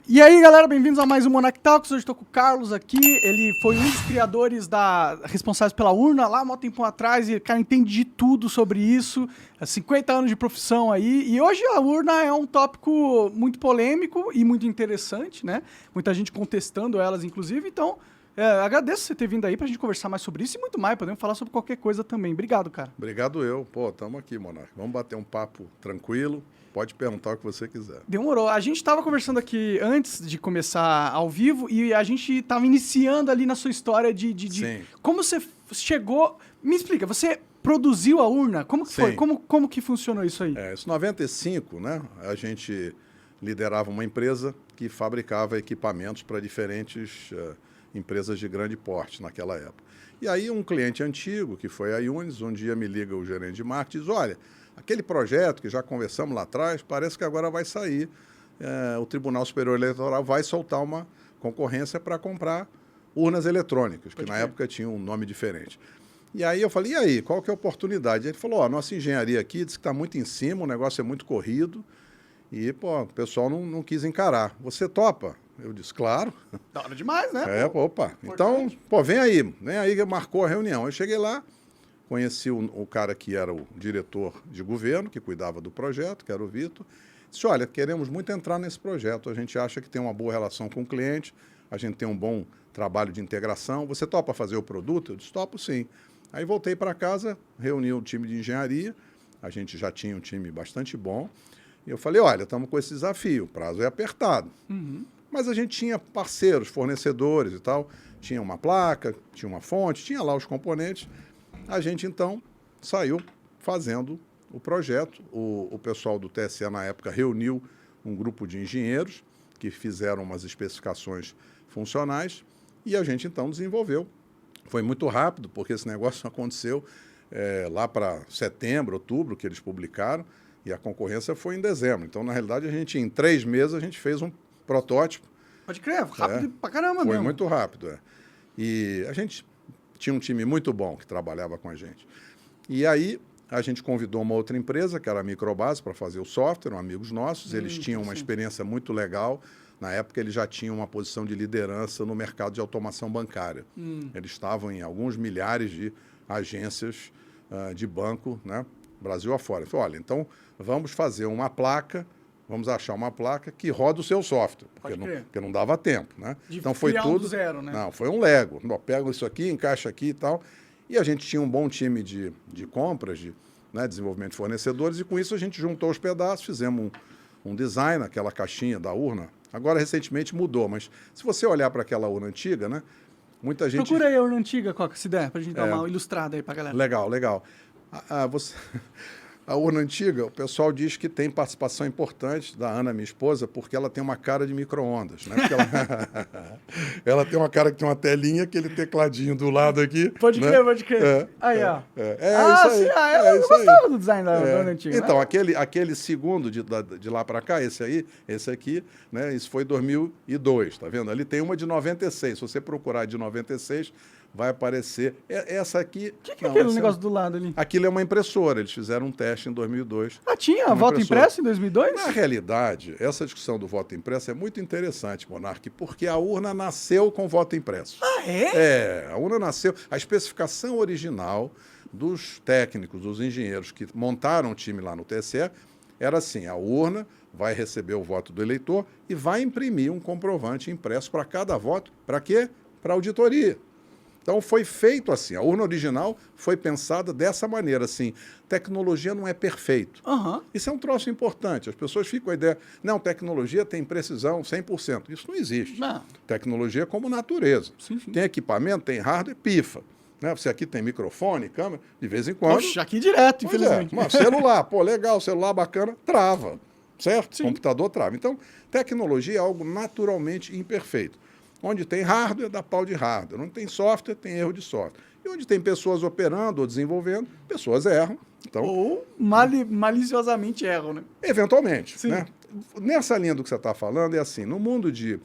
E aí, galera, bem-vindos a mais um Monarch Talks. Hoje estou com o Carlos aqui. Ele foi um dos criadores responsáveis pela urna lá um tempo atrás. E, cara, entende de tudo sobre isso. 50 anos de profissão aí. E hoje a urna é um tópico muito polêmico e muito interessante, né? Muita gente contestando elas, inclusive. Então, agradeço você ter vindo aí pra gente conversar mais sobre isso e muito mais. Podemos falar sobre qualquer coisa também. Obrigado, cara. Obrigado eu. Pô, estamos aqui, Monarch. Vamos bater um papo tranquilo. Pode perguntar o que você quiser. Demorou. A gente estava conversando aqui antes de começar ao vivo e a gente estava iniciando ali na sua história de como você chegou... Me explica, você produziu a urna? Como que foi? Como que funcionou isso aí? Isso em 95, né? A gente liderava uma empresa que fabricava equipamentos para diferentes empresas de grande porte naquela época. E aí um cliente antigo, que foi a Yunis, um dia me liga o gerente de marketing e diz, olha, aquele projeto que já conversamos lá atrás, parece que agora vai sair, o Tribunal Superior Eleitoral vai soltar uma concorrência para comprar urnas eletrônicas, que na época tinha um nome diferente. E aí eu falei, e aí, qual que é a oportunidade? Ele falou, nossa engenharia aqui diz que está muito em cima, o negócio é muito corrido, e pô, o pessoal não quis encarar. Você topa? Eu disse, claro. Da hora demais, né? Opa. Então, pô, vem aí, marcou a reunião. Eu cheguei lá, conheci o cara que era o diretor de governo, que cuidava do projeto, que era o Vitor. Disse, olha, queremos muito entrar nesse projeto. A gente acha que tem uma boa relação com o cliente, a gente tem um bom trabalho de integração. Você topa fazer o produto? Eu disse, topo sim. Aí voltei para casa, reuni o time de engenharia, a gente já tinha um time bastante bom. E eu falei, olha, estamos com esse desafio, o prazo é apertado. Uhum. Mas a gente tinha parceiros, fornecedores e tal. Tinha uma placa, tinha uma fonte, tinha lá os componentes. A gente, então, saiu fazendo o projeto. O pessoal do TSE, na época, reuniu um grupo de engenheiros que fizeram umas especificações funcionais e a gente, então, desenvolveu. Foi muito rápido, porque esse negócio aconteceu lá para setembro, outubro, que eles publicaram, e a concorrência foi em dezembro. Então, na realidade, em 3 meses, a gente fez um protótipo. Pode crer, rápido pra caramba mesmo. Foi muito rápido, E a gente tinha um time muito bom que trabalhava com a gente. E aí a gente convidou uma outra empresa, que era a Microbase, para fazer o software, amigos nossos. Eles tinham uma experiência muito legal. Na época, eles já tinham uma posição de liderança no mercado de automação bancária. Eles estavam em alguns milhares de agências de banco, né, Brasil afora. Eu falei, olha, então vamos fazer uma placa, vamos achar uma placa que roda o seu software, porque não dava tempo, né? Então foi tudo do zero, né? Não, foi um Lego. Pega isso aqui, encaixa aqui e tal. E a gente tinha um bom time de compras, de desenvolvimento de fornecedores, e com isso a gente juntou os pedaços, fizemos um design, aquela caixinha da urna. Agora, recentemente mudou, mas se você olhar para aquela urna antiga, né? Muita gente... Procura aí a urna antiga, Coca, se der, pra gente dar uma ilustrada aí pra galera. Legal. A urna antiga, o pessoal diz que tem participação importante da Ana, minha esposa, porque ela tem uma cara de micro-ondas, né? Ela tem uma cara que tem uma telinha, aquele tecladinho do lado aqui. Pode crer. Aí, ó. Isso aí. Eu gostava do design da urna antiga. Então, aquele segundo de lá para cá, esse aqui, né? Isso foi 2002, tá vendo? Ali tem uma de 96. Se você procurar de 96, vai aparecer. Essa aqui... O que é aquele negócio do lado ali? Aquilo é uma impressora. Eles fizeram um teste em 2002. Tinha voto impresso em 2002? Na realidade, essa discussão do voto impresso é muito interessante, Monark, porque a urna nasceu com voto impresso. A urna nasceu... A especificação original dos técnicos, dos engenheiros que montaram o time lá no TSE, era assim, a urna vai receber o voto do eleitor e vai imprimir um comprovante impresso para cada voto. Para quê? Para auditoria. Então, foi feito assim. A urna original foi pensada dessa maneira, assim. Tecnologia não é perfeito. Isso é um troço importante. As pessoas ficam com a ideia, não, tecnologia tem precisão 100%. Isso não existe. Não. Tecnologia é como natureza. Sim. Tem equipamento, tem hardware, pifa. Né? Você aqui tem microfone, câmera, de vez em quando... Poxa, aqui direto, infelizmente. Mas celular, legal, celular bacana, trava. Certo? Sim. Computador trava. Então, tecnologia é algo naturalmente imperfeito. Onde tem hardware, dá pau de hardware. Onde tem software, tem erro de software. E onde tem pessoas operando ou desenvolvendo, pessoas erram. Então, ou maliciosamente erram, né? Eventualmente. Sim. Né? Nessa linha do que você está falando, é assim, no mundo de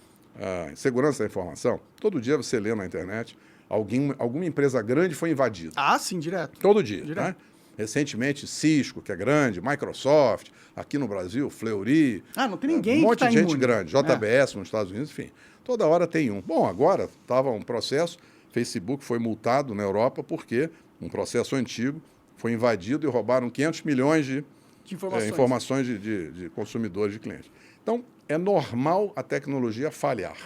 segurança da informação, todo dia você lê na internet, alguma empresa grande foi invadida. Sim, direto. Todo dia. Direto. Né? Recentemente, Cisco, que é grande, Microsoft, aqui no Brasil, Fleury. Não tem ninguém um monte que tá de gente imune. grande, JBS nos Estados Unidos, enfim. Toda hora tem um. Bom, agora estava um processo, Facebook foi multado na Europa porque um processo antigo foi invadido e roubaram 500 milhões de informações de consumidores, de clientes. Então, é normal a tecnologia falhar.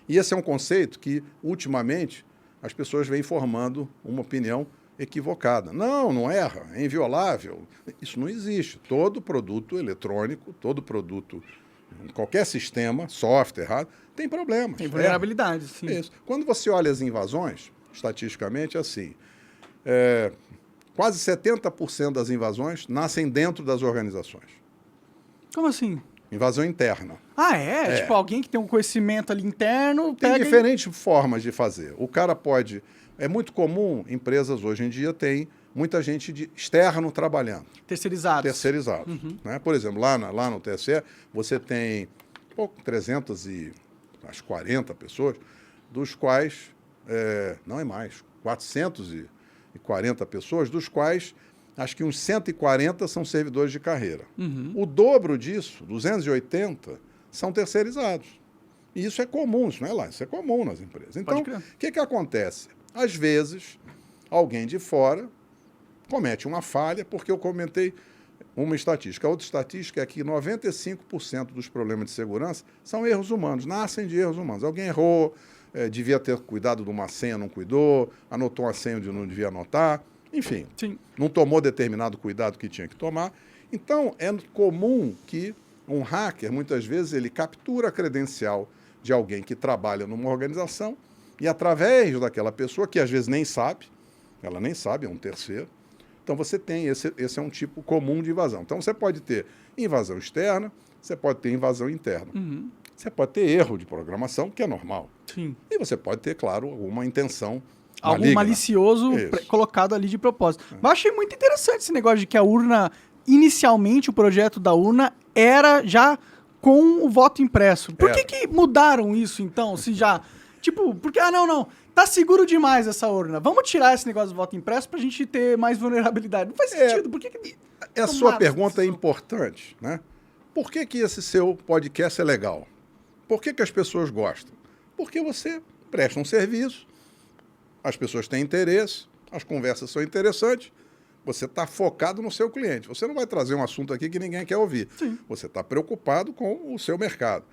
E esse é um conceito que, ultimamente, as pessoas vêm formando uma opinião equivocada. Não erra, é inviolável. Isso não existe. Todo produto eletrônico, todo produto, qualquer sistema, software errado, tem problemas. Tem vulnerabilidades, sim. Isso. Quando você olha as invasões, estatisticamente, é assim, quase 70% das invasões nascem dentro das organizações. Como assim? Invasão interna. Tipo, alguém que tem um conhecimento ali interno... Tem diferentes formas de fazer. O cara pode... É muito comum, empresas hoje em dia têm muita gente externo trabalhando. Terceirizados. Né? Por exemplo, lá no TSE, você tem 340 pessoas, dos quais, não é mais, 440 pessoas, dos quais acho que uns 140 são servidores de carreira. O dobro disso, 280, são terceirizados. E isso é comum, isso não é lá, isso é comum nas empresas. Então, o que acontece? Às vezes, alguém de fora comete uma falha, porque eu comentei uma estatística. A outra estatística é que 95% dos problemas de segurança são erros humanos, nascem de erros humanos. Alguém errou, devia ter cuidado de uma senha, não cuidou, anotou uma senha onde não devia anotar, enfim, não tomou determinado cuidado que tinha que tomar. Então, é comum que um hacker, muitas vezes, ele captura a credencial de alguém que trabalha numa organização e, através daquela pessoa, que às vezes nem sabe, ela nem sabe, é um terceiro, então você tem, esse é um tipo comum de invasão. Então você pode ter invasão externa, você pode ter invasão interna. Você pode ter erro de programação, que é normal. Sim. E você pode ter, claro, alguma intenção algum malicioso colocado ali de propósito. Mas eu achei muito interessante esse negócio de que a urna, inicialmente o projeto da urna era já com o voto impresso. Por que mudaram isso então? Se já... Tipo, porque, não, tá seguro demais essa urna. Vamos tirar esse negócio do voto impresso pra gente ter mais vulnerabilidade. Não faz sentido. Por que a sua pergunta é importante, né? Por que esse seu podcast é legal? Por que as pessoas gostam? Porque você presta um serviço, as pessoas têm interesse, as conversas são interessantes, você está focado no seu cliente. Você não vai trazer um assunto aqui que ninguém quer ouvir. Sim. Você está preocupado com o seu mercado.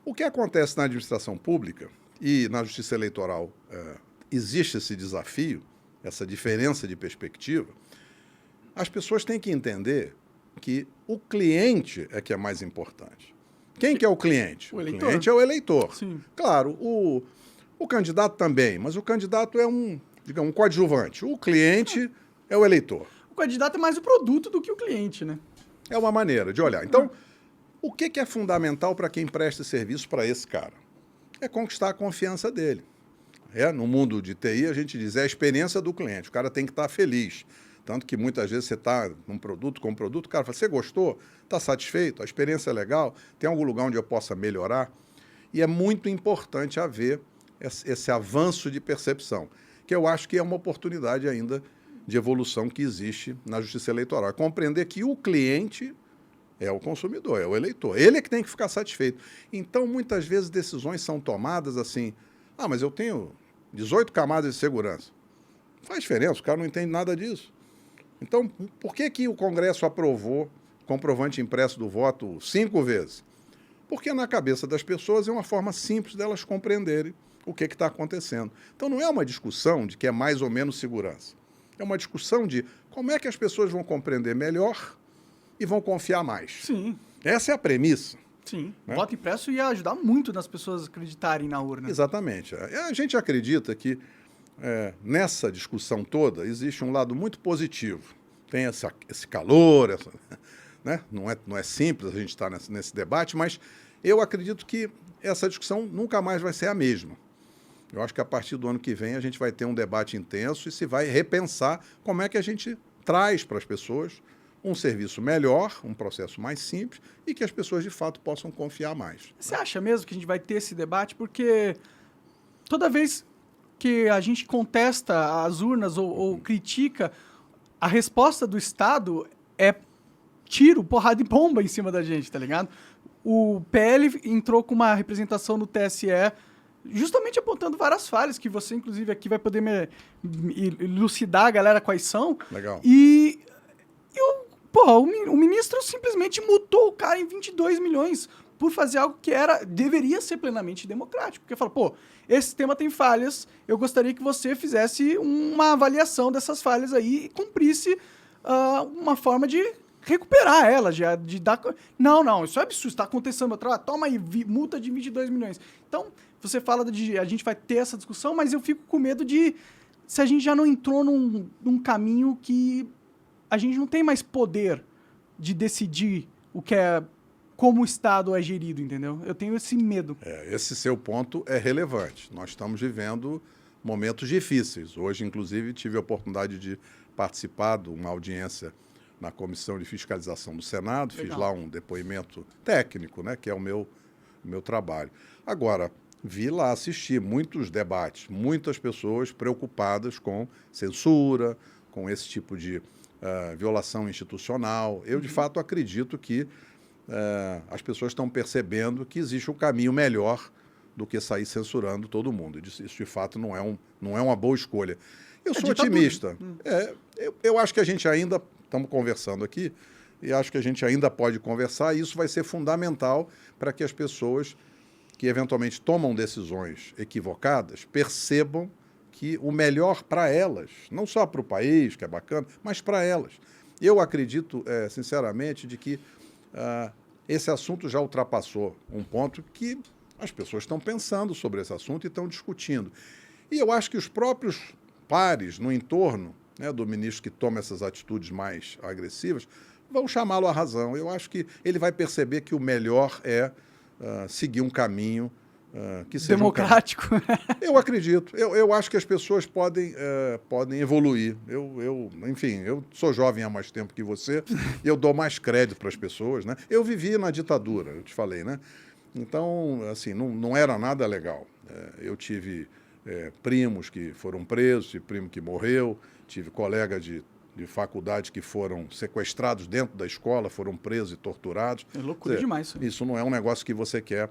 O que acontece na administração pública e na justiça eleitoral, existe esse desafio, essa diferença de perspectiva. As pessoas têm que entender que o cliente é que é mais importante. Quem que é o cliente? O eleitor. O cliente é o eleitor. Sim. Claro, o candidato também, mas o candidato é um coadjuvante. O cliente é o eleitor. O candidato é mais o produto do que o cliente, né? É uma maneira de olhar. Então, o que é fundamental para quem presta serviço para esse cara? É conquistar a confiança dele. No mundo de TI, a gente diz, é a experiência do cliente. O cara tem que estar feliz. Tanto que muitas vezes você está com um produto, o cara fala, você gostou? Está satisfeito? A experiência é legal? Tem algum lugar onde eu possa melhorar? E é muito importante haver esse avanço de percepção, que eu acho que é uma oportunidade ainda de evolução que existe na justiça eleitoral. É compreender que o cliente é o consumidor, é o eleitor. Ele é que tem que ficar satisfeito. Então, muitas vezes, decisões são tomadas assim, mas eu tenho 18 camadas de segurança. Não faz diferença, o cara não entende nada disso. Então, por que o Congresso aprovou comprovante impresso do voto 5 vezes? Porque na cabeça das pessoas é uma forma simples delas compreenderem o que está acontecendo. Então, não é uma discussão de que é mais ou menos segurança. É uma discussão de como é que as pessoas vão compreender melhor e vão confiar mais. Sim. Essa é a premissa. Sim. Né? O voto impresso ia ajudar muito nas pessoas acreditarem na urna. Exatamente. A gente acredita que nessa discussão toda existe um lado muito positivo. Tem esse calor, né? Não é simples a gente estar nesse debate, mas eu acredito que essa discussão nunca mais vai ser a mesma. Eu acho que a partir do ano que vem a gente vai ter um debate intenso e se vai repensar como é que a gente traz para as pessoas um serviço melhor, um processo mais simples e que as pessoas, de fato, possam confiar mais. Você acha mesmo que a gente vai ter esse debate? Porque toda vez que a gente contesta as urnas ou critica, a resposta do Estado é tiro, porrada e bomba em cima da gente, tá ligado? O PL entrou com uma representação no TSE justamente apontando várias falhas, que você, inclusive, aqui vai poder me elucidar a galera quais são. Legal. E o ministro simplesmente multou o cara em 22 milhões por fazer algo que deveria ser plenamente democrático. Porque fala, pô, esse sistema tem falhas, eu gostaria que você fizesse uma avaliação dessas falhas aí e cumprisse uma forma de recuperar ela, de dar... Não, isso é absurdo, está acontecendo meu trabalho, toma aí, multa de 22 milhões. Então, você fala a gente vai ter essa discussão, mas eu fico com medo de se a gente já não entrou num caminho que a gente não tem mais poder de decidir como o Estado é gerido, entendeu? Eu tenho esse medo. Esse seu ponto é relevante. Nós estamos vivendo momentos difíceis. Hoje, inclusive, tive a oportunidade de participar de uma audiência na Comissão de Fiscalização do Senado. Legal. Fiz lá um depoimento técnico, né, que é o meu trabalho. Agora, vi lá assistir muitos debates, muitas pessoas preocupadas com censura, com esse tipo de violação institucional. Eu, de fato, acredito que as pessoas estão percebendo que existe um caminho melhor do que sair censurando todo mundo. Isso, de fato, não é uma boa escolha. Eu sou otimista. Eu acho que a gente ainda... Estamos conversando aqui e acho que a gente ainda pode conversar e isso vai ser fundamental para que as pessoas que eventualmente tomam decisões equivocadas percebam que o melhor para elas, não só para o país, que é bacana, mas para elas. Eu acredito, sinceramente, de que esse assunto já ultrapassou um ponto que as pessoas estão pensando sobre esse assunto e estão discutindo. E eu acho que os próprios pares no entorno, né, do ministro que toma essas atitudes mais agressivas, vão chamá-lo à razão. Eu acho que ele vai perceber que o melhor é seguir um caminho que seja democrático. Eu acredito. Eu acho que as pessoas podem evoluir. Enfim, eu sou jovem há mais tempo que você e eu dou mais crédito para as pessoas, né? Eu vivi na ditadura, eu te falei, né? Então, assim, não era nada legal. Eu tive primos que foram presos, tive primo que morreu, tive colegas de faculdade que foram sequestrados dentro da escola, foram presos e torturados. É loucura demais. Isso não é um negócio que você quer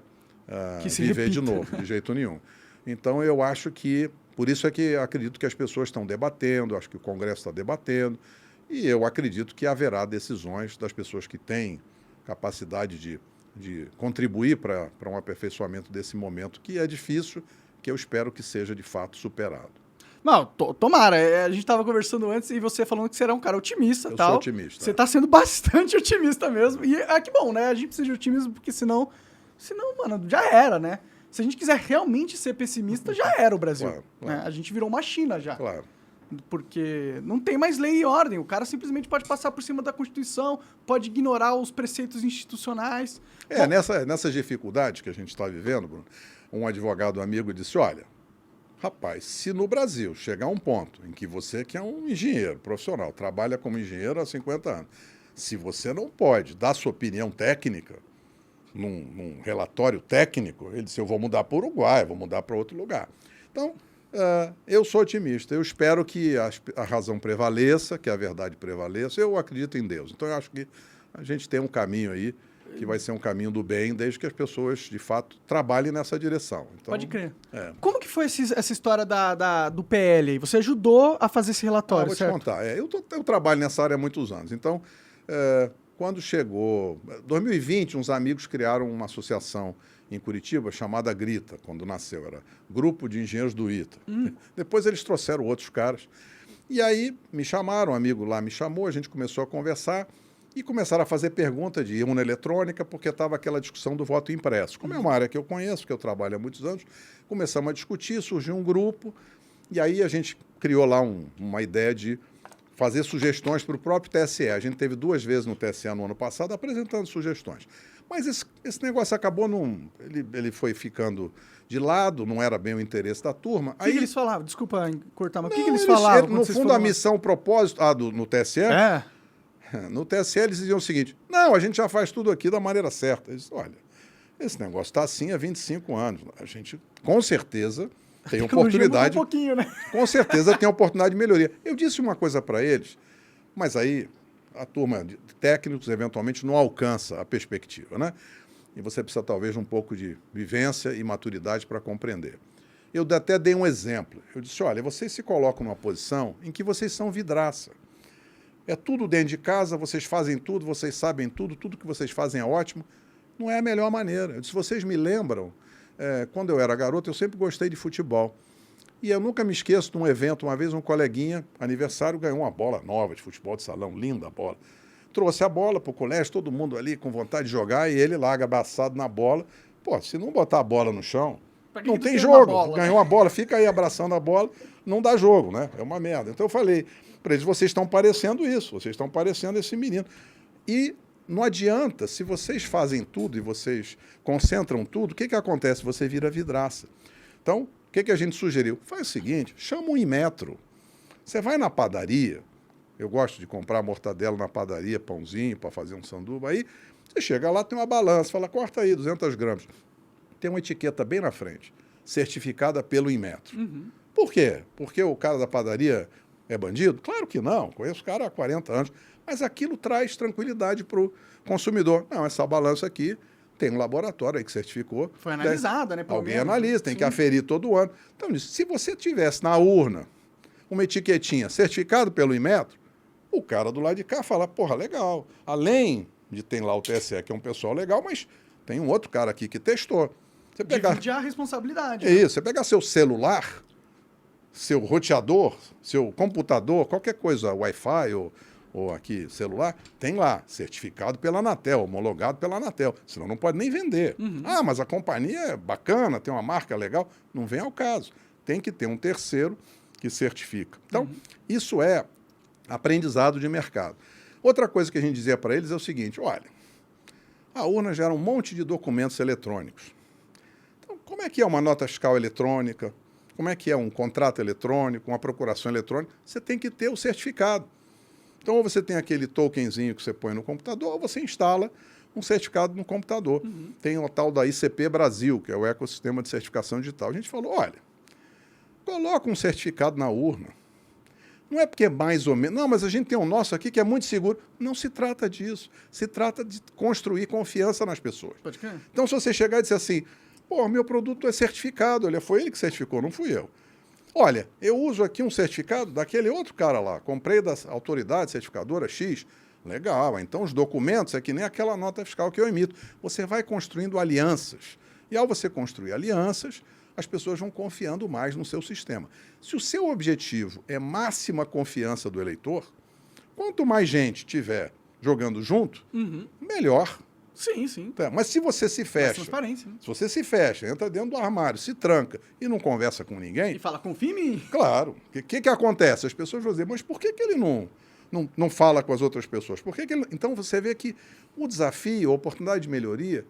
que viver de novo, de jeito nenhum. Então, eu acho que... Por isso é que acredito que as pessoas estão debatendo, acho que o Congresso está debatendo, e eu acredito que haverá decisões das pessoas que têm capacidade de contribuir para um aperfeiçoamento desse momento, que é difícil, que eu espero que seja, de fato, superado. Não, tomara. A gente estava conversando antes e você falando que você era um cara otimista e tal. Eu sou otimista. Você está sendo bastante otimista mesmo. E que bom, né? A gente precisa de otimismo, porque senão, mano, já era, né? Se a gente quiser realmente ser pessimista, já era o Brasil. Claro. Né? A gente virou uma China já. Claro. Porque não tem mais lei e ordem. O cara simplesmente pode passar por cima da Constituição, pode ignorar os preceitos institucionais. Nessas dificuldades que a gente está vivendo, Bruno, um advogado amigo disse, olha, rapaz, se no Brasil chegar a um ponto em que você, que é um engenheiro profissional, trabalha como engenheiro há 50 anos, se você não pode dar sua opinião técnica num relatório técnico, ele disse, eu vou mudar para o Uruguai, vou mudar para outro lugar. Então, eu sou otimista. Eu espero que a razão prevaleça, que a verdade prevaleça. Eu acredito em Deus. Então, eu acho que a gente tem um caminho aí que vai ser um caminho do bem, desde que as pessoas, de fato, trabalhem nessa direção. Então, pode crer. Como que foi essa história do PL aí? Você ajudou a fazer esse relatório, vou certo? te contar. Eu trabalho nessa área há muitos anos. Então, quando chegou... 2020, uns amigos criaram uma associação em Curitiba chamada Grita, quando nasceu. Era Grupo de Engenheiros do ITA. Depois eles trouxeram outros caras. E aí me chamaram, um amigo lá me chamou, a gente começou a conversar e começaram a fazer pergunta de urna eletrônica, porque estava aquela discussão do voto impresso. Como é uma área que eu conheço, que eu trabalho há muitos anos, começamos a discutir, surgiu um grupo, e aí a gente criou lá uma ideia de fazer sugestões para o próprio TSE. A gente teve 2 vezes no TSE no ano passado apresentando sugestões. Mas esse negócio acabou ele foi ficando de lado, não era bem o interesse da turma. O que eles falavam? Desculpa cortar, mas o que eles falavam? No fundo, a missão, o propósito no TSE... No TSE eles diziam o seguinte, não, a gente já faz tudo aqui da maneira certa. Eles olha, esse negócio está assim há 25 anos. A gente, com certeza, tem oportunidade... Um pouquinho, né? Com certeza tem oportunidade de melhoria. Eu disse uma coisa para eles, Mas aí a turma de técnicos eventualmente não alcança a perspectiva, né? E você precisa talvez de um pouco de vivência e maturidade para compreender. Eu até dei um exemplo. Eu disse, olha, vocês se colocam numa posição em que vocês são vidraça. É tudo dentro de casa, vocês fazem tudo, vocês sabem tudo, tudo que vocês fazem é ótimo. Não é a melhor maneira. Eu disse, vocês me lembram, quando eu era garoto, eu sempre gostei de futebol. E eu nunca me esqueço de um evento, uma vez um coleguinha, aniversário, ganhou uma bola nova de futebol de salão, linda a bola. Trouxe a bola para o colégio, todo mundo ali com vontade de jogar, e ele lá abraçado na bola. Pô, se não botar a bola no chão, não tem jogo. Ganhou a bola, fica aí abraçando a bola, não dá jogo, né? É uma merda. Então eu falei para eles, vocês estão parecendo isso, vocês estão parecendo esse menino. E não adianta, se vocês fazem tudo e vocês concentram tudo, o que acontece? Você vira vidraça. Então, o que a gente sugeriu? Faz o seguinte, chama um Inmetro. Você vai na padaria, eu gosto de comprar mortadela na padaria, pãozinho, para fazer um sanduba, aí você chega lá, tem uma balança, fala, corta aí, 200 gramas. Tem uma etiqueta bem na frente, certificada pelo Inmetro. Uhum. Por quê? Porque o cara da padaria é bandido? Claro que não, conheço o cara há 40 anos, mas aquilo traz tranquilidade para o consumidor. Não, essa balança aqui tem um laboratório aí que certificou. Foi analisada, né? Alguém analisa, tem que aferir todo ano. Então, se você tivesse na urna uma etiquetinha certificado pelo Inmetro, o cara do lado de cá fala, porra, legal. Além de ter lá o TSE, que é um pessoal legal, mas tem um outro cara aqui que testou. Você divide a responsabilidade. É isso, você pegar seu celular, seu roteador, seu computador, qualquer coisa, Wi-Fi ou aqui celular, tem lá, certificado pela Anatel, homologado pela Anatel. Senão não pode nem vender. Uhum. Ah, mas a companhia é bacana, tem uma marca legal. Não vem ao caso. Tem que ter um terceiro que certifica. Então, isso é aprendizado de mercado. Outra coisa que a gente dizia para eles é o seguinte, olha, a urna gera um monte de documentos eletrônicos. Então, como é que é uma nota fiscal eletrônica? Como é que é um contrato eletrônico, uma procuração eletrônica? Você tem que ter o certificado. Então, ou você tem aquele tokenzinho que você põe no computador, ou você instala um certificado no computador. Uhum. Tem o tal da ICP Brasil, que é o Ecossistema de Certificação Digital. A gente falou, olha, coloca um certificado na urna. Não é porque é mais ou menos... Não, mas a gente tem o nosso aqui que é muito seguro. Não se trata disso. Se trata de construir confiança nas pessoas. Pode crer. Então, se você chegar e dizer assim, pô, meu produto é certificado, olha, foi ele que certificou, não fui eu. Olha, eu uso aqui um certificado daquele outro cara lá, comprei da autoridade certificadora X. Legal, então os documentos é que nem aquela nota fiscal que eu emito. Você vai construindo alianças. E ao você construir alianças, as pessoas vão confiando mais no seu sistema. Se o seu objetivo é máxima confiança do eleitor, quanto mais gente tiver jogando junto, melhor. Sim, sim. Tá, mas se você se fecha, transparência, né? se você se fecha, entra dentro do armário, se tranca e não conversa com ninguém, E fala, confia em mim. claro, o que acontece? As pessoas vão dizer, mas por que ele não fala com as outras pessoas? Por que ele... Então você vê que o desafio, a oportunidade de melhoria,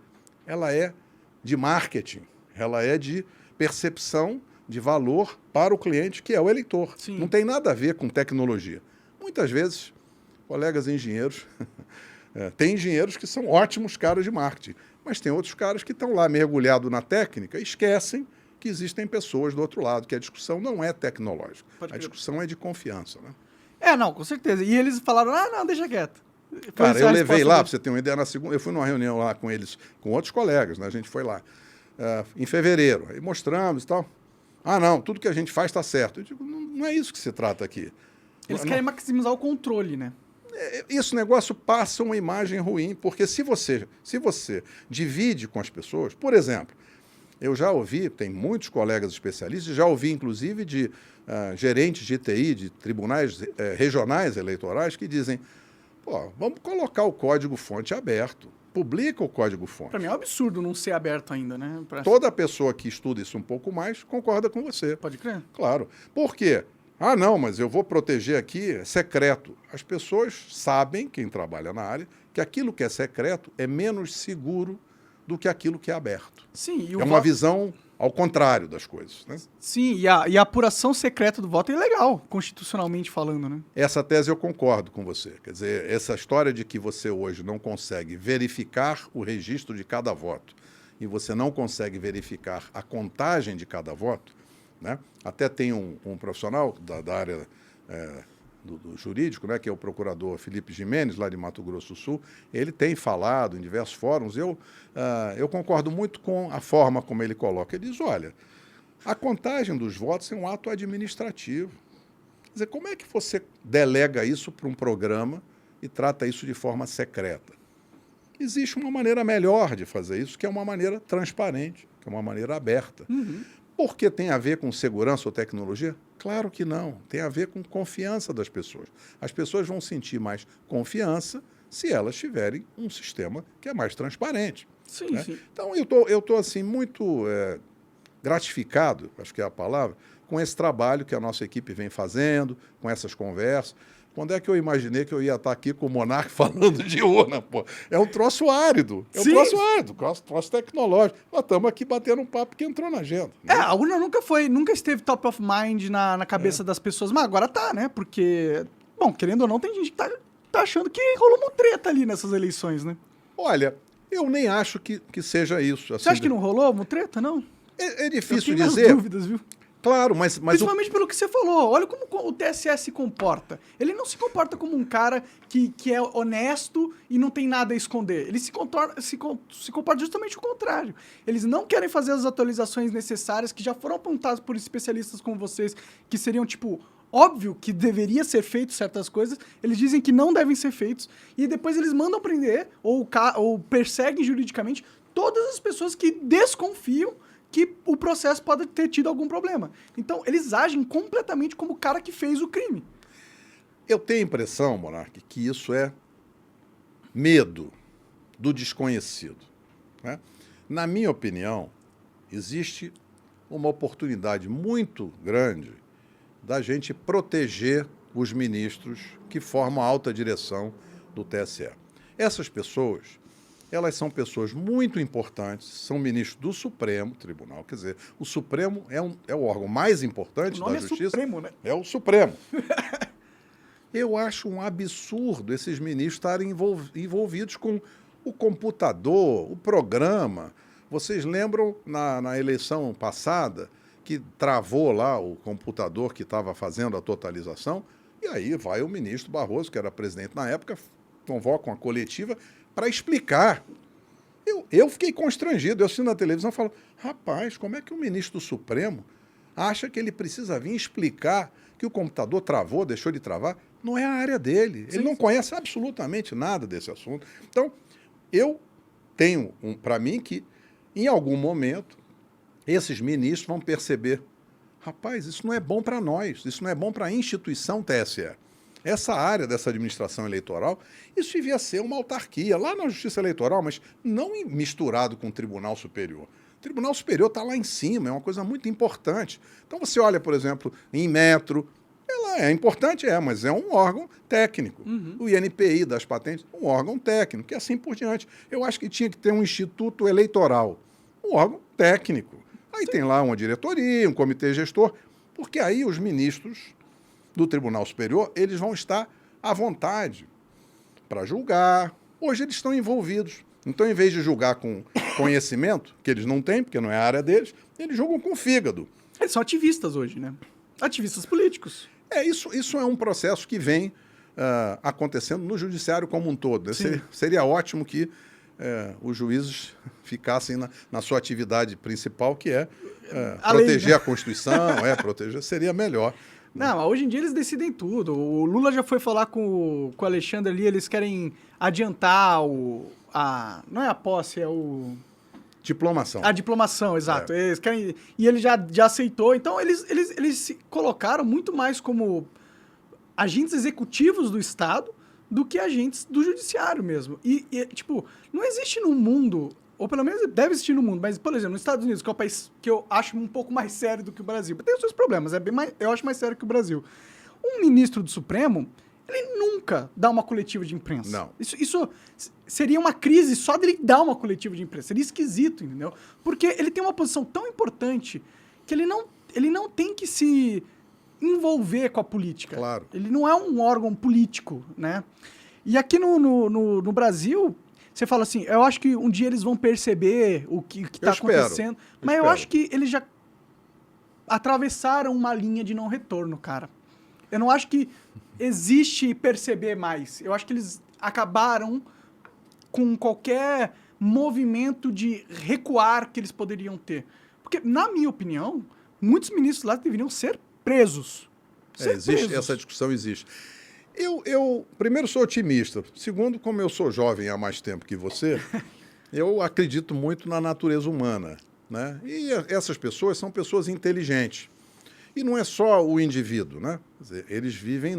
ela é de marketing, ela é de percepção de valor para o cliente, que é o eleitor. Sim. Não tem nada a ver com tecnologia. Muitas vezes, colegas engenheiros, tem engenheiros que são ótimos caras de marketing, mas tem outros caras que estão lá mergulhados na técnica e esquecem que existem pessoas do outro lado, que a discussão não é tecnológica, a discussão é de confiança. Né? Não, com certeza. E eles falaram, não, deixa quieto. Cara, eu levei lá, para você ter uma ideia, na segunda, eu fui numa reunião lá com eles, com outros colegas, né? A gente foi lá em fevereiro, aí mostramos e tal. Ah, não, tudo que a gente faz está certo. Eu digo, não é isso que se trata aqui. Eles querem maximizar o controle, né? Esse negócio passa uma imagem ruim, porque se você divide com as pessoas, por exemplo, eu já ouvi, tem muitos colegas especialistas, já ouvi inclusive de gerentes de TI, de tribunais regionais eleitorais, que dizem, pô, vamos colocar o código-fonte aberto, publica o código-fonte. Para mim é um absurdo não ser aberto ainda, né? Toda pessoa que estuda isso um pouco mais concorda com você. Pode crer. Claro. Por quê? Ah, não, mas eu vou proteger aqui, é secreto. As pessoas sabem, quem trabalha na área, que aquilo que é secreto é menos seguro do que aquilo que é aberto. Sim. E é uma visão ao contrário das coisas. Né? Sim, e a apuração secreta do voto é legal, constitucionalmente falando, né? Essa tese eu concordo com você. Quer dizer, essa história de que você hoje não consegue verificar o registro de cada voto e você não consegue verificar a contagem de cada voto, né? Até tem um profissional da área do jurídico, né, que é o procurador Felipe Gimenez, lá de Mato Grosso do Sul, ele tem falado em diversos fóruns. Eu concordo muito com a forma como ele coloca. Ele diz, olha, a contagem dos votos é um ato administrativo. Quer dizer, como é que você delega isso para um programa e trata isso de forma secreta? Existe uma maneira melhor de fazer isso, que é uma maneira transparente, que é uma maneira aberta. Por que tem a ver com segurança ou tecnologia? Claro que não. Tem a ver com confiança das pessoas. As pessoas vão sentir mais confiança se elas tiverem um sistema que é mais transparente. Sim, né? sim. Então, eu tô assim, muito gratificado, acho que é a palavra, com esse trabalho que a nossa equipe vem fazendo, com essas conversas. Quando é que eu imaginei que eu ia estar aqui com o Monark falando de urna, pô? É um troço árido, troço tecnológico. Nós estamos aqui batendo um papo que entrou na agenda. Né? A urna nunca esteve top of mind na cabeça das pessoas, mas agora tá, né? Porque, bom, querendo ou não, tem gente que tá achando que rolou uma treta ali nessas eleições, né? Olha, eu nem acho que seja isso. Assim, Você acha que não rolou uma treta, não? É difícil eu tenho dizer. minhas dúvidas, viu? Claro, mas Principalmente pelo que você falou. Olha como o TSE se comporta. Ele não se comporta como um cara que é honesto e não tem nada a esconder. Ele se comporta justamente o contrário. Eles não querem fazer as atualizações necessárias que já foram apontadas por especialistas como vocês, que seriam, tipo, óbvio que deveria ser feito certas coisas. Eles dizem que não devem ser feitos. E depois eles mandam prender ou perseguem juridicamente todas as pessoas que desconfiam que o processo pode ter tido algum problema. Então, eles agem completamente como o cara que fez o crime. Eu tenho a impressão, Monark, que isso é medo do desconhecido. Né? Na minha opinião, existe uma oportunidade muito grande da gente proteger os ministros que formam a alta direção do TSE. Essas pessoas, elas são pessoas muito importantes, são ministros do Supremo Tribunal, quer dizer, o Supremo é o órgão mais importante da Justiça. O nome é Supremo, né? É o Supremo. Eu acho um absurdo esses ministros estarem envolvidos com o computador, o programa. Vocês lembram na eleição passada que travou lá o computador que estava fazendo a totalização? E aí vai o ministro Barroso, que era presidente na época, convoca uma coletiva para explicar. Eu fiquei constrangido. Eu assisto na televisão e falo, rapaz, como é que o ministro do Supremo acha que ele precisa vir explicar que o computador travou, deixou de travar? Não é a área dele. Ele não conhece absolutamente nada desse assunto. Então, eu tenho para mim que, em algum momento, esses ministros vão perceber, rapaz, isso não é bom para nós, isso não é bom para a instituição TSE. Essa área dessa administração eleitoral, isso devia ser uma autarquia, lá na Justiça Eleitoral, mas não misturado com o Tribunal Superior. O Tribunal Superior está lá em cima, é uma coisa muito importante. Então você olha, por exemplo, em Metro, ela é importante, mas é um órgão técnico. O INPI das patentes, um órgão técnico, e assim por diante. Eu acho que tinha que ter um instituto eleitoral, um órgão técnico. Aí tem lá uma diretoria, um comitê gestor, porque aí os ministros do Tribunal Superior, eles vão estar à vontade para julgar. Hoje eles estão envolvidos. Então, em vez de julgar com conhecimento, que eles não têm, porque não é a área deles, eles julgam com fígado. Eles são ativistas hoje, né? Ativistas políticos. Isso é um processo que vem acontecendo no judiciário como um todo. Seria ótimo que os juízes ficassem na sua atividade principal, que é proteger lei, né? a Constituição, proteger, seria melhor. Não, hoje em dia eles decidem tudo. O Lula já foi falar com o Alexandre ali, eles querem adiantar não é a posse, é o... Diplomação. A diplomação, exato. Eles querem, e ele já aceitou. Então, eles se colocaram muito mais como agentes executivos do Estado do que agentes do judiciário mesmo. E tipo, não existe no mundo, ou pelo menos deve existir no mundo, mas, por exemplo, nos Estados Unidos, que é um país que eu acho um pouco mais sério do que o Brasil, tem os seus problemas, eu acho mais sério que o Brasil. Um ministro do Supremo, ele nunca dá uma coletiva de imprensa. Não. Isso seria uma crise só dele dar uma coletiva de imprensa. Seria esquisito, entendeu? Porque ele tem uma posição tão importante que ele não tem que se envolver com a política. Claro. Ele não é um órgão político, né? E aqui no Brasil, você fala assim, eu acho que um dia eles vão perceber o que está acontecendo. Eu acho que eles já atravessaram uma linha de não retorno, cara. Eu não acho que existe perceber mais. Eu acho que eles acabaram com qualquer movimento de recuar que eles poderiam ter. Porque, na minha opinião, muitos ministros lá deveriam ser presos. Existe, essa discussão existe. Eu, primeiro, sou otimista. Segundo, como eu sou jovem há mais tempo que você, eu acredito muito na natureza humana, né? E essas pessoas são pessoas inteligentes. E não é só o indivíduo, né? Quer dizer, eles vivem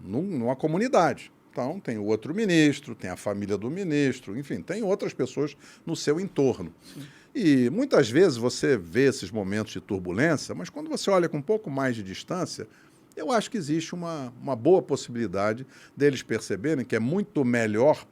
numa comunidade. Então, tem o outro ministro, tem a família do ministro, enfim, tem outras pessoas no seu entorno. Sim. E muitas vezes você vê esses momentos de turbulência, mas quando você olha com um pouco mais de distância, eu acho que existe uma boa possibilidade deles perceberem que é muito melhor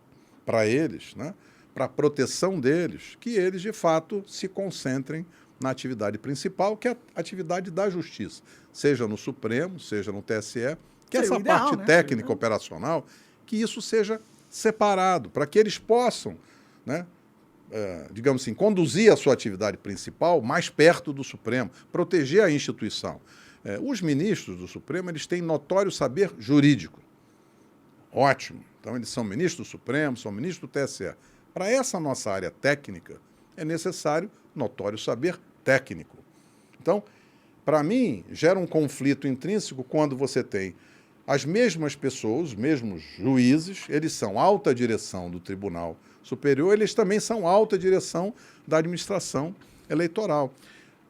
para eles, né, para a proteção deles, que eles, de fato, se concentrem na atividade principal, que é a atividade da justiça, seja no Supremo, seja no TSE, que essa ideal, parte né? técnica operacional, que isso seja separado, para que eles possam, né, digamos assim, conduzir a sua atividade principal mais perto do Supremo, proteger a instituição. Os ministros do Supremo, eles têm notório saber jurídico. Ótimo. Então, eles são ministros do Supremo, são ministros do TSE. Para essa nossa área técnica, é necessário notório saber técnico. Então, para mim, gera um conflito intrínseco quando você tem as mesmas pessoas, os mesmos juízes, eles são alta direção do Tribunal Superior, eles também são alta direção da administração eleitoral.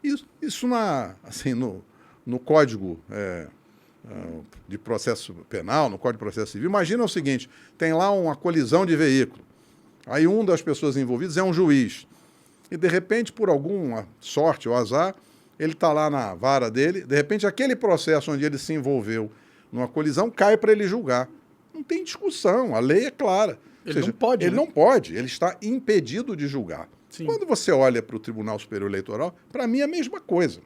Isso no Código de Processo Penal, no Código de Processo Civil, imagina o seguinte, tem lá uma colisão de veículo, aí uma das pessoas envolvidas é um juiz, e de repente, por alguma sorte ou azar, ele está lá na vara dele, de repente aquele processo onde ele se envolveu numa colisão cai para ele julgar. Não tem discussão, a lei é clara. Ele não pode, ele né? não pode, ele está impedido de julgar. Sim. Quando você olha para o Tribunal Superior Eleitoral, para mim é a mesma coisa.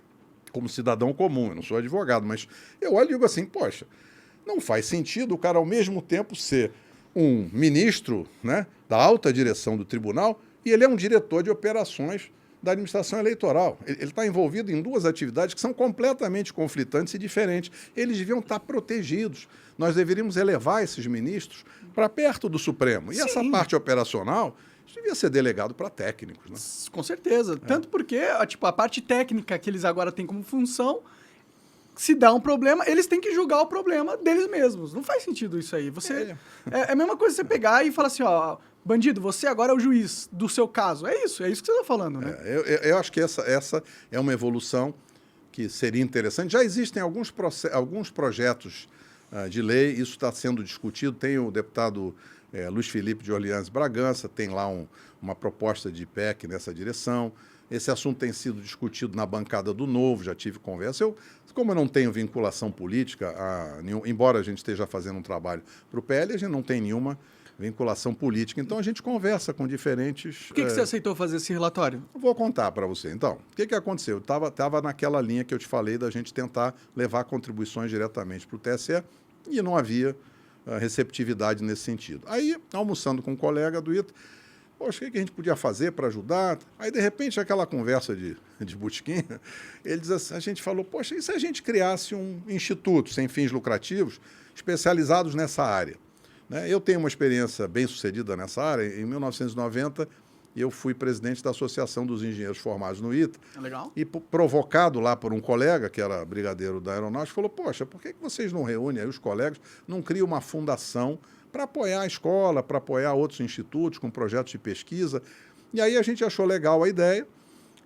Como cidadão comum, eu não sou advogado, mas eu olho e digo assim, poxa, não faz sentido o cara ao mesmo tempo ser um ministro, né, da alta direção do tribunal e ele é um diretor de operações da administração eleitoral. Ele está envolvido em duas atividades que são completamente conflitantes e diferentes. Eles deviam estar protegidos. Nós deveríamos elevar esses ministros para perto do Supremo. E Sim. essa parte operacional devia ser delegado para técnicos, né? Com certeza. Tanto porque a parte técnica que eles agora têm como função, se dá um problema, eles têm que julgar o problema deles mesmos. Não faz sentido isso aí. É a mesma coisa você pegar e falar assim, ó, bandido, você agora é o juiz do seu caso. É isso que você está falando, né? Eu acho que essa é uma evolução que seria interessante. Já existem alguns projetos de lei, isso está sendo discutido. Tem o deputado Luiz Felipe de Orleans Bragança, tem lá uma proposta de PEC nessa direção. Esse assunto tem sido discutido na bancada do Novo, já tive conversa. Como eu não tenho vinculação política, embora a gente esteja fazendo um trabalho para o PL, a gente não tem nenhuma vinculação política. Então, a gente conversa com diferentes... Por que você aceitou fazer esse relatório? Eu vou contar para você. Então, o que aconteceu? Eu estava naquela linha que eu te falei da gente tentar levar contribuições diretamente para o TSE e não havia receptividade nesse sentido. Aí, almoçando com um colega do ITA, poxa, o que a gente podia fazer para ajudar? Aí, de repente, aquela conversa de botequim, ele diz assim, a gente falou, poxa, e se a gente criasse um instituto sem fins lucrativos especializados nessa área? Eu tenho uma experiência bem sucedida nessa área. Em 1990, eu fui presidente da Associação dos Engenheiros Formados no ITA. Legal. E provocado lá por um colega, que era brigadeiro da aeronáutica, falou, poxa, por que vocês não reúnem aí os colegas, não criam uma fundação para apoiar a escola, para apoiar outros institutos com projetos de pesquisa? E aí a gente achou legal a ideia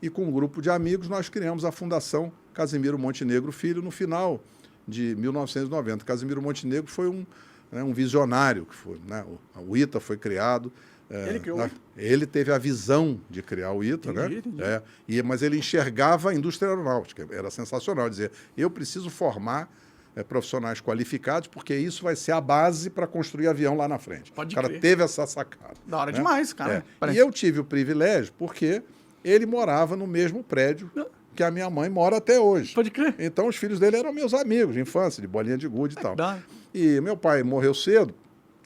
e com um grupo de amigos nós criamos a Fundação Casimiro Montenegro Filho no final de 1990. Casimiro Montenegro foi um visionário que foi, né? O ITA foi criado. Ele criou. Ele teve a visão de criar o ITA, entendi. Mas ele enxergava a indústria aeronáutica. Era sensacional dizer, eu preciso formar profissionais qualificados, porque isso vai ser a base para construir avião lá na frente. Pode o cara crer. teve essa sacada. Da hora demais, cara. E eu tive o privilégio, porque ele morava no mesmo prédio que a minha mãe mora até hoje. Pode crer. Então, os filhos dele eram meus amigos de infância, de bolinha de gude e tal. Dá. E meu pai morreu cedo,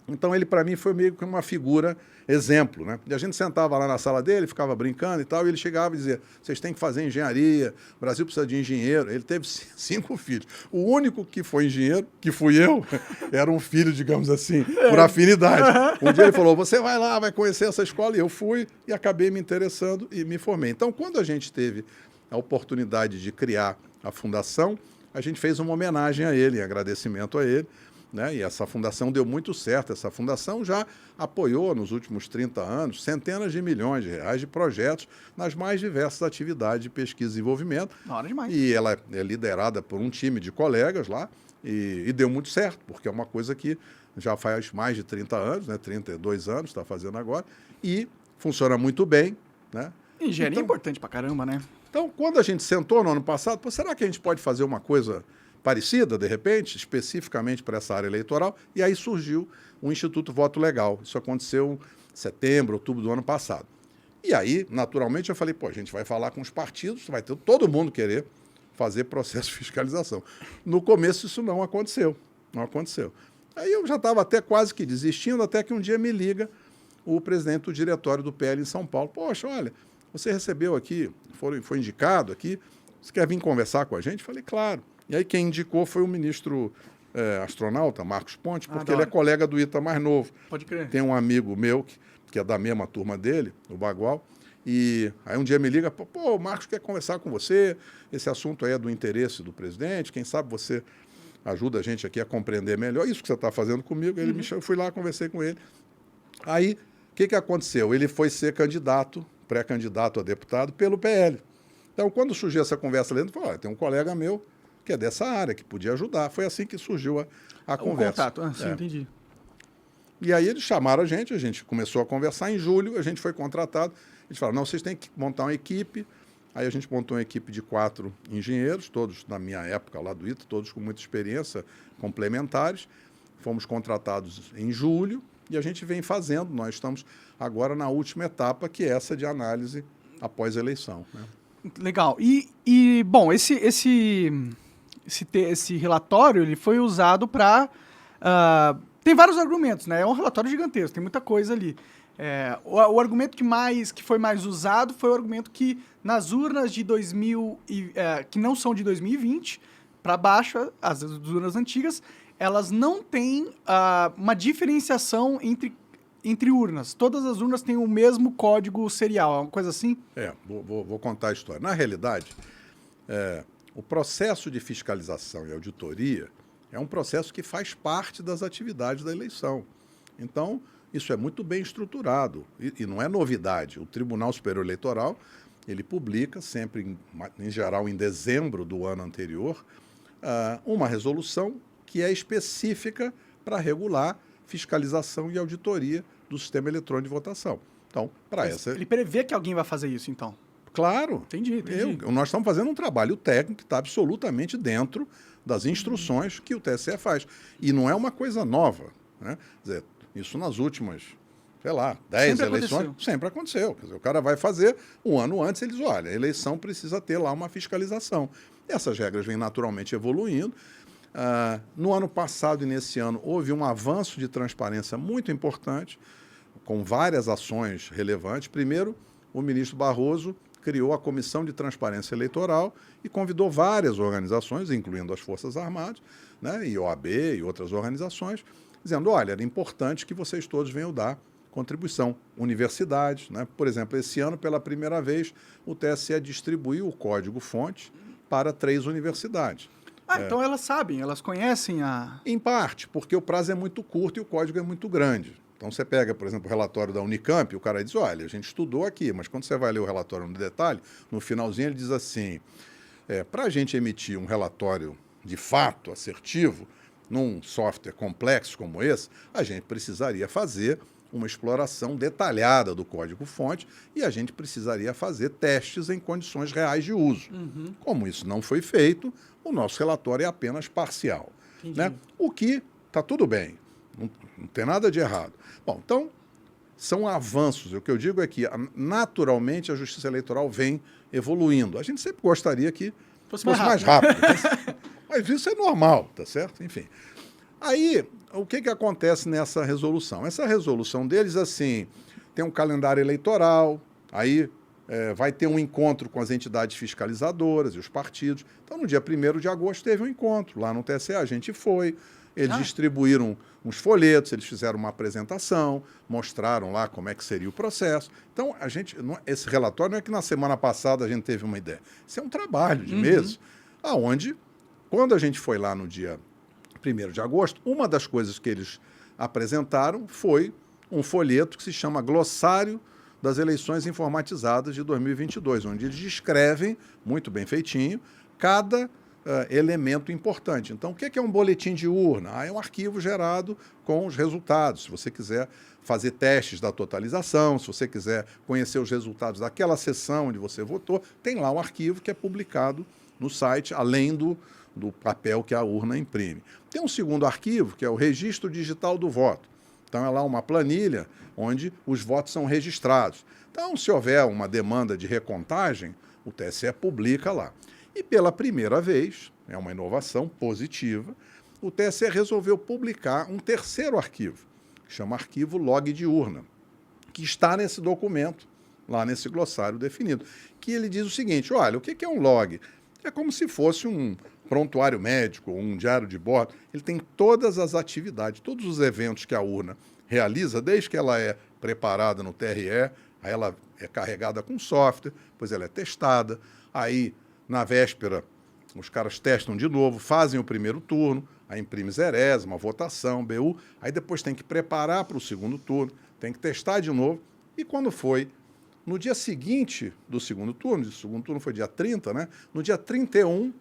Então, ele, para mim, foi meio que uma figura exemplo, né? E a gente sentava lá na sala dele, ficava brincando e tal, e ele chegava e dizia, vocês têm que fazer engenharia, o Brasil precisa de engenheiro. Ele teve 5 filhos. O único que foi engenheiro, que fui eu, era um filho, digamos assim, por afinidade. Um dia ele falou, você vai lá, vai conhecer essa escola, e eu fui e acabei me interessando e me formei. Então, quando a gente teve a oportunidade de criar a fundação, a gente fez uma homenagem a ele, em agradecimento a ele, né? E essa fundação deu muito certo. Essa fundação já apoiou, nos últimos 30 anos, centenas de milhões de reais de projetos nas mais diversas atividades de pesquisa e desenvolvimento. Na hora demais. E ela é liderada por um time de colegas lá e deu muito certo, porque é uma coisa que já faz mais de 30 anos, né? 32 anos, está fazendo agora, e funciona muito bem, né? Engenharia é importante pra caramba, né? Então, quando a gente sentou no ano passado, pô, será que a gente pode fazer uma coisa parecida, de repente, especificamente para essa área eleitoral? E aí surgiu o Instituto Voto Legal. Isso aconteceu em setembro, outubro do ano passado. E aí, naturalmente, eu falei, pô, a gente vai falar com os partidos, vai ter todo mundo querer fazer processo de fiscalização. No começo, isso não aconteceu. Não aconteceu. Aí eu já estava até quase que desistindo, até que um dia me liga o presidente do diretório do PL em São Paulo. Poxa, olha, você recebeu aqui, foi indicado aqui, você quer vir conversar com a gente? Falei, claro. E aí quem indicou foi o ministro astronauta, Marcos Pontes, porque ele é colega do Ita mais novo. Pode crer. Tem um amigo meu, que é da mesma turma dele, o Bagual, e aí um dia me liga, pô, o Marcos quer conversar com você, esse assunto aí é do interesse do presidente, quem sabe você ajuda a gente aqui a compreender melhor isso que você está fazendo comigo. Ele me chamou, fui lá, conversei com ele. Aí, o que aconteceu? Ele foi ser pré-candidato a deputado pelo PL. Então, quando surgiu essa conversa ali, ele falou, olha, tem um colega meu que é dessa área, que podia ajudar. Foi assim que surgiu a conversa. Contato, sim, entendi. E aí eles chamaram a gente começou a conversar. Em julho, a gente foi contratado. Eles falaram, não, vocês têm que montar uma equipe. Aí a gente montou uma equipe de 4 engenheiros, todos na minha época lá do ITA, todos com muita experiência, complementares. Fomos contratados em julho e a gente vem fazendo. Nós estamos agora na última etapa, que é essa de análise após a eleição, né? Legal. E bom, esse relatório ele foi usado para... tem vários argumentos, né? É um relatório gigantesco, tem muita coisa ali. O argumento que foi mais usado foi o argumento que nas urnas de que não são de 2020 para baixo, as urnas antigas, elas não têm uma diferenciação entre urnas. Todas as urnas têm o mesmo código serial, é uma coisa assim? Vou contar a história. Na realidade, o processo de fiscalização e auditoria é um processo que faz parte das atividades da eleição. Então, isso é muito bem estruturado e não é novidade. O Tribunal Superior Eleitoral, ele publica sempre, em geral, em dezembro do ano anterior, uma resolução que é específica para regular fiscalização e auditoria do sistema eletrônico de votação. Então, para essa... Ele prevê que alguém vai fazer isso, então? Claro. Entendi. Nós estamos fazendo um trabalho técnico que está absolutamente dentro das instruções que o TSE faz. E não é uma coisa nova, né? Quer dizer, isso nas últimas, 10 eleições, sempre aconteceu. Quer dizer, o cara vai fazer, um ano antes, ele diz, olha, a eleição precisa ter lá uma fiscalização. Essas regras vêm naturalmente evoluindo. No ano passado e nesse ano, houve um avanço de transparência muito importante, com várias ações relevantes. Primeiro, o ministro Barroso criou a Comissão de Transparência Eleitoral e convidou várias organizações, incluindo as Forças Armadas, né, e OAB e outras organizações, dizendo, olha, era importante que vocês todos venham dar contribuição. Universidades, né? Por exemplo, esse ano, pela primeira vez, o TSE distribuiu o código-fonte para 3 universidades. Então elas sabem, elas conhecem a... Em parte, porque o prazo é muito curto e o código é muito grande. Então você pega, por exemplo, o relatório da Unicamp, o cara diz, olha, a gente estudou aqui, mas quando você vai ler o relatório no detalhe, no finalzinho ele diz assim, para a gente emitir um relatório de fato assertivo, num software complexo como esse, a gente precisaria fazer uma exploração detalhada do código-fonte e a gente precisaria fazer testes em condições reais de uso. Como isso não foi feito, o nosso relatório é apenas parcial, né? O que está tudo bem, não tem nada de errado. Bom, então, são avanços. O que eu digo é que, naturalmente, a Justiça Eleitoral vem evoluindo. A gente sempre gostaria que fosse mais rápido. Mas isso é normal, tá certo? Enfim. Aí, o que acontece nessa resolução? Essa resolução deles, assim, tem um calendário eleitoral, aí vai ter um encontro com as entidades fiscalizadoras e os partidos. Então, no dia 1º de agosto, teve um encontro lá no TSE, a gente foi, eles distribuíram uns folhetos, eles fizeram uma apresentação, mostraram lá como é que seria o processo. Então, esse relatório não é que na semana passada a gente teve uma ideia. Isso é um trabalho de meses, aonde, quando a gente foi lá no dia 1º de agosto, uma das coisas que eles apresentaram foi um folheto que se chama Glossário das Eleições Informatizadas de 2022, onde eles descrevem, muito bem feitinho, cada elemento importante. Então, o que é um boletim de urna? É um arquivo gerado com os resultados. Se você quiser fazer testes da totalização, se você quiser conhecer os resultados daquela sessão onde você votou, tem lá um arquivo que é publicado no site, além do papel que a urna imprime. Tem um segundo arquivo, que é o Registro Digital do Voto. Então, é lá uma planilha onde os votos são registrados. Então, se houver uma demanda de recontagem, o TSE publica lá. E pela primeira vez, é uma inovação positiva, o TSE resolveu publicar um terceiro arquivo, que chama Arquivo Log de Urna, que está nesse documento, lá nesse glossário definido, que ele diz o seguinte: olha, o que é um log? É como se fosse um prontuário médico, um diário de bordo. Ele tem todas as atividades, todos os eventos que a urna realiza, desde que ela é preparada no TRE, aí ela é carregada com software, depois ela é testada, aí na véspera os caras testam de novo, fazem o primeiro turno, aí imprime zerésima, votação, BU, aí depois tem que preparar para o segundo turno, tem que testar de novo, e quando foi no dia seguinte do segundo turno, o segundo turno foi dia 30, né? No dia 31,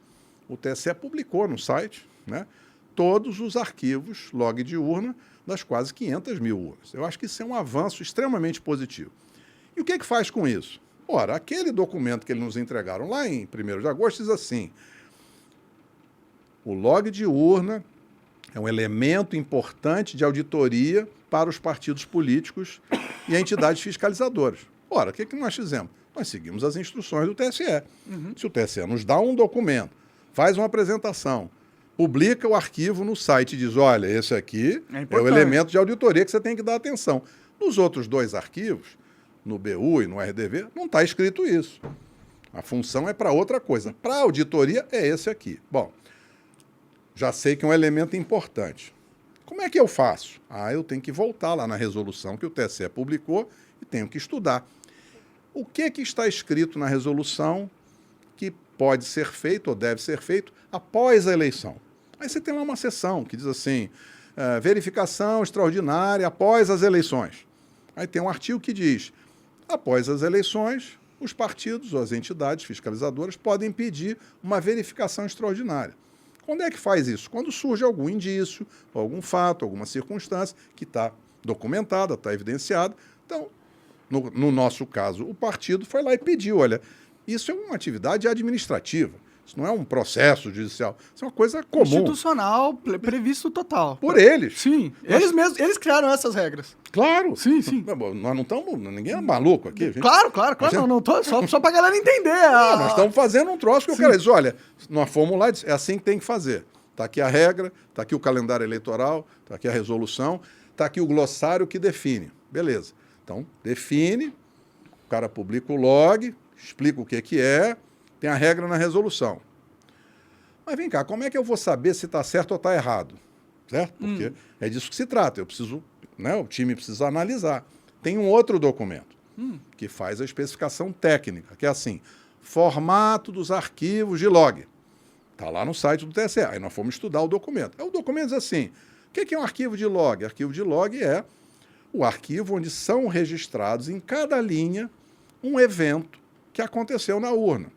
o TSE publicou no site, né, todos os arquivos log de urna das quase 500 mil urnas. Eu acho que isso é um avanço extremamente positivo. E o que faz com isso? Ora, aquele documento que eles nos entregaram lá em 1º de agosto diz assim: o log de urna é um elemento importante de auditoria para os partidos políticos e entidades fiscalizadoras. Ora, o que nós fizemos? Nós seguimos as instruções do TSE. Se o TSE nos dá um documento, faz uma apresentação, publica o arquivo no site e diz: olha, esse aqui é o elemento de auditoria que você tem que dar atenção. Nos outros dois arquivos, no BU e no RDV, não está escrito isso. A função é para outra coisa. Para a auditoria é esse aqui. Bom, já sei que é um elemento importante. Como é que eu faço? Eu tenho que voltar lá na resolução que o TSE publicou e tenho que estudar. O que está escrito na resolução que pode ser feito ou deve ser feito após a eleição? Aí você tem lá uma seção que diz assim: verificação extraordinária após as eleições. Aí tem um artigo que diz: após as eleições, os partidos ou as entidades fiscalizadoras podem pedir uma verificação extraordinária. Quando é que faz isso? Quando surge algum indício, algum fato, alguma circunstância que está documentada, está evidenciada. Então, no nosso caso, o partido foi lá e pediu: olha, isso é uma atividade administrativa. Isso não é um processo judicial. Isso é uma coisa comum. Institucional, previsto total. Por eles. Sim. Eles mesmos, eles criaram essas regras. Claro. Sim, sim. Nós não estamos... Ninguém é maluco aqui. Claro. Não tô, só pra galera entender. Nós estamos fazendo um troço que o cara diz: olha, nós fomos lá e disse, é assim que tem que fazer. Está aqui a regra, está aqui o calendário eleitoral, está aqui a resolução, está aqui o glossário que define. Beleza. Então, define, o cara publica o log, explica o que é, tem a regra na resolução. Mas vem cá, como é que eu vou saber se está certo ou está errado? Certo? Porque é disso que se trata. Eu preciso, né, o time precisa analisar. Tem um outro documento que faz a especificação técnica, que é assim: formato dos arquivos de log. Está lá no site do TSE. Aí nós fomos estudar o documento. Aí o documento diz assim: o que é um arquivo de log? Arquivo de log é o arquivo onde são registrados em cada linha um evento que aconteceu na urna.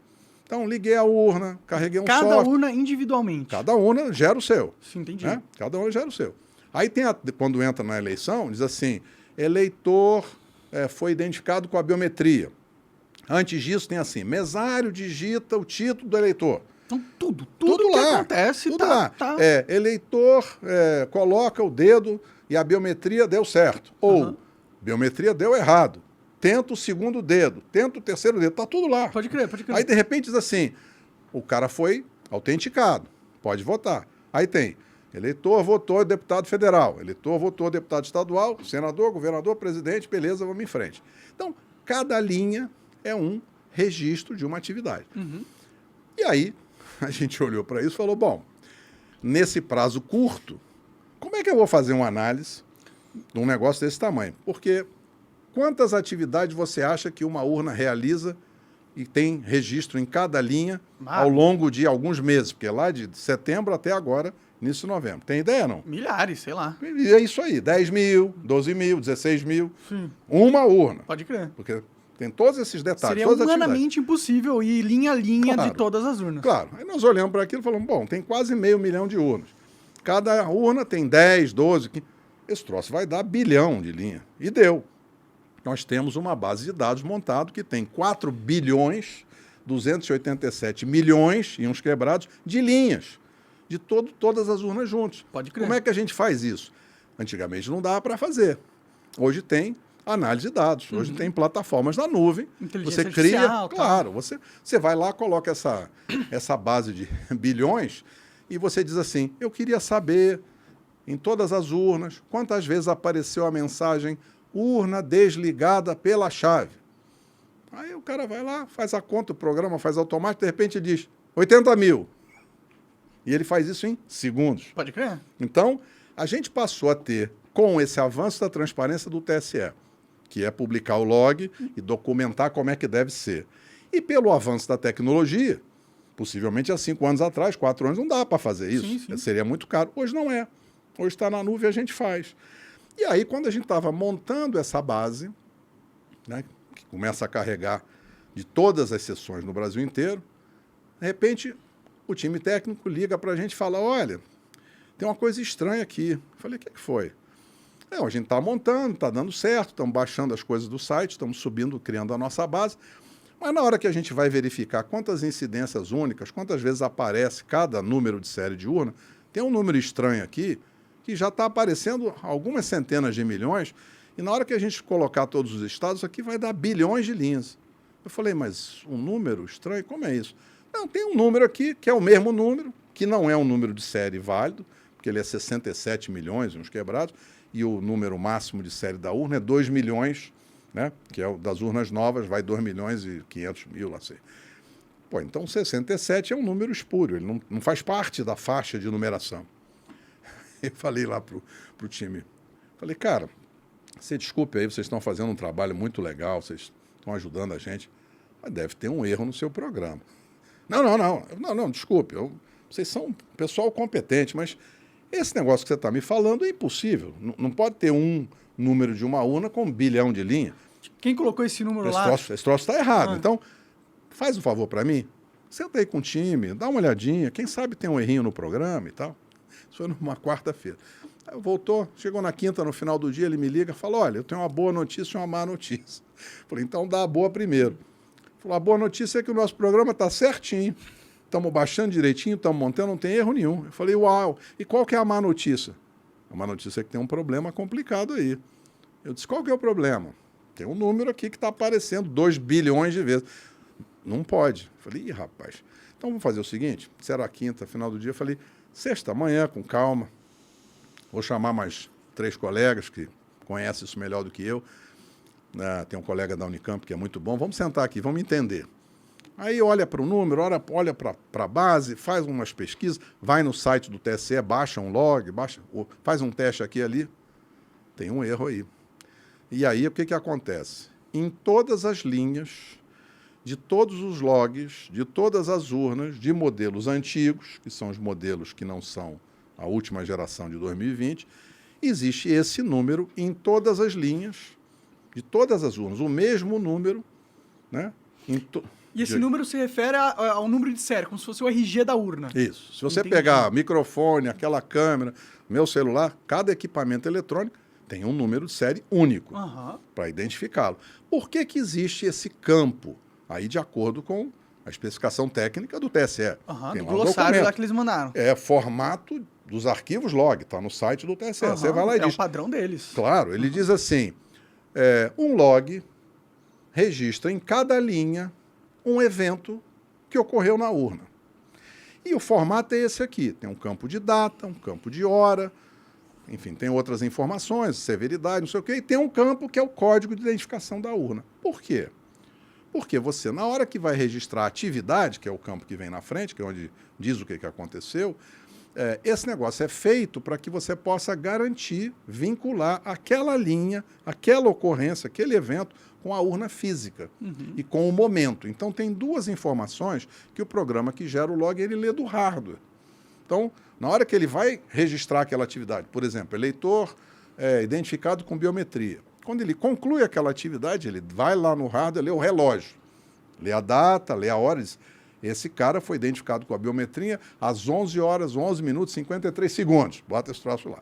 Então, liguei a urna, carreguei um software. Cada urna individualmente. Cada urna gera o seu. Sim, entendi. Né? Cada urna gera o seu. Aí, quando entra na eleição, diz assim: eleitor foi identificado com a biometria. Antes disso, tem assim: mesário digita o título do eleitor. Então, tudo que lá, acontece tudo lá. Eleitor coloca o dedo e a biometria deu certo. Ou biometria deu errado. Tenta o segundo dedo, tenta o terceiro dedo, está tudo lá. Pode crer. Aí, de repente, diz assim: o cara foi autenticado, pode votar. Aí tem Eleitor votou deputado federal, eleitor votou deputado estadual, senador, governador, presidente, beleza, vamos em frente. Então, cada linha é um registro de uma atividade. E aí, a gente olhou para isso e falou, bom, nesse prazo curto, como é que eu vou fazer uma análise de um negócio desse tamanho? Porque quantas atividades você acha que uma urna realiza e tem registro em cada linha ao longo de alguns meses? Porque lá de setembro até agora, início de novembro. Tem ideia, não? Milhares, sei lá. E é isso aí, 10 mil, 12 mil, 16 mil. Sim. Uma urna. Pode crer. Porque tem todos esses detalhes. Seria todas as humanamente impossível ir linha a linha Claro. de todas as urnas. Claro. Aí nós olhamos para aquilo e falamos, bom, tem quase 500 mil de urnas. Cada urna tem 10, 12, 15. Esse troço vai dar bilhão de linha. E deu. Nós temos uma base de dados montada que tem 4 bilhões, 287 milhões e uns quebrados de linhas. De todas as urnas juntas. Pode crer. Como é que a gente faz isso? Antigamente não dava para fazer. Hoje tem análise de dados. Hoje tem plataformas na nuvem. Inteligência Você cria, artificial, claro, você vai lá, coloca essa base de bilhões e você diz assim, eu queria saber em todas as urnas quantas vezes apareceu a mensagem urna desligada pela chave. Aí o cara vai lá, faz a conta, o programa faz automático, de repente diz 80 mil. E ele faz isso em segundos. Pode crer. Então, a gente passou a ter, com esse avanço da transparência do TSE, que é publicar o log e documentar como é que deve ser. E pelo avanço da tecnologia, possivelmente há 5 anos atrás, 4 anos, não dá para fazer isso. Sim, sim. Seria muito caro. Hoje não é. Hoje está na nuvem e a gente faz. E aí, quando a gente estava montando essa base, né, que começa a carregar de todas as sessões no Brasil inteiro, de repente, o time técnico liga para a gente e fala, olha, tem uma coisa estranha aqui. Eu falei, o que foi? Não, a gente está montando, está dando certo, estamos baixando as coisas do site, estamos subindo, criando a nossa base, mas na hora que a gente vai verificar quantas incidências únicas, quantas vezes aparece cada número de série de urna, tem um número estranho aqui que já está aparecendo algumas centenas de milhões, e na hora que a gente colocar todos os estados, aqui vai dar bilhões de linhas. Eu falei, mas um número estranho, como é isso? Não, tem um número aqui, que é o mesmo número, que não é um número de série válido, porque ele é 67 milhões, uns quebrados, e o número máximo de série da urna é 2 milhões, né? Que é o das urnas novas, vai 2 milhões e 500 mil, lá sei. Pô, então 67 é um número espúrio, ele não faz parte da faixa de numeração. Eu falei lá pro time, falei, cara, você desculpe aí, vocês estão fazendo um trabalho muito legal, vocês estão ajudando a gente, mas deve ter um erro no seu programa. Não, desculpe, vocês são um pessoal competente, mas esse negócio que você está me falando é impossível. Não pode ter um número de uma urna com 1 bilhão de linha. Quem colocou esse número lá? Esse troço está errado. Então, faz um favor para mim, senta aí com o time, dá uma olhadinha, quem sabe tem um errinho no programa e tal. Isso foi numa quarta-feira. Aí voltou, chegou na quinta, no final do dia, ele me liga e fala, olha, eu tenho uma boa notícia e uma má notícia. Falei, então dá a boa primeiro. Falou, a boa notícia é que o nosso programa está certinho. Estamos baixando direitinho, estamos montando, não tem erro nenhum. Eu falei, uau, e qual que é a má notícia? A má notícia é que tem um problema complicado aí. Eu disse, qual que é o problema? Tem um número aqui que está aparecendo 2 bilhões de vezes. Não pode. Eu falei, ih, rapaz, então vamos fazer o seguinte, será quinta, final do dia, eu falei, sexta, amanhã, com calma, vou chamar mais 3 colegas que conhecem isso melhor do que eu. Tem um colega da Unicamp que é muito bom, vamos sentar aqui, vamos entender. Aí olha para o número, olha para a base, faz umas pesquisas, vai no site do TSE, baixa um log, faz um teste aqui e ali. Tem um erro aí. E aí o que acontece? Em todas as linhas, de todos os logs, de todas as urnas, de modelos antigos, que são os modelos que não são a última geração de 2020, existe esse número em todas as linhas, de todas as urnas, o mesmo número, né? E esse número se refere ao número de série, como se fosse o RG da urna. Isso. Se você Entendi. pegar microfone, aquela câmera, meu celular, cada equipamento eletrônico tem um número de série único para identificá-lo. Por que existe esse campo? Aí, de acordo com a especificação técnica do TSE. Do glossário lá que eles mandaram. É formato dos arquivos log, está no site do TSE. Você vai lá e diz. É o padrão deles. Claro, ele diz assim, um log registra em cada linha um evento que ocorreu na urna. E o formato é esse aqui. Tem um campo de data, um campo de hora, enfim, tem outras informações, severidade, não sei o quê, e tem um campo que é o código de identificação da urna. Por quê? Porque você, na hora que vai registrar a atividade, que é o campo que vem na frente, que é onde diz o que aconteceu, esse negócio é feito para que você possa garantir, vincular aquela linha, aquela ocorrência, aquele evento com a urna física e com o momento. Então, tem duas informações que o programa que gera o log, ele lê do hardware. Então, na hora que ele vai registrar aquela atividade, por exemplo, eleitor identificado com biometria. Quando ele conclui aquela atividade, ele vai lá no hardware, lê o relógio, lê a data, lê a hora, diz, esse cara foi identificado com a biometria às 11 horas, 11 minutos, 53 segundos. Bota esse troço lá.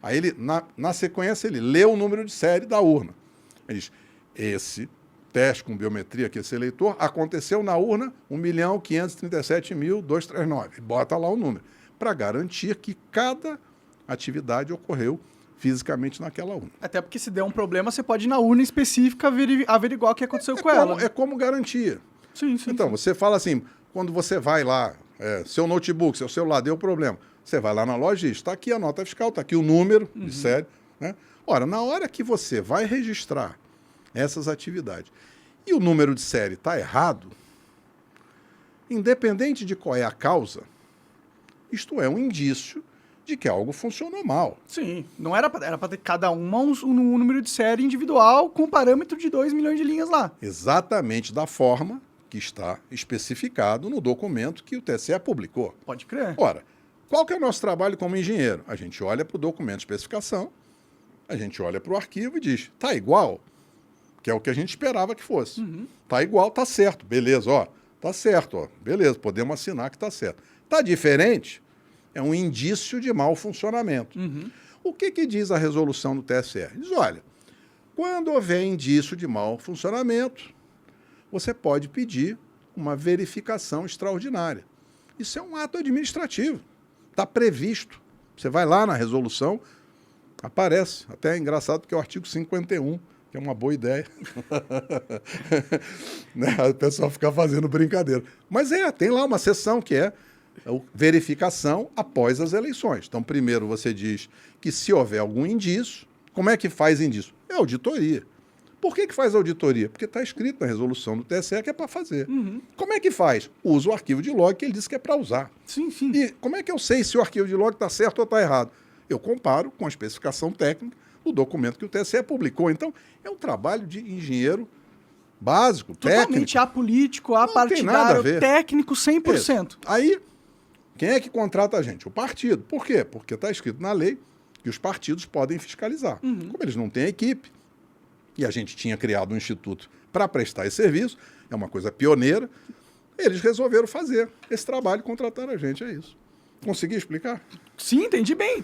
Aí, ele, na sequência, ele lê o número de série da urna. Ele diz, esse teste com biometria, que esse eleitor, aconteceu na urna 1.537.239. Bota lá o número, para garantir que cada atividade ocorreu fisicamente naquela urna. Até porque se der um problema, você pode ir na urna específica averiguar o que aconteceu com ela. É como garantia. Sim, sim. Então, você fala assim, quando você vai lá, seu notebook, seu celular deu problema, você vai lá na loja e diz, está aqui a nota fiscal, está aqui o número de série. Né? Ora, na hora que você vai registrar essas atividades e o número de série está errado, independente de qual é a causa, isto é um indício de que algo funcionou mal. Sim, não era para ter cada uma um número de série individual com parâmetro de 2 milhões de linhas lá. Exatamente da forma que está especificado no documento que o TSE publicou. Pode crer. Ora, qual que é o nosso trabalho como engenheiro? A gente olha para o documento de especificação, a gente olha para o arquivo e diz, tá igual? Que é o que a gente esperava que fosse. Tá igual, tá certo, beleza, ó, tá certo, ó, beleza, podemos assinar que tá certo. Tá diferente? É um indício de mau funcionamento. O que diz a resolução do TSE? Diz, olha, quando houver indício de mau funcionamento, você pode pedir uma verificação extraordinária. Isso é um ato administrativo. Está previsto. Você vai lá na resolução, aparece. Até é engraçado porque é o artigo 51, que é uma boa ideia. Né? O pessoal fica fazendo brincadeira. Mas tem lá uma seção que é verificação após as eleições. Então, primeiro você diz que se houver algum indício, como é que faz indício? É auditoria. Por que faz auditoria? Porque está escrito na resolução do TSE que é para fazer. Como é que faz? Usa o arquivo de log que ele disse que é para usar. Sim, sim. E como é que eu sei se o arquivo de log está certo ou está errado? Eu comparo com a especificação técnica do documento que o TSE publicou. Então, é um trabalho de engenheiro básico, totalmente técnico. Apolítico, Não tem nada a apartidário, ver. técnico 100%. Isso. Aí, quem é que contrata a gente? O partido. Por quê? Porque está escrito na lei que os partidos podem fiscalizar. Como eles não têm equipe, e a gente tinha criado um instituto para prestar esse serviço, é uma coisa pioneira, eles resolveram fazer esse trabalho, contratar a gente, é isso. Consegui explicar? Sim, entendi bem.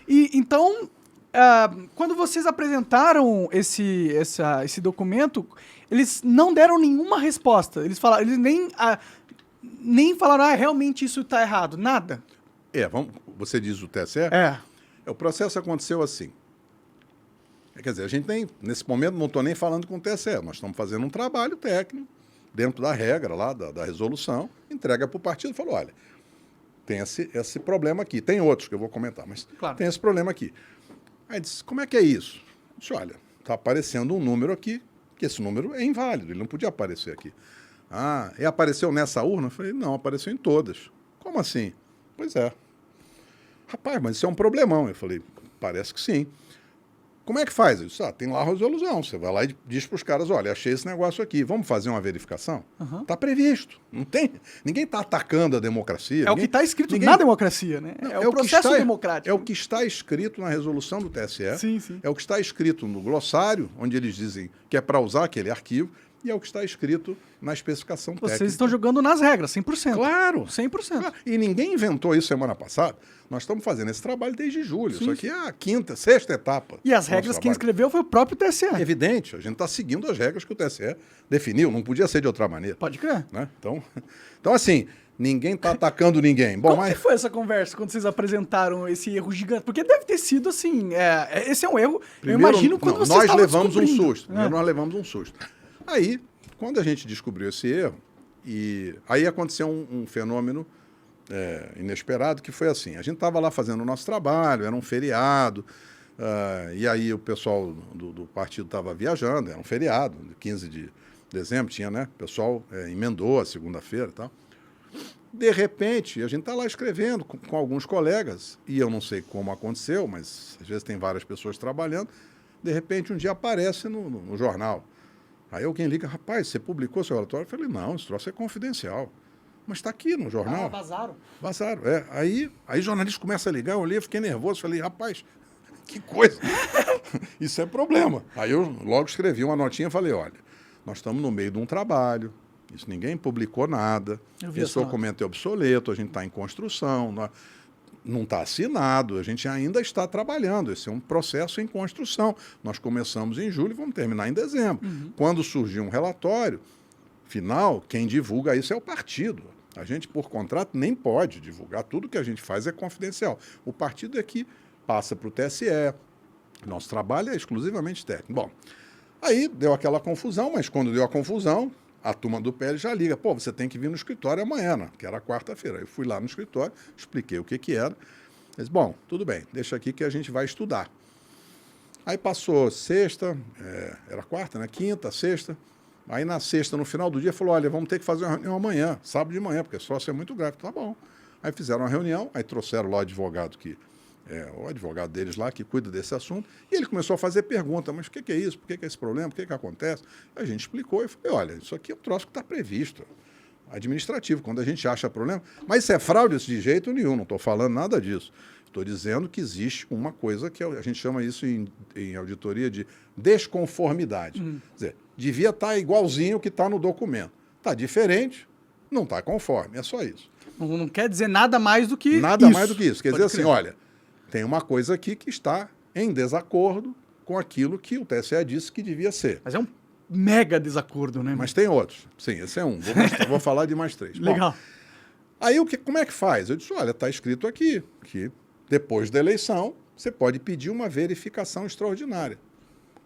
E então, quando vocês apresentaram esse documento, eles não deram nenhuma resposta. Eles nem falaram, realmente isso está errado, nada. Você diz o TSE? O processo aconteceu assim. Quer dizer, a gente nesse momento, não estou nem falando com o TSE, nós estamos fazendo um trabalho técnico, dentro da regra lá, da resolução, entrega para o partido e fala, olha, tem esse problema aqui, tem outros que eu vou comentar, mas tem esse problema aqui. Aí disse, como é que é isso? Eu disse, olha, está aparecendo um número aqui, que esse número é inválido, ele não podia aparecer aqui. E apareceu nessa urna? Eu falei, não, apareceu em todas. Como assim? Pois é. Rapaz, mas isso é um problemão. Eu falei, parece que sim. Como é que faz? Eu disse, tem lá a resolução. Você vai lá e diz para os caras, olha, achei esse negócio aqui, vamos fazer uma verificação? Está previsto. Não tem, ninguém está atacando a democracia. O que está escrito na democracia, né? Não, é o processo democrático. É o que está escrito na resolução do TSE. Sim. É o que está escrito no glossário, onde eles dizem que é para usar aquele arquivo, e é o que está escrito na especificação técnica. Vocês estão jogando nas regras, 100%. Claro. 100%. E ninguém inventou isso semana passada. Nós estamos fazendo esse trabalho desde julho. Isso aqui é a quinta, sexta etapa. E as regras quem escreveu foi o próprio TSE. É evidente, a gente está seguindo as regras que o TSE definiu. Não podia ser de outra maneira. Pode crer. Né? Então, assim, ninguém está atacando ninguém. Bom, Como que foi essa conversa quando vocês apresentaram esse erro gigante? Porque deve ter sido assim, esse é um erro, primeiro, eu imagino quando vocês nós levamos um susto. Primeiro nós levamos um susto. Aí, quando a gente descobriu esse erro, e aí aconteceu um fenômeno inesperado, que foi assim. A gente estava lá fazendo o nosso trabalho, era um feriado, e aí o pessoal do partido estava viajando, era um feriado, 15 de dezembro tinha, né? O pessoal emendou a segunda-feira e tal. De repente, a gente está lá escrevendo com alguns colegas, e eu não sei como aconteceu, mas às vezes tem várias pessoas trabalhando, de repente um dia aparece no jornal. Aí alguém liga, rapaz, você publicou seu relatório? Eu falei, não, esse troço é confidencial. Mas está aqui no jornal. Ah, vazaram. Vazaram, Aí o jornalista começa a ligar, eu olhei, fiquei nervoso, falei, rapaz, que coisa. Isso é problema. Aí eu logo escrevi uma notinha e falei, olha, nós estamos no meio de um trabalho, isso ninguém publicou nada, esse documento é obsoleto, a gente está em construção, não está assinado, a gente ainda está trabalhando, esse é um processo em construção. Nós começamos em julho e vamos terminar em dezembro. Quando surgir um relatório final, quem divulga isso é o partido. A gente, por contrato, nem pode divulgar, tudo que a gente faz é confidencial. O partido é que passa para o TSE, nosso trabalho é exclusivamente técnico. Bom, aí deu aquela confusão, mas quando deu a confusão, a turma do PL já liga, pô, você tem que vir no escritório amanhã, né? Que era quarta-feira. Eu fui lá no escritório, expliquei o que era. Eles, bom, tudo bem, deixa aqui que a gente vai estudar. Aí passou sexta, era quarta, né? Quinta, sexta. Aí na sexta, no final do dia, falou, olha, vamos ter que fazer uma reunião amanhã, sábado de manhã, porque sócio é muito grave. Tá bom. Aí fizeram uma reunião, aí trouxeram lá o advogado o advogado deles lá, que cuida desse assunto, e ele começou a fazer pergunta, mas o que é isso? Por que é esse problema? O que acontece? A gente explicou e falei, olha, isso aqui é um troço que está previsto, administrativo, quando a gente acha problema. Mas isso é fraude de jeito nenhum, não estou falando nada disso. Estou dizendo que existe uma coisa que a gente chama isso em auditoria de desconformidade. Quer dizer, devia estar igualzinho o que está no documento. Está diferente, não está conforme, é só isso. Não quer dizer nada mais do que isso. Nada mais do que isso. Quer dizer assim, olha, tem uma coisa aqui que está em desacordo com aquilo que o TSE disse que devia ser. Mas é um mega desacordo, né? Mas tem outros. Sim, esse é um. Vou falar de mais 3. Legal. Bom, aí como é que faz? Eu disse, olha, está escrito aqui que depois da eleição você pode pedir uma verificação extraordinária.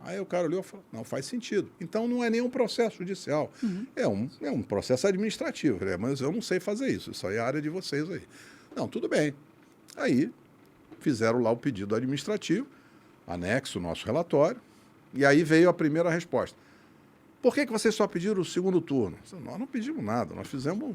Aí o cara olhou e falou, não faz sentido. Então não é nenhum processo judicial. É um processo administrativo. Eu falei, mas eu não sei fazer isso. Isso aí é a área de vocês aí. Não, tudo bem. Aí fizeram lá o pedido administrativo, anexo o nosso relatório, e aí veio a primeira resposta. Por que vocês só pediram o segundo turno? Nós não pedimos nada, nós fizemos um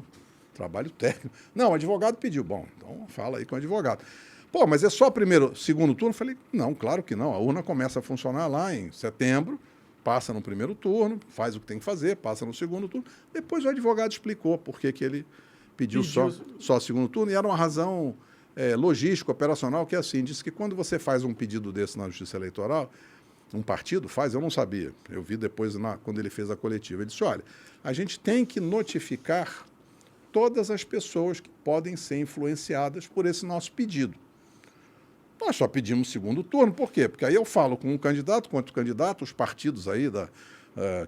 trabalho técnico. Não, o advogado pediu. Bom, então fala aí com o advogado. Pô, mas é só segundo turno? Eu falei, não, claro que não. A urna começa a funcionar lá em setembro, passa no primeiro turno, faz o que tem que fazer, passa no segundo turno. Depois o advogado explicou por que ele pediu só segundo turno, e era uma razão logística, operacional, que é assim, disse que quando você faz um pedido desse na Justiça Eleitoral, um partido faz, eu não sabia, eu vi depois quando ele fez a coletiva, ele disse, olha, a gente tem que notificar todas as pessoas que podem ser influenciadas por esse nosso pedido. Nós só pedimos segundo turno, por quê? Porque aí eu falo com um candidato, com outro candidato, os partidos aí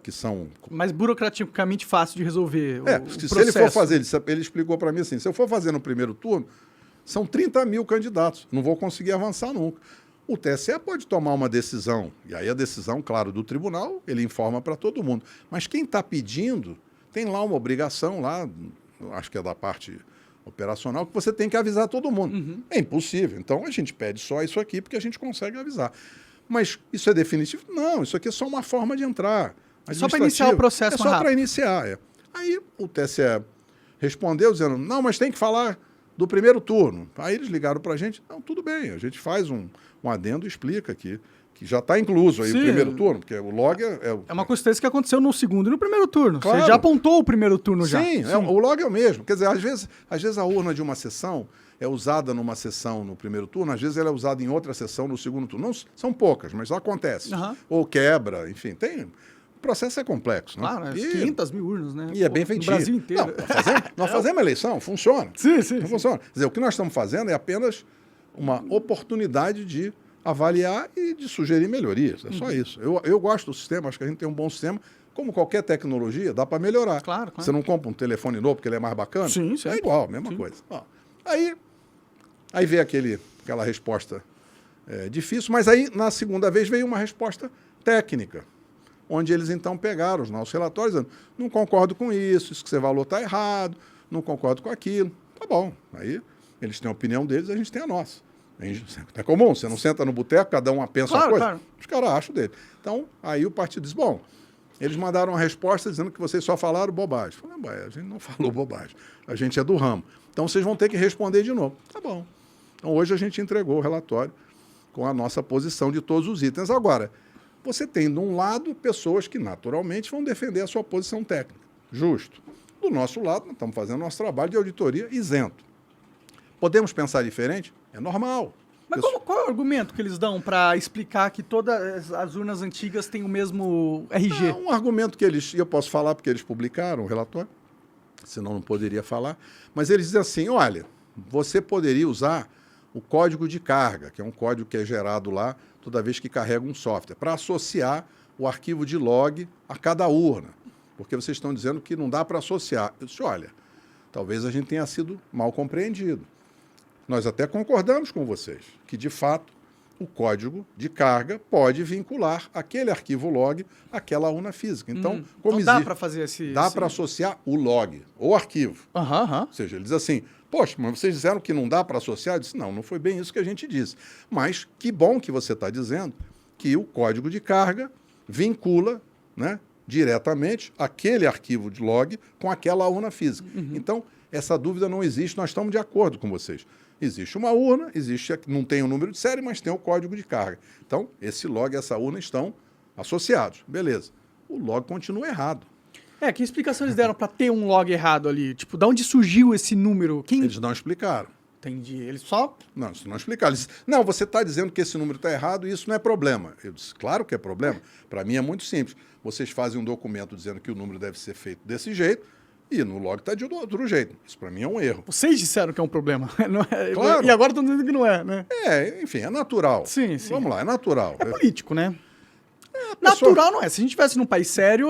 que são... Mais burocraticamente fácil de resolver se ele for fazer, ele explicou para mim assim, se eu for fazer no primeiro turno, são 30 mil candidatos, não vou conseguir avançar nunca. O TSE pode tomar uma decisão, e aí a decisão, claro, do tribunal, ele informa para todo mundo. Mas quem está pedindo, tem lá uma obrigação, lá, acho que é da parte operacional, que você tem que avisar todo mundo. É impossível. Então, a gente pede só isso aqui, porque a gente consegue avisar. Mas isso é definitivo? Não, isso aqui é só uma forma de entrar. Só para iniciar o processo. É só para iniciar. Aí o TSE respondeu dizendo, não, mas tem que falar do primeiro turno. Aí eles ligaram para a gente, não, tudo bem, a gente faz um adendo e explica que já está incluso aí. Sim. O primeiro turno, porque o log é uma coisa que aconteceu no segundo e no primeiro turno. Claro. Você já apontou o primeiro turno já. Sim, o log é o mesmo. Quer dizer, às vezes a urna de uma sessão é usada numa sessão no primeiro turno, às vezes ela é usada em outra sessão no segundo turno. Não, são poucas, mas acontece. Ou quebra, enfim, tem... O processo é complexo, né? Claro, 500 mil urnas, né? E é bem feitinho. No Brasil inteiro. Não, nós fazemos eleição, funciona. Sim. Funciona. Quer dizer, o que nós estamos fazendo é apenas uma oportunidade de avaliar e de sugerir melhorias. É só isso. Eu gosto do sistema, acho que a gente tem um bom sistema. Como qualquer tecnologia, dá para melhorar. Claro. Você não compra um telefone novo porque ele é mais bacana? Sim, certo. É igual, mesma coisa. Ó, aí veio aquela resposta difícil, mas aí, na segunda vez, veio uma resposta técnica, onde eles, então, pegaram os nossos relatórios dizendo, não concordo com isso que você falou está errado, não concordo com aquilo. Tá bom. Aí eles têm a opinião deles, a gente tem a nossa. É comum, você não senta no boteco, cada um pensa uma coisa, claro. Os caras acham dele. Então, aí o partido diz, bom, eles mandaram uma resposta dizendo que vocês só falaram bobagem. Eu falei, a gente não falou bobagem, a gente é do ramo. Então, vocês vão ter que responder de novo. Tá bom. Então, hoje a gente entregou o relatório com a nossa posição de todos os itens. Agora, você tem, de um lado, pessoas que, naturalmente, vão defender a sua posição técnica. Justo. Do nosso lado, nós estamos fazendo nosso trabalho de auditoria isento. Podemos pensar diferente? É normal. Mas qual é o argumento que eles dão para explicar que todas as urnas antigas têm o mesmo RG? Um argumento que eles... eu posso falar porque eles publicaram o relatório, senão não poderia falar, mas eles dizem assim, olha, você poderia usar o código de carga, que é um código que é gerado lá toda vez que carrega um software, para associar o arquivo de log a cada urna, porque vocês estão dizendo que não dá para associar. Eu disse, olha, talvez a gente tenha sido mal compreendido. Nós até concordamos com vocês que, de fato, o código de carga pode vincular aquele arquivo log àquela urna física. Então, como dá para fazer esse... Dá para associar o log, o arquivo. Ou seja, ele diz assim, poxa, mas vocês disseram que não dá para associar? Eu disse, não foi bem isso que a gente disse. Mas que bom que você está dizendo que o código de carga vincula, né, diretamente aquele arquivo de log com aquela urna física. Então, essa dúvida não existe, nós estamos de acordo com vocês. Existe uma urna, não tem o número de série, mas tem o código de carga. Então, esse log e essa urna estão associados. Beleza. O log continua errado. Que explicação eles deram para ter um log errado ali? Tipo, de onde surgiu esse número? Eles não explicaram. Entendi. Eles só... Não, isso não explicaram. Eles disseram, não, você está dizendo que esse número está errado e isso não é problema. Eu disse, claro que é problema. Para mim é muito simples. Vocês fazem um documento dizendo que o número deve ser feito desse jeito, e no log está de outro jeito. Isso para mim é um erro. Vocês disseram que é um problema. Não é... Claro. E agora estão dizendo que não é, né? Enfim, é natural. Sim. Vamos lá, é natural. É político, né? Natural não é. Se a gente estivesse num país sério,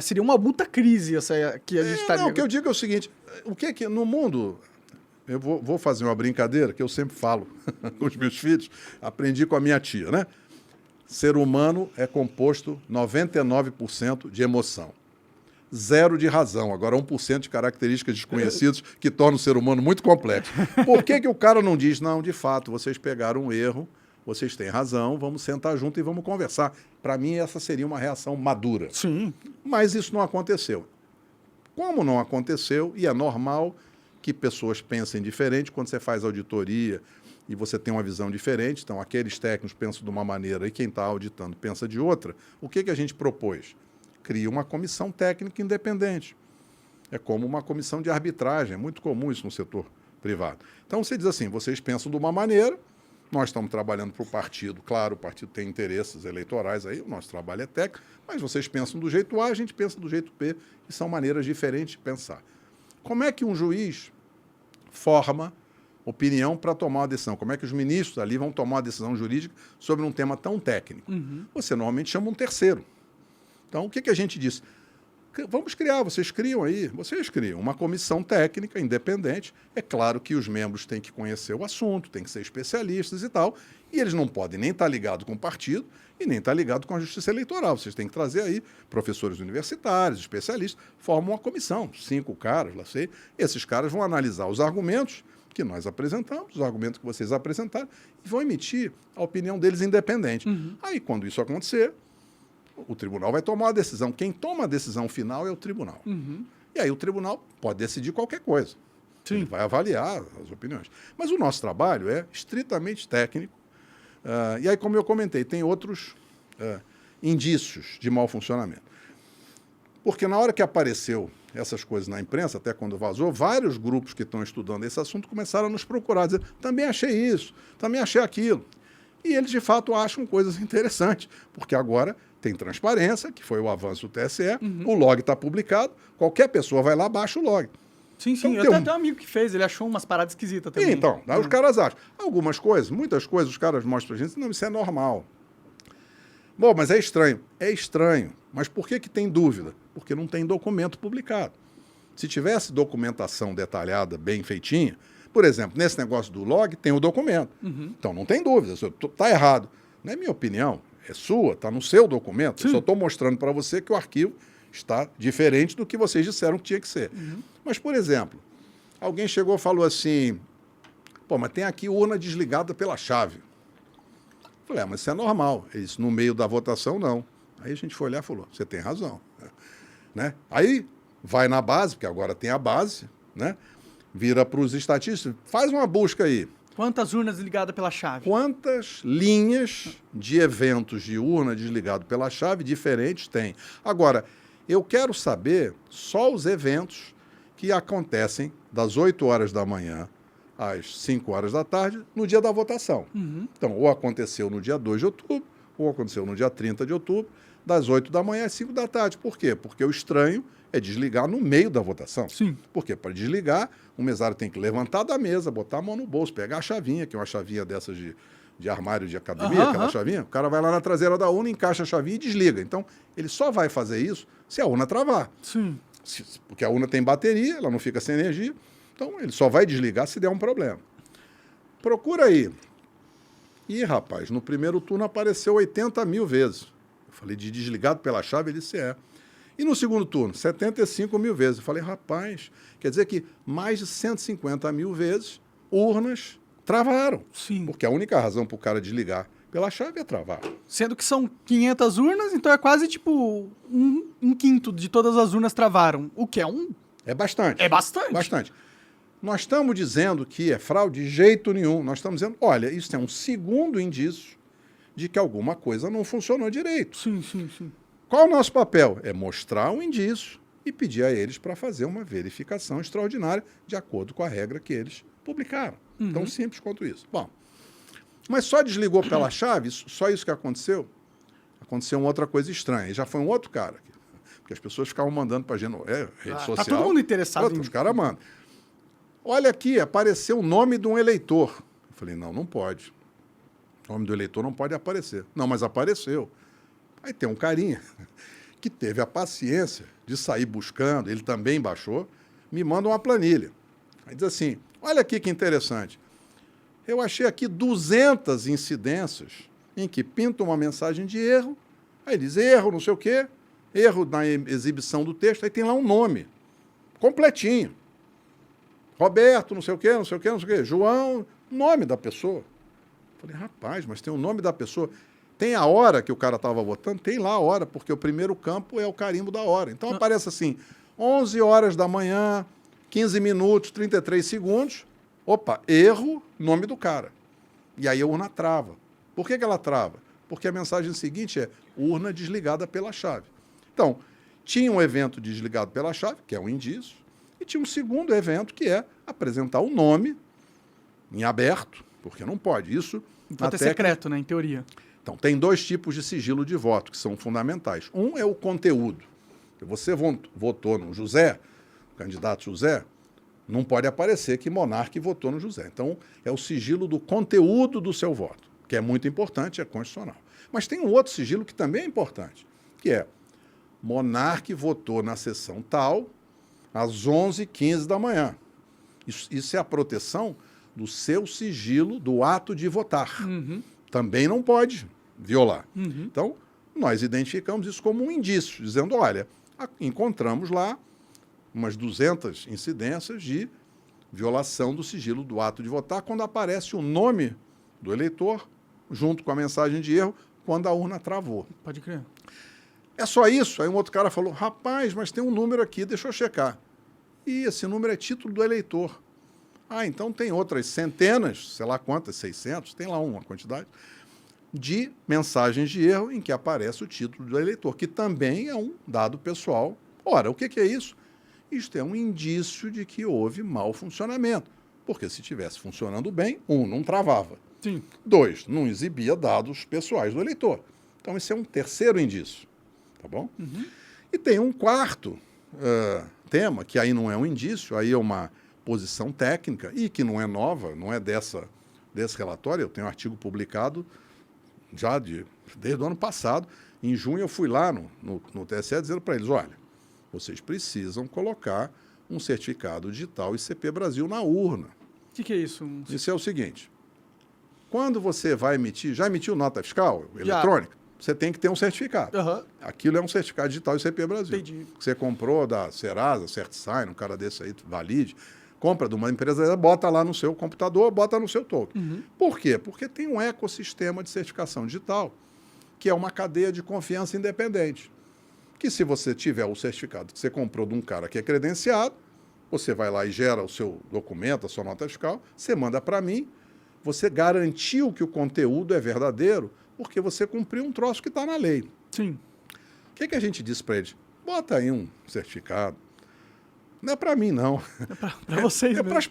seria uma puta crise essa que a gente estaria... Não, o que eu digo é o seguinte, o que é que no mundo... Eu vou fazer uma brincadeira que eu sempre falo com os meus filhos, aprendi com a minha tia, né? Ser humano é composto 99% de emoção. 0 de razão, agora 1% de características desconhecidas que tornam o ser humano muito complexo. Por que o cara não diz, não, de fato, vocês pegaram um erro, vocês têm razão, vamos sentar junto e vamos conversar. Para mim, essa seria uma reação madura. Sim. Mas isso não aconteceu. Como não aconteceu, e é normal que pessoas pensem diferente, quando você faz auditoria e você tem uma visão diferente, então aqueles técnicos pensam de uma maneira e quem está auditando pensa de outra, o que a gente propôs? Cria uma comissão técnica independente. É como uma comissão de arbitragem, é muito comum isso no setor privado. Então você diz assim, vocês pensam de uma maneira, nós estamos trabalhando para o partido, claro, o partido tem interesses eleitorais aí, o nosso trabalho é técnico, mas vocês pensam do jeito A, a gente pensa do jeito B, e são maneiras diferentes de pensar. Como é que um juiz forma opinião para tomar uma decisão? Como é que os ministros ali vão tomar uma decisão jurídica sobre um tema tão técnico? Você normalmente chama um terceiro. Então, o que a gente disse? Vamos criar, vocês criam uma comissão técnica independente. É claro que os membros têm que conhecer o assunto, têm que ser especialistas e tal, e eles não podem nem estar ligados com o partido e nem estar ligados com a justiça eleitoral. Vocês têm que trazer aí professores universitários, especialistas, formam uma comissão, 5 caras, lá sei. Esses caras vão analisar os argumentos que nós apresentamos, os argumentos que vocês apresentaram, e vão emitir a opinião deles independente. Aí, quando isso acontecer, o tribunal vai tomar a decisão. Quem toma a decisão final é o tribunal. E aí o tribunal pode decidir qualquer coisa. Sim. Ele vai avaliar as opiniões. Mas o nosso trabalho é estritamente técnico. E aí, como eu comentei, tem outros indícios de mau funcionamento. Porque na hora que apareceu essas coisas na imprensa, até quando vazou, vários grupos que estão estudando esse assunto começaram a nos procurar, dizer, também achei isso, também achei aquilo. E eles, de fato, acham coisas interessantes, porque agora tem transparência, que foi o avanço do TSE, o log está publicado, qualquer pessoa vai lá, baixa o log. Sim, então, eu tenho até um amigo que fez, ele achou umas paradas esquisitas também. Então, os caras acham. Algumas coisas, muitas coisas, os caras mostram pra gente, não, isso é normal. Bom, mas é estranho. É estranho. Mas por que tem dúvida? Porque não tem documento publicado. Se tivesse documentação detalhada, bem feitinha, por exemplo, nesse negócio do log, tem o documento. Então, não tem dúvida. Está errado. Não é minha opinião, é sua, está no seu documento. Sim. Eu só estou mostrando para você que o arquivo está diferente do que vocês disseram que tinha que ser. Mas, por exemplo, Alguém chegou e falou assim, pô, mas tem aqui urna desligada pela chave. Eu falei, mas isso é normal. Ele disse, no meio da votação, não. Aí a gente foi olhar e falou, você tem razão. Né? Aí vai na base, porque agora tem a base, né? Vira para os estatísticos, faz uma busca aí. Quantas urnas ligadas pela chave? Quantas linhas de eventos de urna desligado pela chave diferentes tem? Agora, eu quero saber só os eventos que acontecem das 8 horas da manhã às 5 horas da tarde no dia da votação. Então, ou aconteceu no dia 2 de outubro, ou aconteceu no dia 30 de outubro, das 8 da manhã às 5 da tarde. Por quê? Porque o estranho é desligar no meio da votação. Sim. Porque para desligar, o mesário tem que levantar da mesa, botar a mão no bolso, pegar a chavinha, que é uma chavinha dessas de armário de academia, aquela chavinha, o cara vai lá na traseira da urna, encaixa a chavinha e desliga. Então, ele só vai fazer isso se a urna travar. Sim. Porque a urna tem bateria, ela não fica sem energia, então ele só vai desligar se der um problema. Procura aí. Ih, rapaz, no primeiro turno apareceu 80 mil vezes. Eu falei, de desligado pela chave, ele disse é. E no segundo turno, 75 mil vezes. Eu falei, rapaz, quer dizer que mais de 150 mil vezes urnas travaram. Sim. Porque a única razão para o cara desligar pela chave é travar. Sendo que são 500 urnas, então é quase tipo um quinto de todas as urnas travaram. O que é É bastante. É bastante. Bastante. Nós estamos dizendo que é fraude de jeito nenhum. Nós estamos dizendo, olha, isso é um segundo indício de que alguma coisa não funcionou direito. Sim, sim, sim. Qual é o nosso papel? É mostrar um indício e pedir a eles para fazer uma verificação extraordinária de acordo com a regra que eles publicaram. Tão simples quanto isso. Bom, mas só desligou pela chave, só isso que aconteceu? Aconteceu uma outra coisa estranha. E já foi um outro cara. Porque as pessoas ficavam mandando para a gente, rede social. Tá todo mundo interessado Os caras mandam. Olha aqui, apareceu o nome de um eleitor. Eu falei, não pode. O nome do eleitor não pode aparecer. Não, mas apareceu. Aí tem um carinha que teve a paciência de sair buscando, ele também baixou, me manda uma planilha. Aí diz assim, olha aqui que interessante. Eu achei aqui 200 incidências em que pinta uma mensagem de erro, aí diz erro, não sei o quê, erro na exibição do texto, aí tem lá um nome, completinho. Roberto, não sei o quê, não sei o quê, não sei o quê. João, nome da pessoa. Falei, rapaz, mas tem o nome da pessoa. Tem a hora que o cara estava votando? Tem lá a hora, porque o primeiro campo é o carimbo da hora. Então aparece assim, 11 horas da manhã, 15 minutos, 33 segundos. Opa, erro, nome do cara. E aí a urna trava. Por que ela trava? Porque a mensagem seguinte é urna desligada pela chave. Então, tinha um evento desligado pela chave, que é um indício, e tinha um segundo evento, que é apresentar o nome em aberto, porque não pode. Isso Voto é secreto, né, em teoria. Então, tem dois tipos de sigilo de voto que são fundamentais. Um é o conteúdo. Se você votou no José, o candidato José, não pode aparecer que Monarque votou no José. Então, é o sigilo do conteúdo do seu voto, que é muito importante, é constitucional. Mas tem um outro sigilo que também é importante, que é Monarque votou na sessão tal, às 11h15 da manhã. Isso é a proteção do seu sigilo do ato de votar. Também não pode violar. Então, nós identificamos isso como um indício, dizendo, olha, encontramos lá umas 200 incidências de violação do sigilo do ato de votar, quando aparece o nome do eleitor, junto com a mensagem de erro, quando a urna travou. Pode crer. É só isso? Aí um outro cara falou, rapaz, mas tem um número aqui, deixa eu checar. E esse número é título do eleitor. Ah, então tem outras centenas, sei lá quantas, 600, tem lá uma quantidade, de mensagens de erro em que aparece o título do eleitor, que também é um dado pessoal. Ora, o que é isso? Isto é um indício de que houve mau funcionamento, porque se estivesse funcionando bem, não travava. Sim. 2, não exibia dados pessoais do eleitor. Então, esse é um terceiro indício, tá bom? E tem um quarto tema, que aí não é um indício, aí é uma posição técnica, e que não é nova, não é desse relatório. Eu tenho um artigo publicado já desde o ano passado. Em junho eu fui lá no TSE dizendo para eles, olha, vocês precisam colocar um certificado digital ICP Brasil na urna. O que é isso? Isso é o seguinte, quando você vai emitir, já emitiu nota fiscal eletrônica, você tem que ter um certificado. Aquilo é um certificado digital ICP Brasil. Entendi. Que você comprou da Serasa, CertSign, um cara desse aí, Valide, compra de uma empresa, bota lá no seu computador, bota no seu token. Por quê? Porque tem um ecossistema de certificação digital, que é uma cadeia de confiança independente. Que se você tiver o certificado que você comprou de um cara que é credenciado, você vai lá e gera o seu documento, a sua nota fiscal, você manda para mim, você garantiu que o conteúdo é verdadeiro, porque você cumpriu um troço que está na lei. Sim. O que a gente disse para eles? Bota aí um certificado. Não é para mim, não. É para vocês É mesmo. para as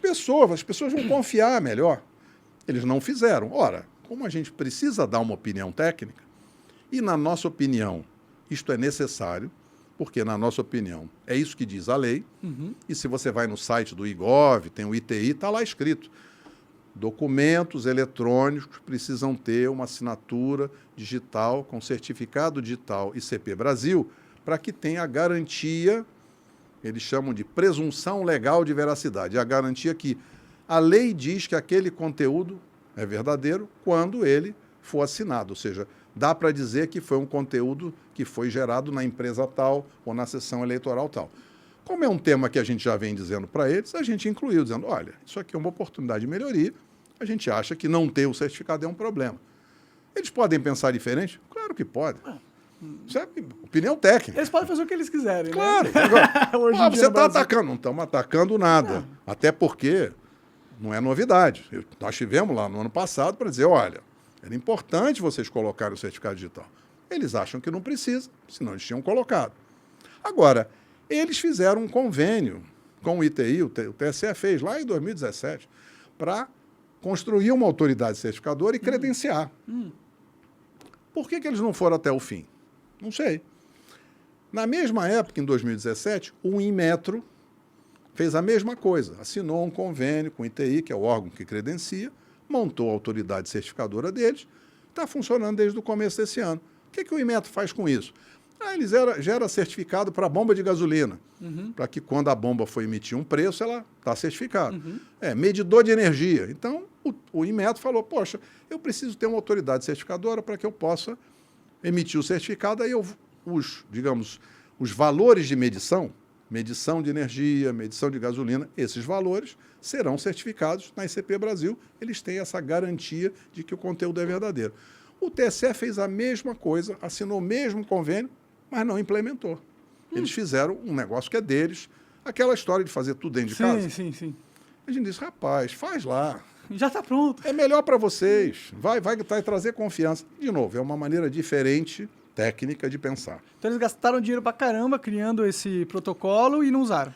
pessoas vão confiar melhor. Eles não fizeram. Ora, como a gente precisa dar uma opinião técnica, e na nossa opinião isto é necessário, porque na nossa opinião é isso que diz a lei, e se você vai no site do IGOV, tem o ITI, está lá escrito, documentos eletrônicos precisam ter uma assinatura digital com certificado digital ICP Brasil, para que tenha a garantia, eles chamam de presunção legal de veracidade, a garantia que a lei diz que aquele conteúdo é verdadeiro quando ele for assinado, ou seja, dá para dizer que foi um conteúdo que foi gerado na empresa tal ou na sessão eleitoral tal. Como é um tema que a gente já vem dizendo para eles, a gente incluiu, dizendo, olha, isso aqui é uma oportunidade de melhoria, a gente acha que não ter o certificado é um problema. Eles podem pensar diferente? Claro que podem. Isso é opinião técnica. Eles podem fazer o que eles quiserem, Claro. né? Agora, Hoje em dia você no está Brasil. atacando. Não estamos atacando nada. Até porque não é novidade. Nós tivemos lá no ano passado para dizer, olha, era importante vocês colocarem o certificado digital. Eles acham que não precisa, senão eles tinham colocado. Agora, eles fizeram um convênio com o ITI, o TSE fez lá em 2017, para construir uma autoridade certificadora e credenciar. Por que eles não foram até o fim? Não sei. Na mesma época, em 2017, o Inmetro fez a mesma coisa. Assinou um convênio com o ITI, que é o órgão que credencia, montou a autoridade certificadora deles, está funcionando desde o começo desse ano. O que o Inmetro faz com isso? Ele gera certificado para a bomba de gasolina, para que quando a bomba for emitir um preço, ela está certificada. Medidor de energia. Então, o Inmetro falou, poxa, eu preciso ter uma autoridade certificadora para que eu possa emitir o certificado, aí os valores de medição de energia, medição de gasolina, esses valores serão certificados na ICP Brasil. Eles têm essa garantia de que o conteúdo é verdadeiro. O TSE fez a mesma coisa, assinou o mesmo convênio, mas não implementou. Eles fizeram um negócio que é deles, aquela história de fazer tudo dentro de casa. Sim. A gente disse, rapaz, faz lá. Já está pronto. É melhor para vocês. Vai trazer confiança. De novo, é uma maneira diferente, técnica, de pensar. Então eles gastaram dinheiro pra caramba criando esse protocolo e não usaram.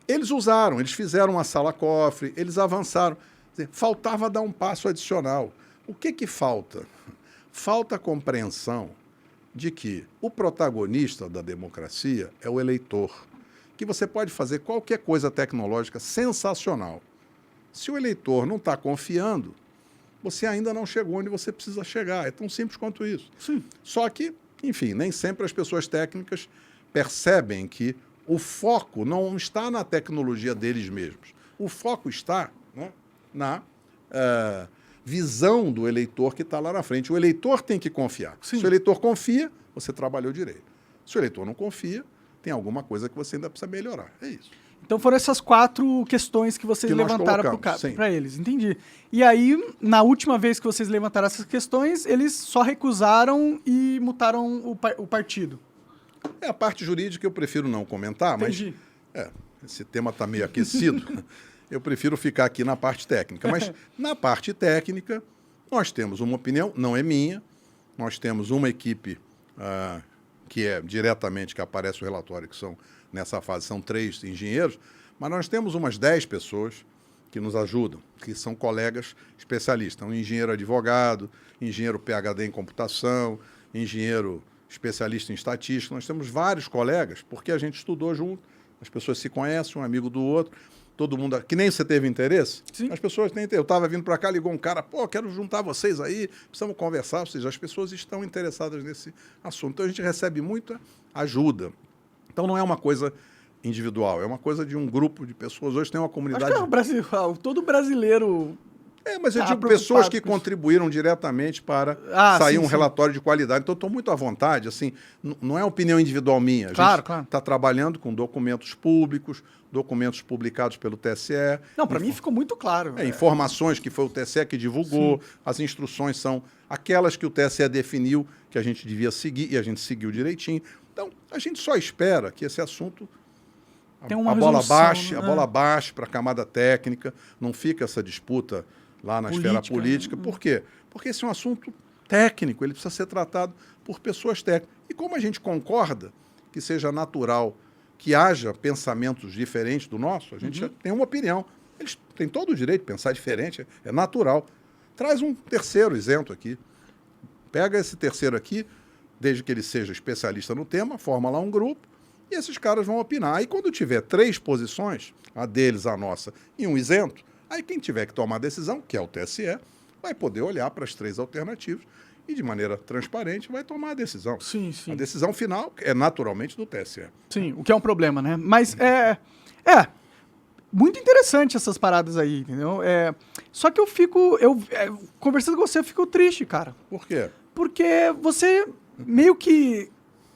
Eles usaram, eles fizeram uma sala-cofre, eles avançaram. Quer dizer, faltava dar um passo adicional. O que falta? Falta a compreensão de que o protagonista da democracia é o eleitor, que você pode fazer qualquer coisa tecnológica sensacional. Se o eleitor não está confiando, você ainda não chegou onde você precisa chegar. É tão simples quanto isso. Sim. Só que, enfim, nem sempre as pessoas técnicas percebem que o foco não está na tecnologia deles mesmos. O foco está, né, na visão do eleitor que está lá na frente. O eleitor tem que confiar. Sim. Se o eleitor confia, você trabalhou direito. Se o eleitor não confia, tem alguma coisa que você ainda precisa melhorar. É isso. Então foram essas 4 questões que vocês Que nós levantaram colocamos, para eles. Entendi. E aí, na última vez que vocês levantaram essas questões, eles só recusaram e mutaram o partido. É a parte jurídica eu prefiro não comentar, Entendi. mas esse tema está meio aquecido. Eu prefiro ficar aqui na parte técnica. Mas na parte técnica, nós temos uma opinião, não é minha, nós temos uma equipe que é diretamente, que aparece o relatório, que são, nessa fase, são 3 engenheiros, mas nós temos umas 10 pessoas que nos ajudam, que são colegas especialistas. Um engenheiro advogado, engenheiro PhD em computação, engenheiro especialista em estatística. Nós temos vários colegas, porque a gente estudou junto, as pessoas se conhecem, um amigo do outro, todo mundo, que nem você teve interesse, Sim. As pessoas têm interesse. Eu estava vindo para cá, ligou um cara, quero juntar vocês aí, precisamos conversar, ou seja, as pessoas estão interessadas nesse assunto. Então a gente recebe muita ajuda. Então não é uma coisa individual, é uma coisa de um grupo de pessoas. Hoje tem uma comunidade... Acho que todo brasileiro Mas eu digo preocupado pessoas que com isso. contribuíram diretamente para sair um relatório de qualidade. Então, estou muito à vontade, assim, não é opinião individual minha. A gente está trabalhando com documentos públicos, documentos publicados pelo TSE. Não, para mim ficou muito claro. Informações que foi o TSE que divulgou, as instruções são aquelas que o TSE definiu que a gente devia seguir e a gente seguiu direitinho. Então, a gente só espera que esse assunto... Tem uma a bola resolução, baixe, a bola baixe para a camada técnica, não fica essa disputa lá na esfera política. Por quê? Porque esse é um assunto técnico, ele precisa ser tratado por pessoas técnicas. E como a gente concorda que seja natural que haja pensamentos diferentes do nosso, a gente já tem uma opinião. Eles têm todo o direito de pensar diferente, é natural. Traz um terceiro isento aqui. Pega esse terceiro aqui, desde que ele seja especialista no tema, forma lá um grupo, e esses caras vão opinar. Aí quando tiver 3 posições, a deles, a nossa, e um isento, aí quem tiver que tomar a decisão, que é o TSE, vai poder olhar para as 3 alternativas e, de maneira transparente, vai tomar a decisão. Sim. A decisão final é naturalmente do TSE. Sim, o que é um problema, né? Mas muito interessante essas paradas aí, entendeu? Só que conversando com você, eu fico triste, cara. Por quê? Porque você meio que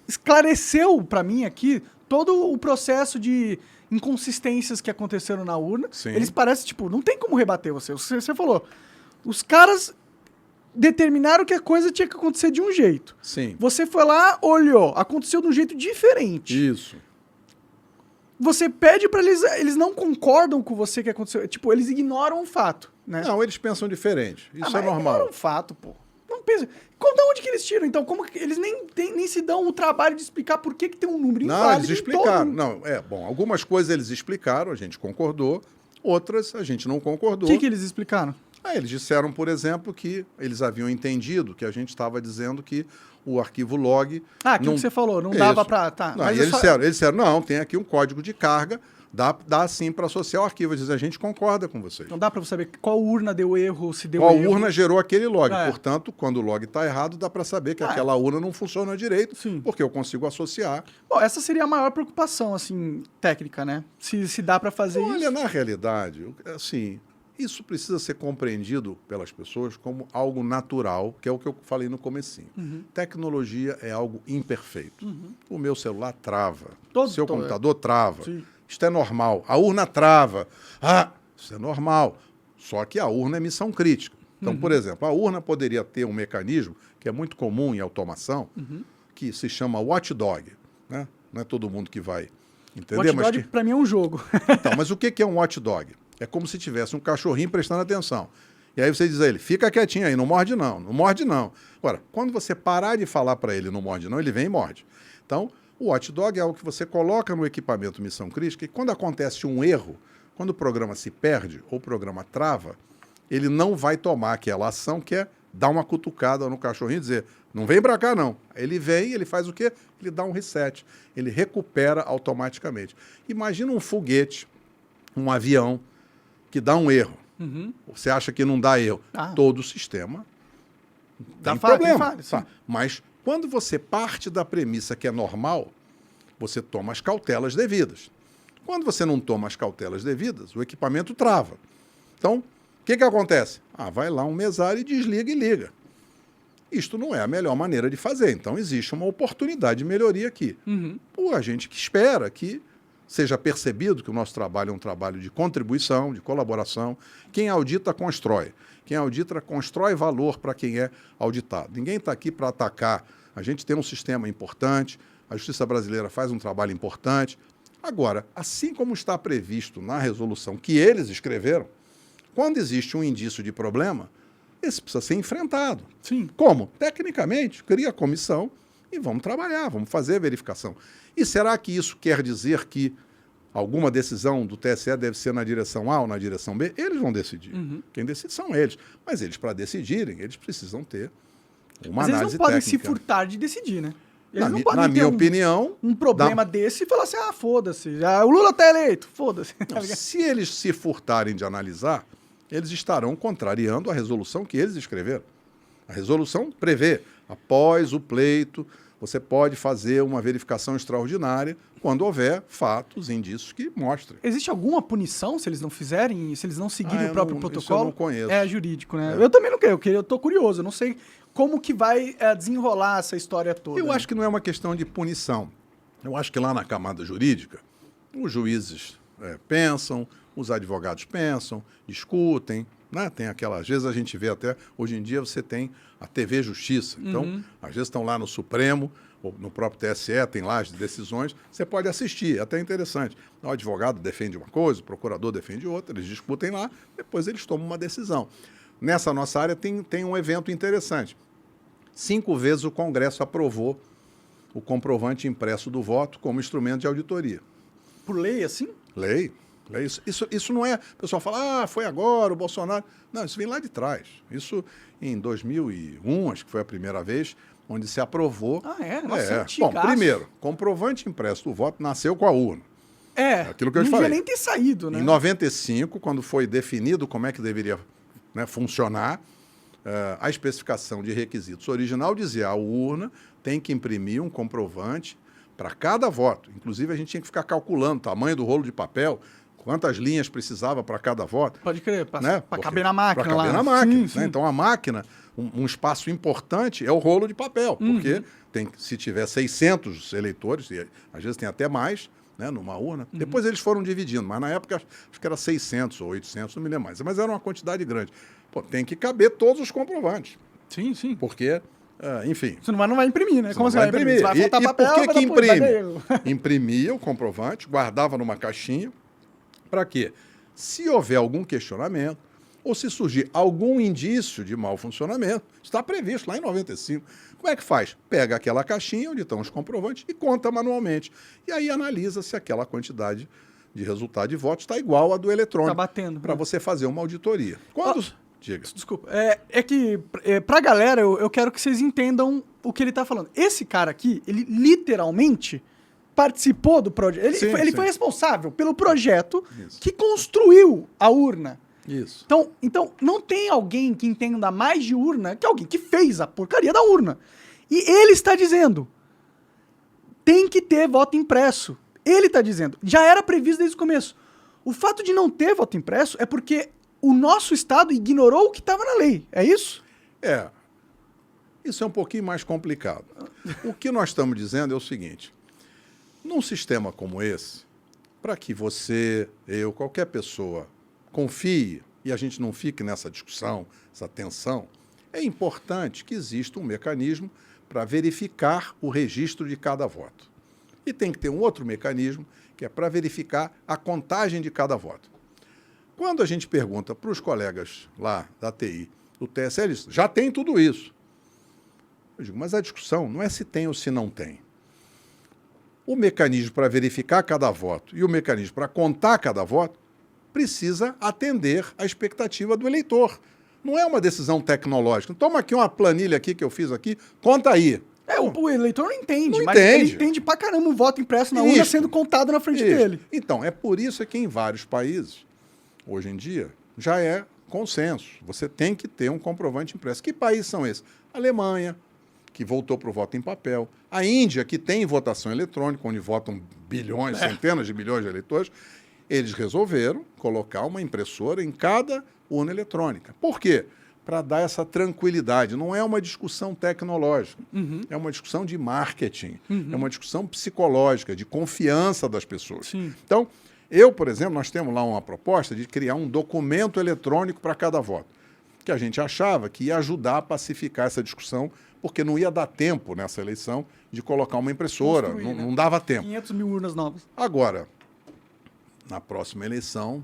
esclareceu para mim aqui todo o processo de inconsistências que aconteceram na urna. Sim. Eles parecem, não tem como rebater você. Você falou, os caras determinaram que a coisa tinha que acontecer de um jeito. Sim. Você foi lá, olhou, aconteceu de um jeito diferente. Isso. Você pede para eles não concordam com você que aconteceu. Eles ignoram o fato, né? Não, eles pensam diferente. Isso é mas normal. ignoram o fato, pô. Não pensa. Da onde que eles tiram? Então, como que eles nem se dão o trabalho de explicar por que tem um número inválido? Não, eles explicaram. Algumas coisas eles explicaram, a gente concordou, outras a gente não concordou. O que eles explicaram? Eles disseram, por exemplo, que eles haviam entendido que a gente estava dizendo que o arquivo log... Aquilo que você falou, não dava para... Tá, não, eles disseram, não, tem aqui um código de carga, dá sim para associar o arquivo. Eles dizem, a gente concorda com vocês. Não dá para saber qual urna deu erro, se deu qual erro. Qual urna gerou aquele log. Portanto, quando o log está errado, dá para saber que aquela urna não funciona direito, porque eu consigo associar. Bom, essa seria a maior preocupação, assim, técnica, né? Se dá para fazer isso. Olha, na realidade, assim... Isso precisa ser compreendido pelas pessoas como algo natural, que é o que eu falei no comecinho. Tecnologia é algo imperfeito. O meu celular trava. O seu computador trava. Sim. Isto é normal. A urna trava. Isso é normal. Só que a urna é missão crítica. Então, por exemplo, a urna poderia ter um mecanismo que é muito comum em automação, que se chama watchdog. Né? Não é todo mundo que vai entender. Watchdog, para mim, é um jogo. Então, mas o que é um watchdog? É como se tivesse um cachorrinho prestando atenção. E aí você diz a ele, fica quietinho aí, não morde não, não morde não. Agora, quando você parar de falar para ele não morde não, ele vem e morde. Então, o watchdog é algo que você coloca no equipamento missão crítica e quando acontece um erro, quando o programa se perde ou o programa trava, ele não vai tomar aquela ação que é dar uma cutucada no cachorrinho e dizer, não vem para cá não. Ele vem, ele faz o quê? Ele dá um reset, ele recupera automaticamente. Imagina um foguete, um avião, que dá um erro. Você acha que não dá erro? Todo o sistema tem problema. Mas quando você parte da premissa que é normal, você toma as cautelas devidas. Quando você não toma as cautelas devidas, o equipamento trava. Então, o que acontece? Vai lá um mesário e desliga e liga. Isto não é a melhor maneira de fazer. Então, existe uma oportunidade de melhoria aqui. A gente que espera que seja percebido que o nosso trabalho é um trabalho de contribuição, de colaboração. Quem audita, constrói. Quem audita, constrói valor para quem é auditado. Ninguém está aqui para atacar. A gente tem um sistema importante, a Justiça Brasileira faz um trabalho importante. Agora, assim como está previsto na resolução que eles escreveram, quando existe um indício de problema, esse precisa ser enfrentado. Sim. Como? Tecnicamente, cria a comissão e vamos trabalhar, vamos fazer a verificação. E será que isso quer dizer que alguma decisão do TSE deve ser na direção A ou na direção B? Eles vão decidir. Quem decide são eles. Mas eles, para decidirem, eles precisam ter uma análise técnica. Eles não podem se furtar de decidir, né? Eles não podem na minha opinião... um problema desse e falar assim, foda-se, o Lula está eleito, foda-se. Se eles se furtarem de analisar, eles estarão contrariando a resolução que eles escreveram. A resolução prevê, após o pleito, você pode fazer uma verificação extraordinária quando houver fatos, indícios que mostrem. Existe alguma punição se eles não fizerem, se eles não seguirem o próprio protocolo? Isso eu não conheço. É jurídico, né? Eu também não quero, eu tô curioso, eu não sei como que vai desenrolar essa história toda. Eu acho que não é uma questão de punição. Eu acho que lá na camada jurídica, os juízes pensam, os advogados pensam, discutem, né? Tem às vezes a gente vê até, hoje em dia você tem a TV Justiça, então às vezes estão lá no Supremo, ou no próprio TSE, tem lá as decisões, você pode assistir, é até interessante. O advogado defende uma coisa, o procurador defende outra, eles discutem lá, depois eles tomam uma decisão. Nessa nossa área tem um evento interessante. 5 vezes o Congresso aprovou o comprovante impresso do voto como instrumento de auditoria. Por lei, assim? Lei. Isso não é... O pessoal fala, foi agora, o Bolsonaro... Não, isso vem lá de trás. Isso em 2001, acho que foi a primeira vez, onde se aprovou... Nossa, Bom, primeiro, comprovante impresso do voto nasceu com a urna. Aquilo que eu te falei. Não devia nem ter saído, né? Em 95, quando foi definido como é que deveria funcionar, a especificação de requisitos original dizia a urna tem que imprimir um comprovante para cada voto. Inclusive, a gente tinha que ficar calculando o tamanho do rolo de papel, quantas linhas precisava para cada voto. Pode crer, para caber na máquina. Para caber na máquina. Sim. Então, a máquina, um espaço importante é o rolo de papel, porque se tiver 600 eleitores, e às vezes tem até mais, né, numa urna, depois eles foram dividindo, mas na época acho que era 600 ou 800, não me lembro mais, mas era uma quantidade grande. Pô, tem que caber todos os comprovantes. Sim, sim. Porque... enfim. Você não vai imprimir, né? Como você vai imprimir? Vai faltar papel, por que imprime? Imprimia o comprovante, guardava numa caixinha. Para quê? Se houver algum questionamento ou se surgir algum indício de mau funcionamento, está previsto lá em 95. Como é que faz? Pega aquela caixinha onde estão os comprovantes e conta manualmente. E aí analisa se aquela quantidade de resultado de votos está igual à do eletrônico. Está batendo. Para você fazer uma auditoria. Diga. Desculpa. É que, pra galera, eu quero que vocês entendam o que ele tá falando. Esse cara aqui, ele literalmente participou do projeto. Ele foi responsável pelo projeto que construiu a urna. Isso. Então, não tem alguém que entenda mais de urna que alguém que fez a porcaria da urna. E ele está dizendo, tem que ter voto impresso. Ele está dizendo, já era previsto desde o começo. O fato de não ter voto impresso é porque o nosso Estado ignorou o que estava na lei, é isso? Isso é um pouquinho mais complicado. O que nós estamos dizendo é o seguinte, num sistema como esse, para que você, eu, qualquer pessoa confie e a gente não fique nessa discussão, essa tensão, é importante que exista um mecanismo para verificar o registro de cada voto. E tem que ter um outro mecanismo que é para verificar a contagem de cada voto. Quando a gente pergunta para os colegas lá da TI, do TSE, eles já tem tudo isso. Eu digo, mas a discussão não é se tem ou se não tem. O mecanismo para verificar cada voto e o mecanismo para contar cada voto precisa atender à expectativa do eleitor. Não é uma decisão tecnológica. Toma aqui uma planilha aqui que eu fiz aqui, conta aí. O eleitor não entende, mas ele entende pra caramba um voto impresso na urna sendo contado na frente dele. Então, é por isso que em vários países, hoje em dia, já é consenso. Você tem que ter um comprovante impresso. Que países são esses? A Alemanha, que voltou para o voto em papel. A Índia, que tem votação eletrônica, onde votam bilhões, centenas de bilhões de eleitores. Eles resolveram colocar uma impressora em cada urna eletrônica. Por quê? Para dar essa tranquilidade. Não é uma discussão tecnológica, é uma discussão de marketing, é uma discussão psicológica, de confiança das pessoas. Sim. Então, por exemplo, nós temos lá uma proposta de criar um documento eletrônico para cada voto, que a gente achava que ia ajudar a pacificar essa discussão, porque não ia dar tempo nessa eleição de colocar uma impressora, não dava tempo. 500 mil urnas novas. Agora, na próxima eleição,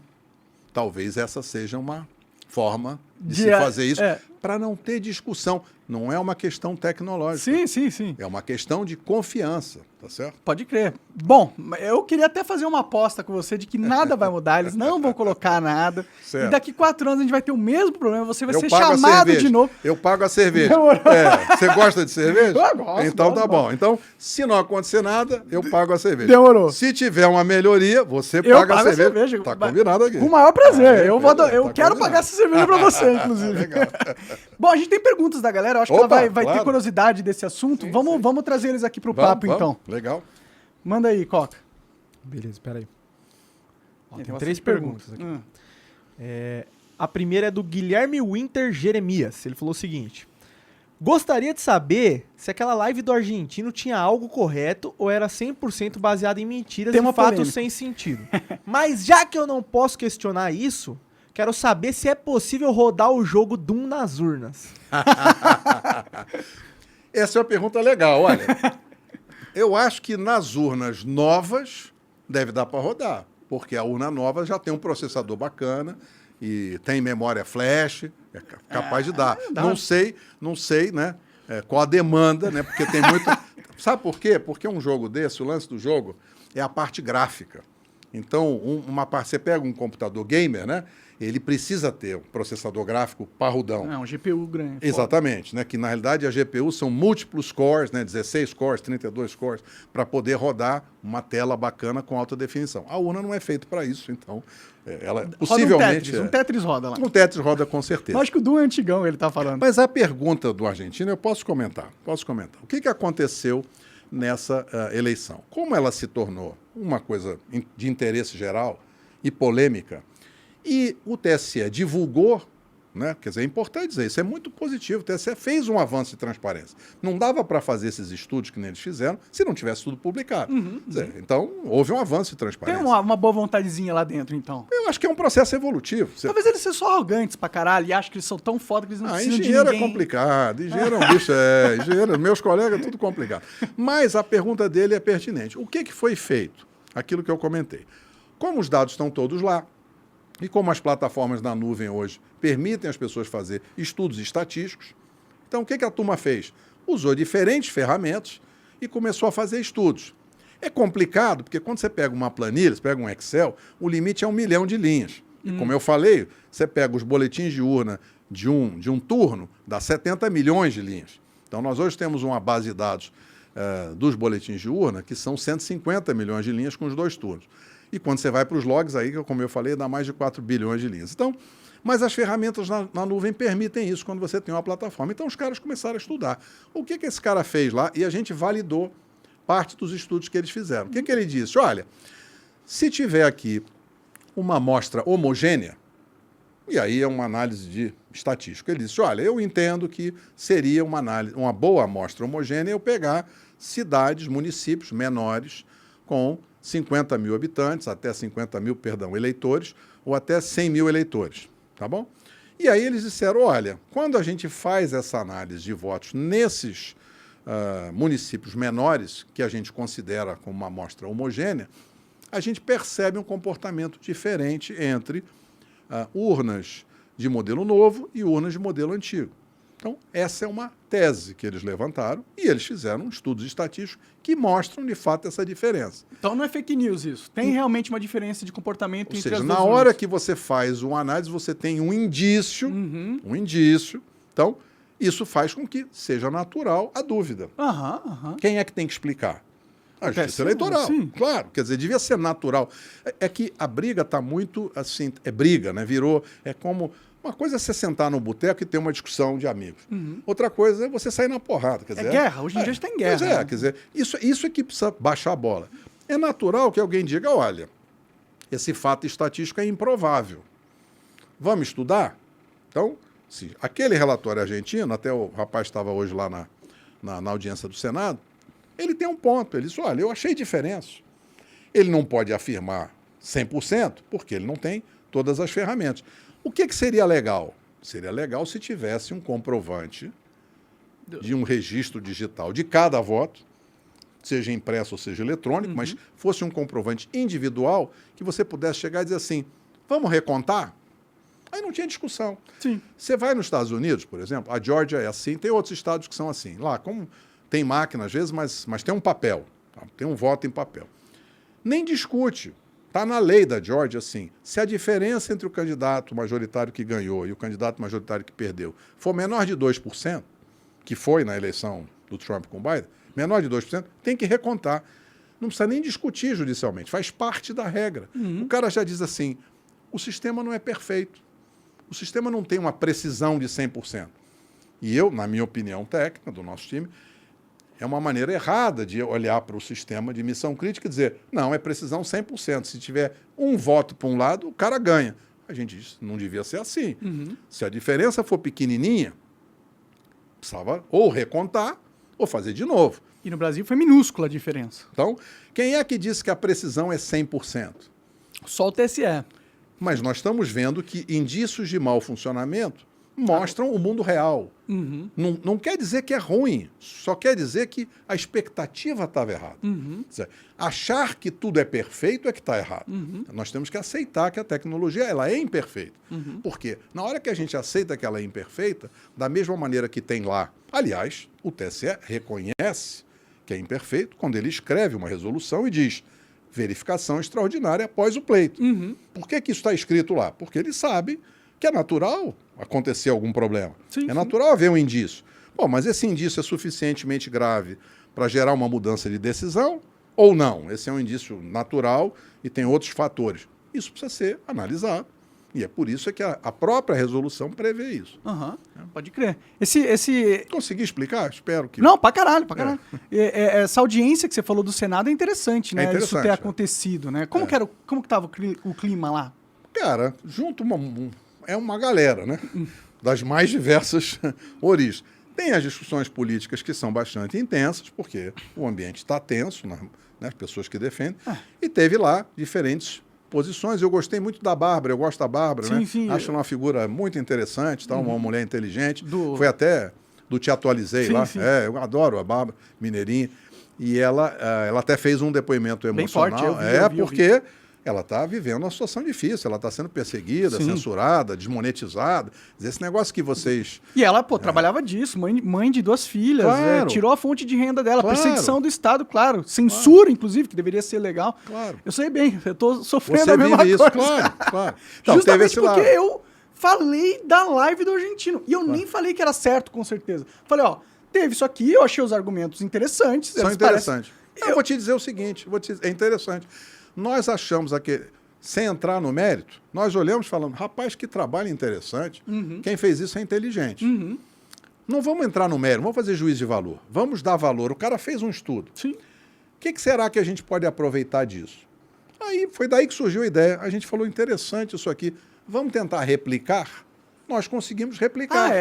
talvez essa seja uma forma de se fazer isso para não ter discussão. Não é uma questão tecnológica. Sim. É uma questão de confiança, tá certo? Pode crer. Bom, eu queria até fazer uma aposta com você de que nada vai mudar, eles não vão colocar nada. Certo. E daqui 4 anos a gente vai ter o mesmo problema, você vai ser chamado de novo. Eu pago a cerveja. Você gosta de cerveja? Eu gosto. Então tá bom. Então, se não acontecer nada, eu pago a cerveja. Demorou. Se tiver uma melhoria, você paga a cerveja. Tá combinado aqui. Com o maior prazer. Eu quero pagar essa cerveja pra você. ser, inclusive. Legal. Bom, a gente tem perguntas da galera, eu acho que Opa, ela vai claro. ter curiosidade desse assunto. Sim, Vamos trazer eles aqui pro papo, então. Legal. Manda aí, Coca. Beleza, peraí. Ó, tem bastante 3 perguntas aqui. A primeira é do Guilherme Winter Jeremias. Ele falou o seguinte: gostaria de saber se aquela live do argentino tinha algo correto ou era 100% baseado em mentiras Tema e fatos polêmico. sem sentido. Mas já que eu não posso questionar isso, quero saber se é possível rodar o jogo Doom nas urnas. Essa é uma pergunta legal, olha. Eu acho que nas urnas novas deve dar para rodar, porque a urna nova já tem um processador bacana e tem memória flash, é capaz de dar. Não sei, né? Qual a demanda, né? Porque tem muito. Sabe por quê? Porque um jogo desse, o lance do jogo é a parte gráfica. Então, você pega um computador gamer, né? Ele precisa ter um processador gráfico parrudão. É, um GPU grande. Exatamente, né? Que na realidade a GPU são múltiplos cores, né? 16 cores, 32 cores, para poder rodar uma tela bacana com alta definição. A urna não é feita para isso, então ela possivelmente... Um Tetris roda lá. Um Tetris roda com certeza. Acho que o Doom é antigão, ele tá falando. Mas a pergunta do argentino eu posso comentar. O que aconteceu nessa eleição? Como ela se tornou uma coisa de interesse geral e polêmica, e o TSE divulgou, né? Quer dizer, é importante dizer isso, é muito positivo. O TSE fez um avanço de transparência. Não dava para fazer esses estudos que eles fizeram se não tivesse tudo publicado. Quer dizer, então, houve um avanço de transparência. Tem uma boa vontadezinha lá dentro, então. Eu acho que é um processo evolutivo. Talvez eles sejam só arrogantes pra caralho e acham que eles são tão foda que eles não precisam de Engenheiro ninguém. é complicado, engenheiro é um bicho, engenheiro, meus colegas, é tudo complicado. Mas a pergunta dele é pertinente. O que foi feito? Aquilo que eu comentei. Como os dados estão todos lá, e como as plataformas na nuvem hoje permitem as pessoas fazer estudos estatísticos, então o que a turma fez? Usou diferentes ferramentas e começou a fazer estudos. É complicado, porque quando você pega uma planilha, você pega um Excel, o limite é 1 milhão de linhas. E como eu falei, você pega os boletins de urna de um turno, dá 70 milhões de linhas. Então nós hoje temos uma base de dados dos boletins de urna que são 150 milhões de linhas com os 2 turnos. E quando você vai para os logs, aí, como eu falei, dá mais de 4 bilhões de linhas. Então, mas as ferramentas na nuvem permitem isso quando você tem uma plataforma. Então, os caras começaram a estudar. O que esse cara fez lá? E a gente validou parte dos estudos que eles fizeram. O que ele disse? Olha, se tiver aqui uma amostra homogênea, e aí é uma análise de estatística, ele disse, olha, eu entendo que seria uma boa amostra homogênea eu pegar cidades, municípios menores com 50 mil habitantes, até 50 mil, eleitores, ou até 100 mil eleitores, tá bom? E aí eles disseram, olha, quando a gente faz essa análise de votos nesses municípios menores, que a gente considera como uma amostra homogênea, a gente percebe um comportamento diferente entre urnas de modelo novo e urnas de modelo antigo. Então, essa é uma tese que eles levantaram e eles fizeram estudos estatísticos que mostram, de fato, essa diferença. Então não é fake news isso. Tem realmente uma diferença de comportamento Ou entre seja, as na duas hora urnas. que você faz uma análise, você tem um indício, Então, isso faz com que seja natural a dúvida. Quem é que tem que explicar? A Justiça Eleitoral, sim. Claro. Quer dizer, devia ser natural. É que a briga está muito, assim, briga, né? É como... Uma coisa é você sentar no boteco e ter uma discussão de amigos. Outra coisa é você sair na porrada. Quer dizer, guerra. Hoje em dia a gente tem guerra. Pois é, né? quer dizer, isso é que precisa baixar a bola. É natural que alguém diga, olha, esse fato estatístico é improvável. Vamos estudar? Então, se aquele relatório argentino, até o rapaz estava hoje lá na audiência do Senado, ele tem um ponto. Ele disse, olha, eu achei diferença. Ele não pode afirmar 100%, porque ele não tem todas as ferramentas. O que seria legal? Seria legal se tivesse um comprovante de um registro digital de cada voto, seja impresso ou seja eletrônico, mas fosse um comprovante individual que você pudesse chegar e dizer assim, vamos recontar? Aí não tinha discussão. Sim. Você vai nos Estados Unidos, por exemplo, a Geórgia é assim, tem outros estados que são assim. Lá, como tem máquina às vezes, mas tem um papel, tá? Tem um voto em papel. Nem discute. Está na lei da Geórgia, assim, se a diferença entre o candidato majoritário que ganhou e o candidato majoritário que perdeu for menor de 2%, que foi na eleição do Trump com o Biden, menor de 2%, tem que recontar. Não precisa nem discutir judicialmente, faz parte da regra. O cara já diz assim, o sistema não é perfeito. O sistema não tem uma precisão de 100%. E eu, na minha opinião técnica, do nosso time, é uma maneira errada de olhar para o sistema de missão crítica e dizer, não, é precisão 100%. Se tiver um voto para um lado, o cara ganha. A gente diz, não devia ser assim. Se a diferença for pequenininha, precisava ou recontar ou fazer de novo. E no Brasil foi minúscula a diferença. Então, quem é que disse que a precisão é 100%? Só o TSE. Mas nós estamos vendo que indícios de mau funcionamento mostram o mundo real. Não quer dizer que é ruim, só quer dizer que a expectativa estava errada. Quer dizer, achar que tudo é perfeito é que está errado. Nós temos que aceitar que a tecnologia ela é imperfeita. Porque na hora que a gente aceita que ela é imperfeita, da mesma maneira que tem lá, aliás, o TSE reconhece que é imperfeito quando ele escreve uma resolução e diz verificação extraordinária após o pleito. Por que isso está escrito lá? Porque ele sabe que é natural acontecer algum problema. Sim, é natural haver um indício. Bom, mas esse indício é suficientemente grave para gerar uma mudança de decisão ou não? Esse é um indício natural e tem outros fatores. Isso precisa ser analisado. E é por isso que a própria resolução prevê isso. Pode crer. Consegui explicar? Espero que... Não, pra caralho. Essa audiência que você falou do Senado é interessante, né? É interessante, isso ter acontecido, né? Como que tava o clima lá? Cara, junto é uma galera, né? Das mais diversas origens. Tem as discussões políticas que são bastante intensas, porque o ambiente está tenso, né? As pessoas que defendem. E teve lá diferentes posições. Eu gostei muito da Bárbara, eu gosto da Bárbara, né? Sim. Acho ela uma figura muito interessante, tá? Uma mulher inteligente. Foi até do Te Atualizei lá. Sim. Eu adoro a Bárbara, mineirinha. E ela até fez um depoimento emocional. Bem forte, eu vi. Porque ela está vivendo uma situação difícil, ela está sendo perseguida, censurada, desmonetizada. Esse negócio que vocês... E ela, trabalhava disso, mãe de 2 filhas, Claro. Tirou a fonte de renda dela, Claro. perseguição do Estado, claro. Censura, inclusive, que deveria ser legal. Claro. Eu sei bem, eu tô sofrendo Você a mesma vive coisa. isso, claro. Então, Justamente teve esse porque lado. eu falei da live do argentino. E eu nem falei que era certo, com certeza. Falei, teve isso aqui, eu achei os argumentos interessantes. São eles interessantes. parecem- Eu vou te dizer o seguinte, é interessante. Nós achamos sem entrar no mérito, nós olhamos falando, rapaz, que trabalho interessante. Quem fez isso é inteligente. Não vamos entrar no mérito, vamos fazer juízo de valor. Vamos dar valor. O cara fez um estudo. Sim. O que será que a gente pode aproveitar disso? Aí foi daí que surgiu a ideia. A gente falou, interessante isso aqui. Vamos tentar replicar? Nós conseguimos replicar.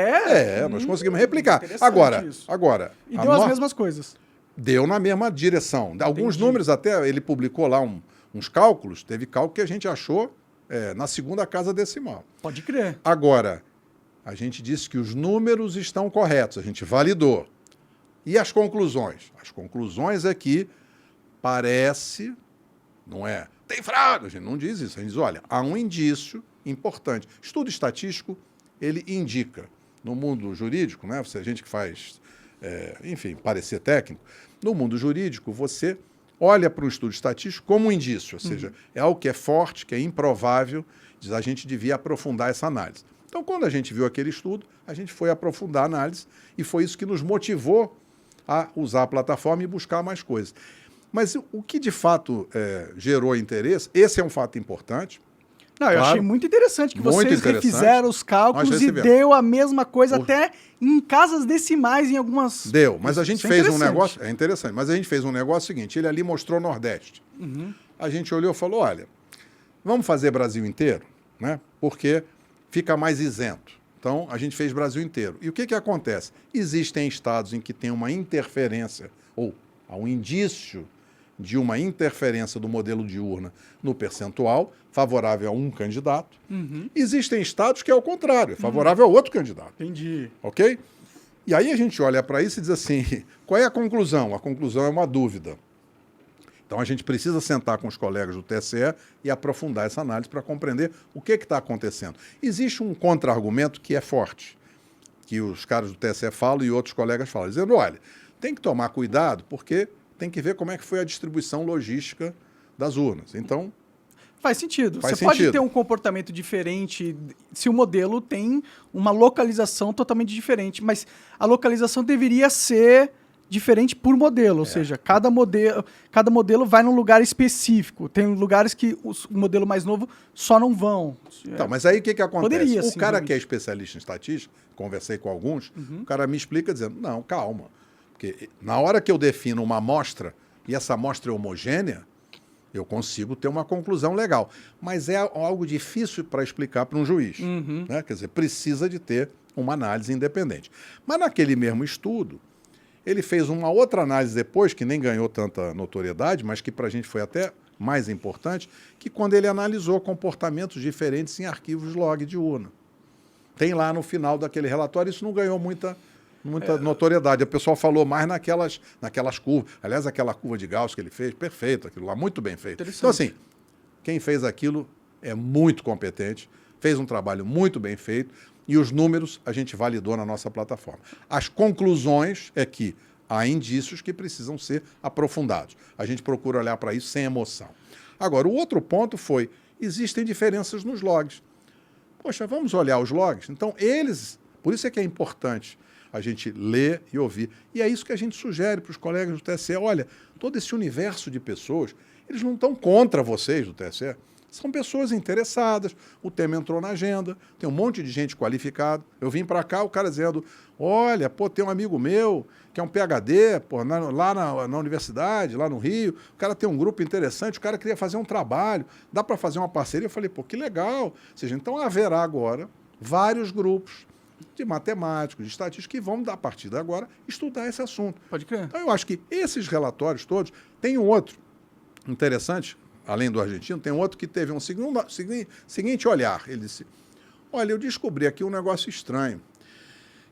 Nós conseguimos replicar. Interessante isso. Agora... E deu as mesmas coisas. Deu na mesma direção. Alguns números até, ele publicou lá uns cálculos, teve cálculo que a gente achou na segunda casa decimal. Pode crer. Agora, a gente disse que os números estão corretos, a gente validou. E as conclusões? As conclusões é que parece, não é, tem fraude, a gente não diz isso, a gente diz, olha, há um indício importante. Estudo estatístico, ele indica, no mundo jurídico, né, você, a gente que faz, parecer técnico, no mundo jurídico, você olha para o estudo estatístico como um indício, ou seja, é algo que é forte, que é improvável, diz a gente devia aprofundar essa análise. Então, quando a gente viu aquele estudo, a gente foi aprofundar a análise e foi isso que nos motivou a usar a plataforma e buscar mais coisas. Mas o que de fato gerou interesse, esse é um fato importante. Não, eu achei muito interessante que vocês refizeram os cálculos e deu a mesma coisa até em casas decimais em algumas... Deu, mas a gente fez um negócio... É interessante, mas a gente fez um negócio seguinte, ele ali mostrou Nordeste. A gente olhou e falou, olha, vamos fazer Brasil inteiro, né? Porque fica mais isento. Então, a gente fez Brasil inteiro. E o que acontece? Existem estados em que tem uma interferência, ou há um indício de uma interferência do modelo de urna no percentual, favorável a um candidato. Existem estados que é o contrário, é favorável a outro candidato. Entendi. Ok? E aí a gente olha para isso e diz assim, qual é a conclusão? A conclusão é uma dúvida. Então a gente precisa sentar com os colegas do TSE e aprofundar essa análise para compreender o que está acontecendo. Existe um contra-argumento que é forte, que os caras do TSE falam e outros colegas falam, dizendo, olha, tem que tomar cuidado porque tem que ver como é que foi a distribuição logística das urnas. Então... Faz sentido. Faz Você pode sentido. ter um comportamento diferente se o modelo tem uma localização totalmente diferente, mas a localização deveria ser diferente por modelo, ou seja, cada modelo vai num lugar específico. Tem lugares que o modelo mais novo só não vão. Então, mas aí o que acontece? Poderia, O sim, cara realmente. que é especialista em estatística, conversei com alguns, o cara me explica dizendo, não, calma, porque na hora que eu defino uma amostra e essa amostra é homogênea, eu consigo ter uma conclusão legal. Mas é algo difícil para explicar para um juiz. Né? Quer dizer, precisa de ter uma análise independente. Mas naquele mesmo estudo, ele fez uma outra análise depois, que nem ganhou tanta notoriedade, mas que para a gente foi até mais importante, que quando ele analisou comportamentos diferentes em arquivos log de urna. Tem lá no final daquele relatório, isso não ganhou muita notoriedade. O pessoal falou mais naquelas curvas. Aliás, aquela curva de Gauss que ele fez, perfeito, aquilo lá, muito bem feito. Então, assim, quem fez aquilo é muito competente, fez um trabalho muito bem feito e os números a gente validou na nossa plataforma. As conclusões é que há indícios que precisam ser aprofundados. A gente procura olhar para isso sem emoção. Agora, o outro ponto foi, existem diferenças nos logs. Poxa, vamos olhar os logs? Então, por isso é que é importante a gente ler e ouvir. E é isso que a gente sugere para os colegas do TSE. Olha, todo esse universo de pessoas, eles não estão contra vocês do TSE. São pessoas interessadas, o tema entrou na agenda, tem um monte de gente qualificada. Eu vim para cá, o cara dizendo, olha, pô, tem um amigo meu que é um PhD, pô, lá na universidade, lá no Rio, o cara tem um grupo interessante, o cara queria fazer um trabalho, dá para fazer uma parceria? Eu falei, pô, que legal. Ou seja, então haverá agora vários grupos de matemáticos, de estatísticos, que vão, a partir de agora, estudar esse assunto. Pode crer. Então eu acho que esses relatórios todos, tem um outro interessante, além do argentino, tem outro que teve um seguinte olhar. Ele disse, olha, eu descobri aqui um negócio estranho,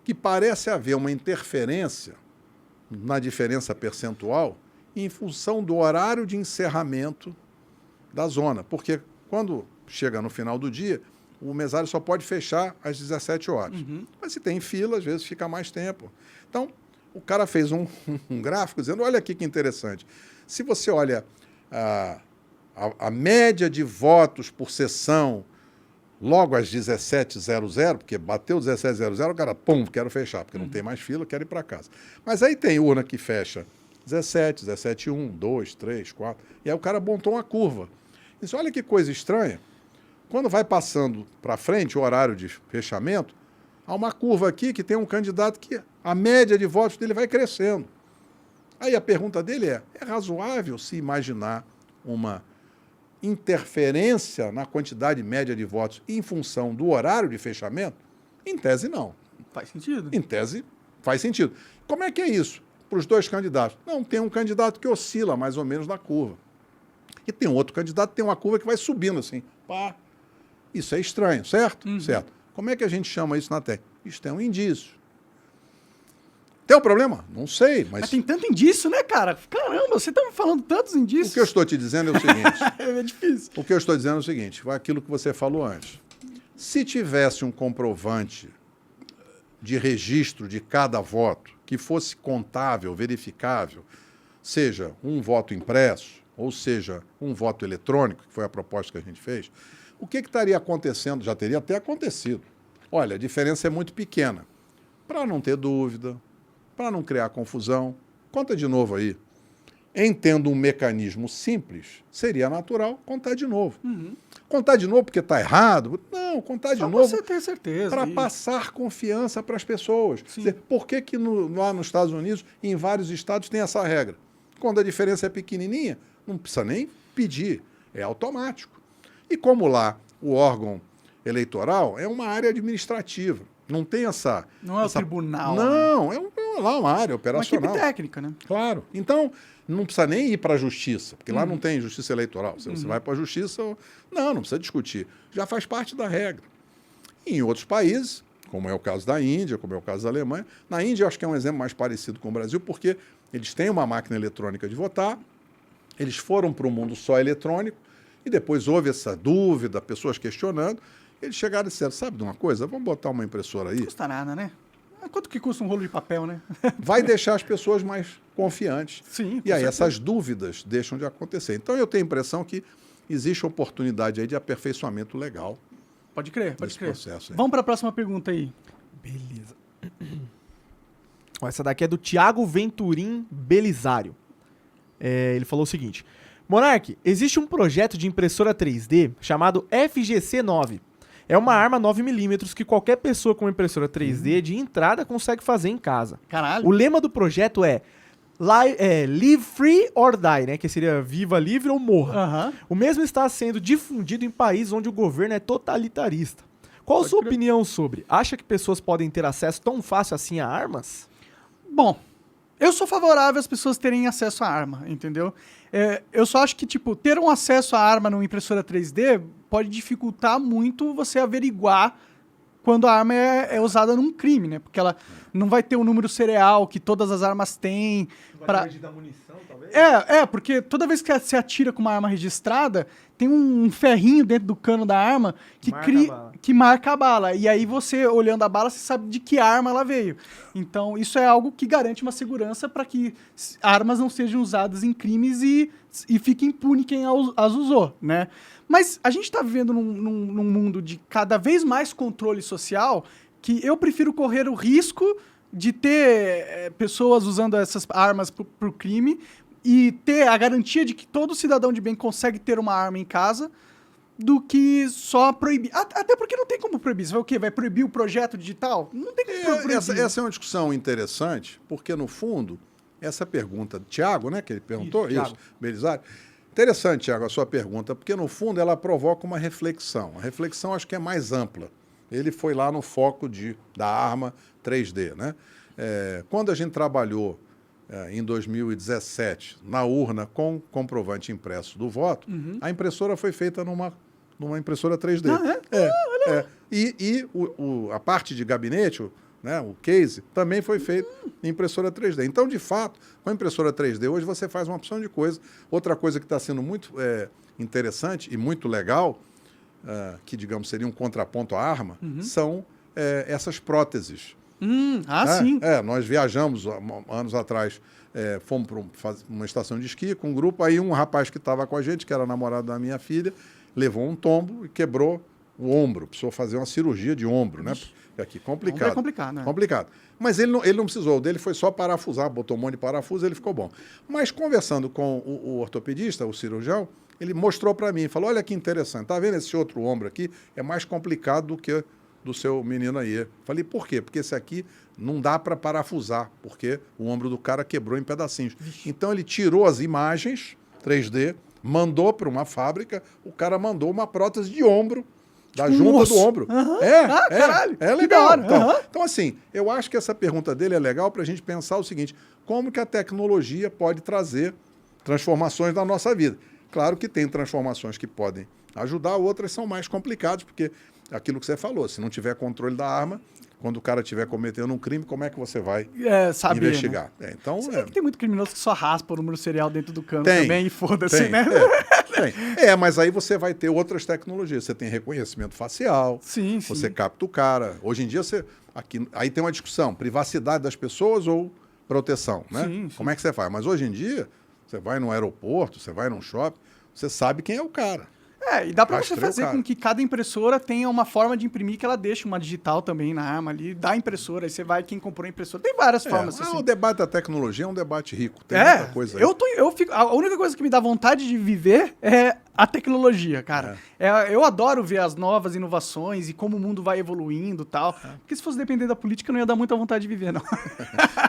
que parece haver uma interferência na diferença percentual em função do horário de encerramento da zona. Porque quando chega no final do dia, o mesário só pode fechar às 17 horas. Mas se tem fila, às vezes fica mais tempo. Então, o cara fez um gráfico dizendo, olha aqui que interessante. Se você olha a média de votos por sessão logo às 17h00, porque bateu 17h00, o cara, pum, quero fechar, porque não tem mais fila, quero ir para casa. Mas aí tem urna que fecha 17, 17h01, 2, 3, 4, e aí o cara montou uma curva. Disse, olha que coisa estranha, quando vai passando para frente o horário de fechamento, há uma curva aqui que tem um candidato que a média de votos dele vai crescendo. Aí a pergunta dele é razoável se imaginar uma interferência na quantidade média de votos em função do horário de fechamento? Em tese, não. Faz sentido. Em tese, faz sentido. Como é que é isso para os dois candidatos? Não, tem um candidato que oscila mais ou menos na curva. E tem um outro candidato que tem uma curva que vai subindo assim. Pá. Isso é estranho, certo? Certo. Como é que a gente chama isso na técnica? Isso é um indício. Tem um problema? Não sei, Mas tem tanto indício, né, cara? Caramba, você tá me falando tantos indícios. O que eu estou te dizendo é o seguinte. É difícil. O que eu estou dizendo é o seguinte, foi aquilo que você falou antes. Se tivesse um comprovante de registro de cada voto que fosse contável, verificável, seja um voto impresso, ou seja, um voto eletrônico, que foi a proposta que a gente fez, o que estaria acontecendo? Já teria até acontecido. Olha, a diferença é muito pequena. Para não ter dúvida, para não criar confusão, conta de novo aí. Em tendo um mecanismo simples, seria natural contar de novo. Contar de novo porque está errado? Não, contar de Só novo você ter certeza. para passar confiança para as pessoas. Quer dizer, por que lá nos Estados Unidos, em vários estados, tem essa regra? Quando a diferença é pequenininha, não precisa nem pedir, é automático. E como lá o órgão eleitoral é uma área administrativa, não tem essa... Não é o tribunal. Não, né? Lá uma área Uma operacional. equipe técnica, né? Claro. Então, não precisa nem ir para a justiça, porque lá não tem justiça eleitoral. Se você vai para a justiça, não precisa discutir. Já faz parte da regra. E em outros países, como é o caso da Índia, como é o caso da Alemanha, na Índia eu acho que é um exemplo mais parecido com o Brasil, porque eles têm uma máquina eletrônica de votar, eles foram para um mundo só eletrônico, e depois houve essa dúvida, pessoas questionando, eles chegaram e disseram, sabe de uma coisa, vamos botar uma impressora aí? Não custa nada, né? Quanto que custa um rolo de papel, né? Vai deixar as pessoas mais confiantes. Sim. E aí certeza. essas dúvidas deixam de acontecer. Então eu tenho a impressão que existe oportunidade aí de aperfeiçoamento legal Pode crer, pode nesse crer. processo aí. Vamos para a próxima pergunta aí. Beleza. Ó, essa daqui é do Thiago Venturim Belisário. Ele falou o seguinte: Monark, existe um projeto de impressora 3D chamado FGC-9. É uma arma 9mm que qualquer pessoa com impressora 3D de entrada consegue fazer em casa. Caralho. O lema do projeto é Live Free or Die, né? Que seria viva livre ou morra. Aham. O mesmo está sendo difundido em países onde o governo é totalitarista. Qual a sua opinião sobre? Acha que pessoas podem ter acesso tão fácil assim a armas? Bom, eu sou favorável às pessoas terem acesso à arma, entendeu? Eu só acho que, tipo, ter um acesso à arma numa impressora 3D pode dificultar muito você averiguar quando a arma é usada num crime, né? Porque ela não vai ter o número serial que todas as armas têm. Vai ter da munição, talvez? Porque toda vez que você atira com uma arma registrada, tem um ferrinho dentro do cano da arma que marca a bala. E aí você, olhando a bala, você sabe de que arma ela veio. Então, isso é algo que garante uma segurança para que armas não sejam usadas em crimes e fique impune quem as usou, né? Mas a gente está vivendo num mundo de cada vez mais controle social que eu prefiro correr o risco de ter pessoas usando essas armas para o crime e ter a garantia de que todo cidadão de bem consegue ter uma arma em casa do que só proibir. Até porque não tem como proibir. Você vai o quê? Vai proibir o projeto digital? Não tem como proibir. Essa é uma discussão interessante, porque, no fundo, essa pergunta do Thiago, né, que ele perguntou, isso Belisário. Interessante, Thiago, a sua pergunta, porque, no fundo, ela provoca uma reflexão. A reflexão acho que é mais ampla. Ele foi lá no foco da arma 3D, né? Quando a gente trabalhou em 2017 na urna com comprovante impresso do voto, a impressora foi feita numa impressora 3D. A parte de gabinete, né, o case, também foi feito em impressora 3D. Então, de fato, com a impressora 3D, hoje você faz uma opção de coisa. Outra coisa que está sendo muito interessante e muito legal, que, digamos, seria um contraponto à arma, são essas próteses. Sim. Nós viajamos anos atrás, fomos para uma estação de esqui com um grupo, aí um rapaz que estava com a gente, que era namorado da minha filha, levou um tombo e quebrou o ombro. Precisou fazer uma cirurgia de ombro, né? Aqui, complicado. É complicado, né? Complicado. Mas ele não precisou, o dele foi só parafusar, botou um monte de parafuso e ele ficou bom. Mas conversando com o ortopedista, o cirurgião, ele mostrou para mim, falou, olha que interessante, tá vendo esse outro ombro aqui? É mais complicado do que do seu menino aí. Falei, por quê? Porque esse aqui não dá para parafusar, porque o ombro do cara quebrou em pedacinhos. Então ele tirou as imagens 3D, mandou para uma fábrica, o cara mandou uma prótese de ombro, da junta do ombro. Caralho, é legal. Então, assim, eu acho que essa pergunta dele é legal para a gente pensar o seguinte, como que a tecnologia pode trazer transformações na nossa vida? Claro que tem transformações que podem ajudar, outras são mais complicadas, porque aquilo que você falou, se não tiver controle da arma, quando o cara estiver cometendo um crime, como é que você vai investigar? Né? Então, que tem muito criminoso que só raspa o número serial dentro do cano também e foda-se, né? Mas aí você vai ter outras tecnologias. Você tem reconhecimento facial, você capta o cara. Hoje em dia, aí tem uma discussão, privacidade das pessoas ou proteção, né? Como é que você faz? Mas hoje em dia, você vai num aeroporto, você vai num shopping, você sabe quem é o cara. E dá pra você fazer com que cada impressora tenha uma forma de imprimir que ela deixe uma digital também na arma ali, da impressora, aí você vai, quem comprou a impressora. Tem várias formas. Assim. O debate da tecnologia é um debate rico, tem muita coisa aí. A única coisa que me dá vontade de viver é a tecnologia, cara. Eu adoro ver as novas inovações e como o mundo vai evoluindo e tal. Porque se fosse depender da política, não ia dar muita vontade de viver, não.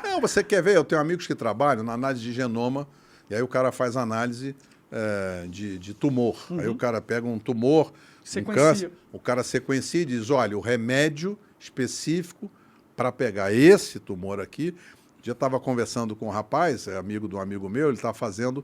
Não, você quer ver? Eu tenho amigos que trabalham na análise de genoma, e aí o cara faz análise de tumor. Aí o cara pega um tumor, um câncer, o cara sequencia e diz, olha, o remédio específico para pegar esse tumor aqui. Já estava conversando com um rapaz, amigo de um amigo meu, ele está fazendo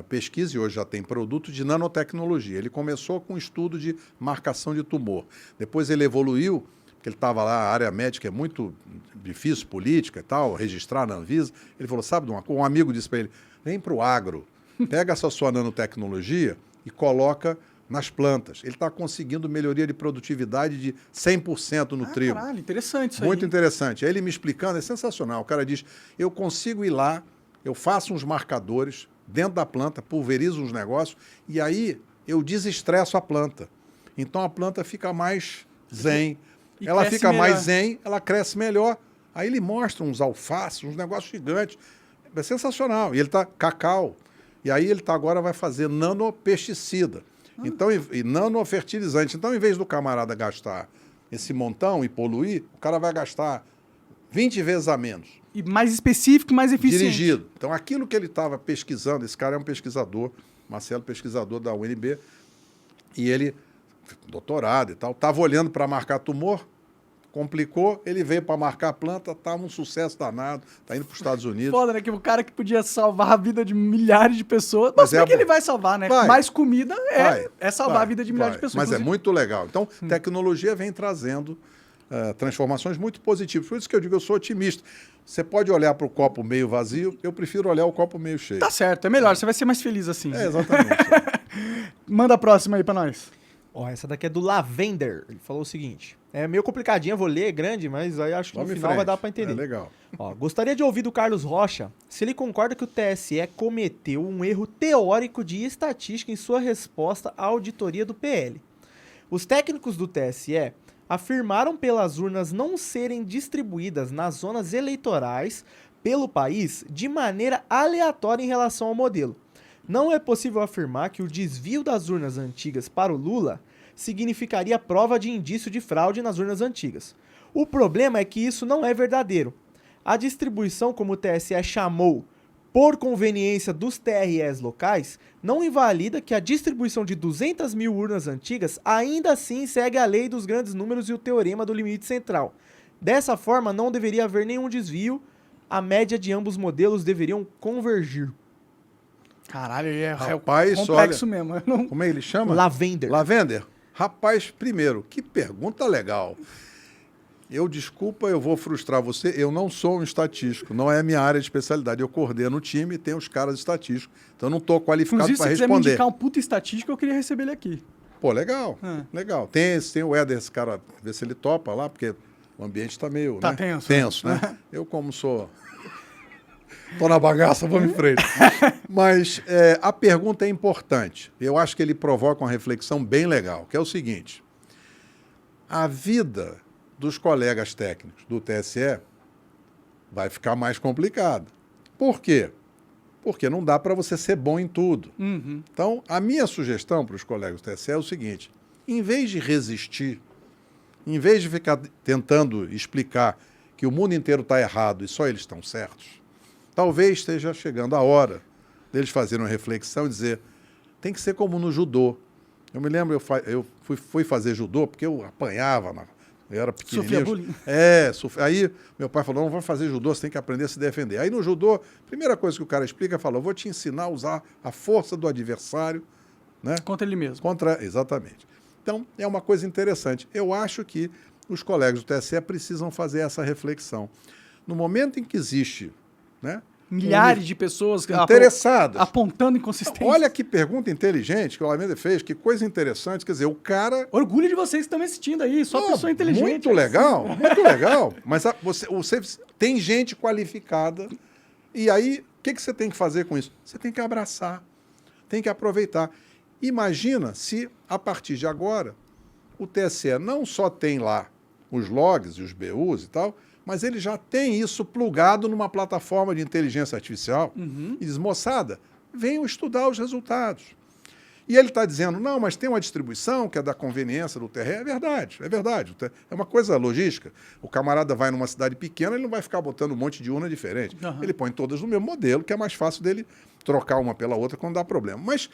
pesquisa e hoje já tem produto de nanotecnologia. Ele começou com um estudo de marcação de tumor. Depois ele evoluiu, porque ele estava lá, a área médica é muito difícil, política e tal, registrar na Anvisa. Ele falou, sabe, um amigo disse para ele, vem para o agro, pega essa sua nanotecnologia e coloca nas plantas. Ele está conseguindo melhoria de produtividade de 100% no trigo. Caralho, interessante isso Muito interessante. Aí ele me explicando, é sensacional. O cara diz, eu consigo ir lá, eu faço uns marcadores dentro da planta, pulverizo uns negócios, e aí eu desestresso a planta. Então a planta fica mais zen. Ela fica mais zen, ela cresce melhor. Aí ele mostra uns alfaces, uns negócios gigantes. É sensacional. E ele está cacau. E aí ele agora vai fazer nanopesticida. Então, e nanofertilizante. Então, em vez do camarada gastar esse montão e poluir, o cara vai gastar 20 vezes a menos. E mais específico e mais eficiente. Dirigido. Então, aquilo que ele estava pesquisando, esse cara é um pesquisador, Marcelo, pesquisador da UNB, e ele, doutorado e tal, estava olhando para marcar tumor, complicou, ele veio para marcar a planta, estava um sucesso danado, está indo para os Estados Unidos. Foda, né? Que o cara que podia salvar a vida de milhares de pessoas. Mas como é que ele vai salvar, né? Vai. Mais comida é salvar a vida de milhares de pessoas. Mas inclusive. é muito legal. Então, tecnologia vem trazendo transformações muito positivas. Por isso que eu digo, eu sou otimista. Você pode olhar para o copo meio vazio, eu prefiro olhar o copo meio cheio. Tá certo, é melhor, você vai ser mais feliz assim. É, exatamente. Manda a próxima aí pra nós. Ó, essa daqui é do Lavender. Ele falou o seguinte. É meio complicadinha, vou ler, é grande, mas aí acho que Vamos no em final frente. vai dar pra entender. É legal. Ó, gostaria de ouvir do Carlos Rocha se ele concorda que o TSE cometeu um erro teórico de estatística em sua resposta à auditoria do PL. Os técnicos do TSE afirmaram pelas urnas não serem distribuídas nas zonas eleitorais pelo país de maneira aleatória em relação ao modelo. Não é possível afirmar que o desvio das urnas antigas para o Lula significaria prova de indício de fraude nas urnas antigas. O problema é que isso não é verdadeiro. A distribuição, como o TSE chamou, por conveniência dos TREs locais, não invalida que a distribuição de 200 mil urnas antigas ainda assim segue a lei dos grandes números e o teorema do limite central. Dessa forma, não deveria haver nenhum desvio, a média de ambos modelos deveriam convergir. Caralho, é Rapaz, complexo olha, mesmo. Eu não... Como é que ele chama? Lavender. Lavender. Rapaz, primeiro, que pergunta legal. Eu vou frustrar você, eu não sou um estatístico, não é a minha área de especialidade. Eu coordeno o time e tenho os caras estatísticos, então eu não estou qualificado Inclusive, para se quiser me responder. indicar um puta estatístico, eu queria receber ele aqui. Pô, legal, legal. Tem o Éder, esse cara, ver se ele topa lá, porque o ambiente está meio Tá né? tenso, né? Eu, como sou... Tô na bagaça, vamos em frente. Mas a pergunta é importante. Eu acho que ele provoca uma reflexão bem legal, que é o seguinte. A vida dos colegas técnicos do TSE vai ficar mais complicada. Por quê? Porque não dá para você ser bom em tudo. Então, a minha sugestão para os colegas do TSE é o seguinte, em vez de resistir, em vez de ficar tentando explicar que o mundo inteiro está errado e só eles estão certos, talvez esteja chegando a hora deles fazerem uma reflexão e dizer, tem que ser como no judô. Eu me lembro, eu fui fazer judô porque eu apanhava, eu era pequenininho. Sofria bullying. Aí meu pai falou, não vai fazer judô, você tem que aprender a se defender. Aí no judô, a primeira coisa que o cara explica, falou, vou te ensinar a usar a força do adversário, né? Contra ele mesmo. Exatamente. Então, é uma coisa interessante. Eu acho que os colegas do TSE precisam fazer essa reflexão. No momento em que existe, né, Milhares de pessoas interessadas, apontando inconsistência. Olha que pergunta inteligente que o Lavender fez, que coisa interessante. Quer dizer, o cara... Orgulho de vocês que estão me assistindo aí, só pessoa inteligente. Muito legal, muito legal. Mas você tem gente qualificada. E aí, o que você tem que fazer com isso? Você tem que abraçar, tem que aproveitar. Imagina se, a partir de agora, o TSE não só tem lá os logs e os BUs e tal, mas ele já tem isso plugado numa plataforma de inteligência artificial e diz, moçada, venham estudar os resultados. E ele está dizendo, não, mas tem uma distribuição que é da conveniência do TRE. É verdade. É uma coisa logística. O camarada vai numa cidade pequena, ele não vai ficar botando um monte de urna diferente. Ele põe todas no mesmo modelo, que é mais fácil dele trocar uma pela outra quando dá problema. Mas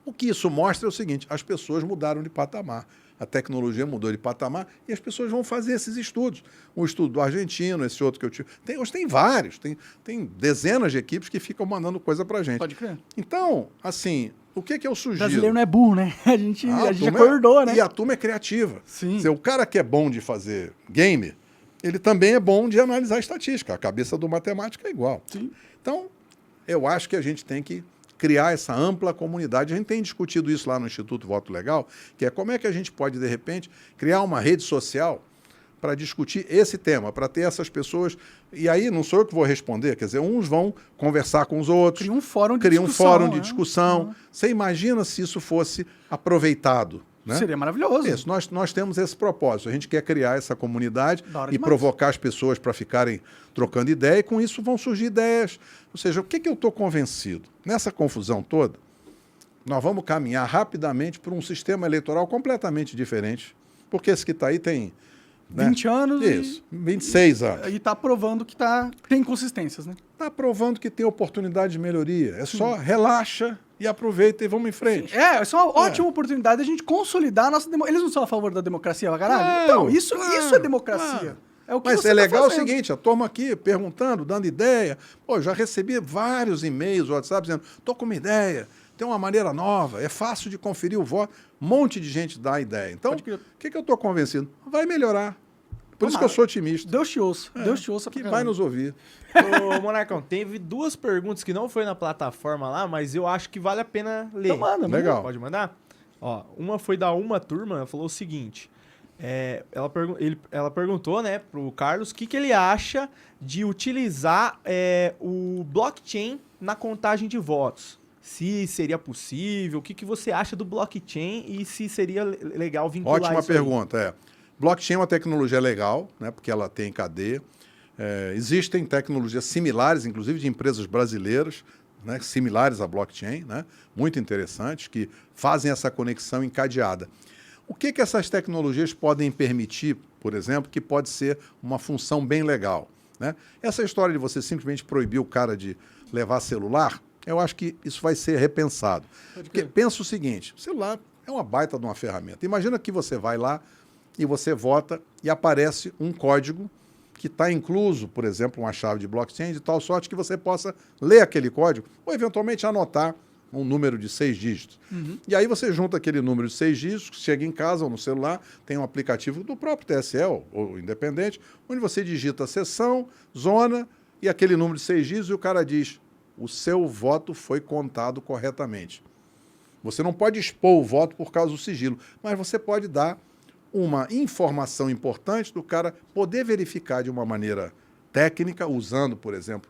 o que isso mostra é o seguinte, as pessoas mudaram de patamar. A tecnologia mudou de patamar e as pessoas vão fazer esses estudos. Um estudo do argentino, esse outro que eu tive. Hoje tem vários, tem dezenas de equipes que ficam mandando coisa pra gente. Pode crer. Então, assim, o que eu sugiro? O brasileiro não é burro, né? A gente acordou, né? E a turma é criativa. Sim. Quer dizer, o cara que é bom de fazer game, ele também é bom de analisar estatística. A cabeça do matemático é igual. Sim. Então, eu acho que a gente tem que criar essa ampla comunidade. A gente tem discutido isso lá no Instituto Voto Legal, que é como é que a gente pode, de repente, criar uma rede social para discutir esse tema, para ter essas pessoas... E aí, não sou eu que vou responder, quer dizer, uns vão conversar com os outros, Cria um fórum de cria discussão. um fórum de discussão. Você imagina se isso fosse aproveitado Né? Seria maravilhoso. Isso, nós temos esse propósito. A gente quer criar essa comunidade e demais. provocar as pessoas para ficarem trocando ideia, e com isso vão surgir ideias. Ou seja, o que eu estou convencido? Nessa confusão toda, nós vamos caminhar rapidamente para um sistema eleitoral completamente diferente, porque esse que está aí tem... 20 anos Isso, 26 anos. E está provando que tem inconsistências, né? Está provando que tem oportunidade de melhoria. É só relaxa e aproveita e vamos em frente. Essa é uma ótima oportunidade de a gente consolidar a nossa democracia. Eles não são a favor da democracia, pra caralho? Claro, Então, isso é democracia. claro. É o que Mas você é tá legal o fazendo. seguinte, a turma aqui perguntando, dando ideia. Pô, já recebi vários e-mails, WhatsApp, dizendo, estou com uma ideia, tem uma maneira nova, é fácil de conferir o voto. Um monte de gente dá ideia. Então, o que eu estou convencido? Vai melhorar. Por isso que eu sou otimista. Deus te ouça. Deus te ouça Que pra vai caralho. nos ouvir. Ô, Monarcão, teve duas perguntas que não foi na plataforma lá, mas eu acho que vale a pena ler. Então manda, manda. Legal. Pode mandar? Ó, uma foi da Uma Turma, ela falou o seguinte. Ela perguntou, né, pro Carlos, o que ele acha de utilizar o blockchain na contagem de votos. Se seria possível, o que você acha do blockchain e se seria legal vincular Ótima isso aí? pergunta, Blockchain é uma tecnologia legal, né, porque ela tem cadeia. Existem tecnologias similares, inclusive de empresas brasileiras, né, similares à blockchain, né, muito interessantes, que fazem essa conexão encadeada. O que essas tecnologias podem permitir, por exemplo, que pode ser uma função bem legal? Né? Essa história de você simplesmente proibir o cara de levar celular, eu acho que isso vai ser repensado. Porque pensa o seguinte, o celular é uma baita de uma ferramenta. Imagina que você vai lá e você vota e aparece um código que está incluso, por exemplo, uma chave de blockchain, de tal sorte que você possa ler aquele código ou, eventualmente, anotar um número de 6 dígitos. E aí você junta aquele número de 6 dígitos, chega em casa ou no celular, tem um aplicativo do próprio TSE ou independente, onde você digita a seção, zona e aquele número de 6 dígitos e o cara diz, o seu voto foi contado corretamente. Você não pode expor o voto por causa do sigilo, mas você pode dar uma informação importante do cara poder verificar de uma maneira técnica, usando, por exemplo,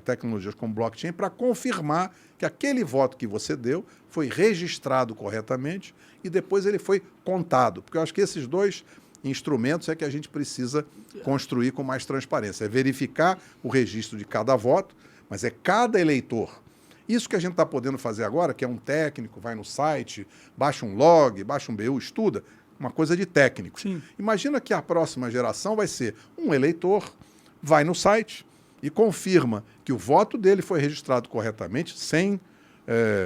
tecnologias como blockchain, para confirmar que aquele voto que você deu foi registrado corretamente e depois ele foi contado. Porque eu acho que esses dois instrumentos é que a gente precisa construir com mais transparência. É verificar o registro de cada voto, mas é cada eleitor. Isso que a gente está podendo fazer agora, que é um técnico, vai no site, baixa um log, baixa um BU, estuda, uma coisa de técnico. Sim. Imagina que a próxima geração vai ser um eleitor, vai no site e confirma que o voto dele foi registrado corretamente, sem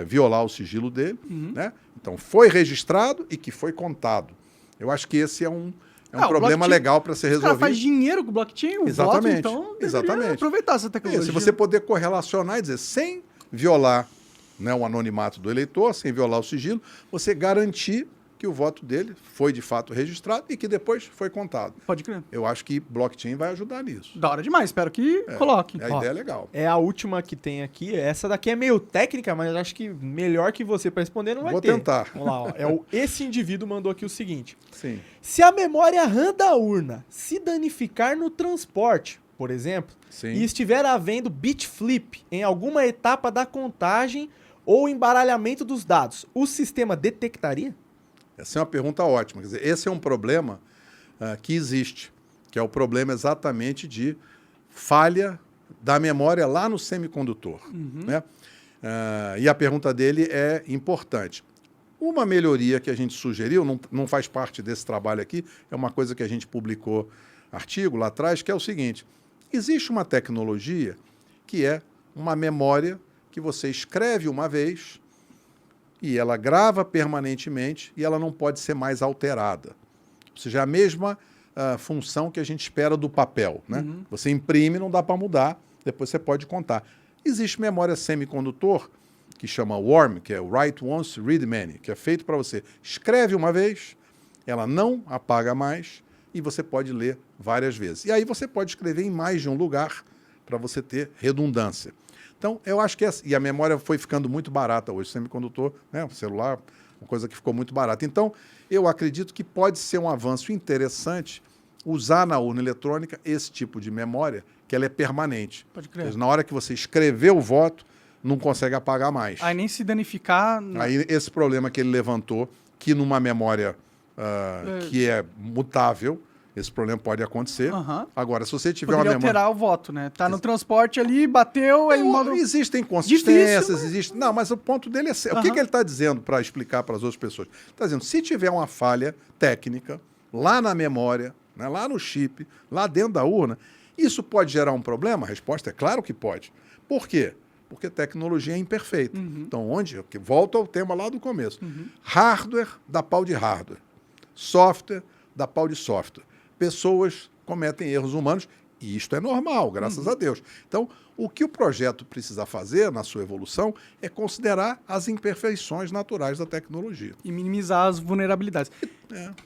violar o sigilo dele. Né? Então, foi registrado e que foi contado. Eu acho que esse é um problema legal para ser O cara resolvido. faz dinheiro com o blockchain, o Exatamente, voto, então exatamente. deveria aproveitar essa tecnologia. Se você poder correlacionar e dizer, sem violar, né, o anonimato do eleitor, sem violar o sigilo, você garantir que o voto dele foi de fato registrado e que depois foi contado. Pode crer. Eu acho que blockchain vai ajudar nisso. Da hora demais, espero que coloque. A ideia é legal. É a última que tem aqui. Essa daqui é meio técnica, mas eu acho que melhor que você para responder não vai Vou ter. tentar. Vamos lá, ó. Esse indivíduo mandou aqui o seguinte. Sim. Se a memória RAM da urna se danificar no transporte, por exemplo, Sim. e estiver havendo bit flip em alguma etapa da contagem ou embaralhamento dos dados, o sistema detectaria? Essa é uma pergunta ótima. Quer dizer, esse é um problema que existe, que é o problema exatamente de falha da memória lá no semicondutor. Né? E a pergunta dele é importante. Uma melhoria que a gente sugeriu, não faz parte desse trabalho aqui, é uma coisa que a gente publicou artigo lá atrás, que é o seguinte, existe uma tecnologia que é uma memória que você escreve uma vez e ela grava permanentemente e ela não pode ser mais alterada. Ou seja, a mesma função que a gente espera do papel. Né? Você imprime, não dá para mudar, depois você pode contar. Existe memória semicondutor, que chama WORM, que é Write Once, Read Many, que é feito para você escreve uma vez, ela não apaga mais e você pode ler várias vezes. E aí você pode escrever em mais de um lugar para você ter redundância. Então, eu acho que e a memória foi ficando muito barata hoje, o semicondutor, né, o celular, uma coisa que ficou muito barata. Então, eu acredito que pode ser um avanço interessante usar na urna eletrônica esse tipo de memória, que ela é permanente. Pode crer. Na hora que você escreveu o voto, não consegue apagar mais. Aí nem se danificar... Aí esse problema que ele levantou que numa memória que é mutável, esse problema pode acontecer. Agora, se você tiver Poderia uma memória... alterar o voto, né? Tá no transporte ali, bateu... aí modo... Existem inconsistências, Difícil, existem... Não, mas o ponto dele é... O que ele está dizendo para explicar para as outras pessoas? Ele está dizendo, se tiver uma falha técnica lá na memória, né, lá no chip, lá dentro da urna, isso pode gerar um problema? A resposta é claro que pode. Por quê? Porque tecnologia é imperfeita. Então, volta ao tema lá do começo. Hardware dá pau de hardware. Software dá pau de software. Pessoas cometem erros humanos e isto é normal, graças a Deus. Então, o que o projeto precisa fazer na sua evolução é considerar as imperfeições naturais da tecnologia. E minimizar as vulnerabilidades.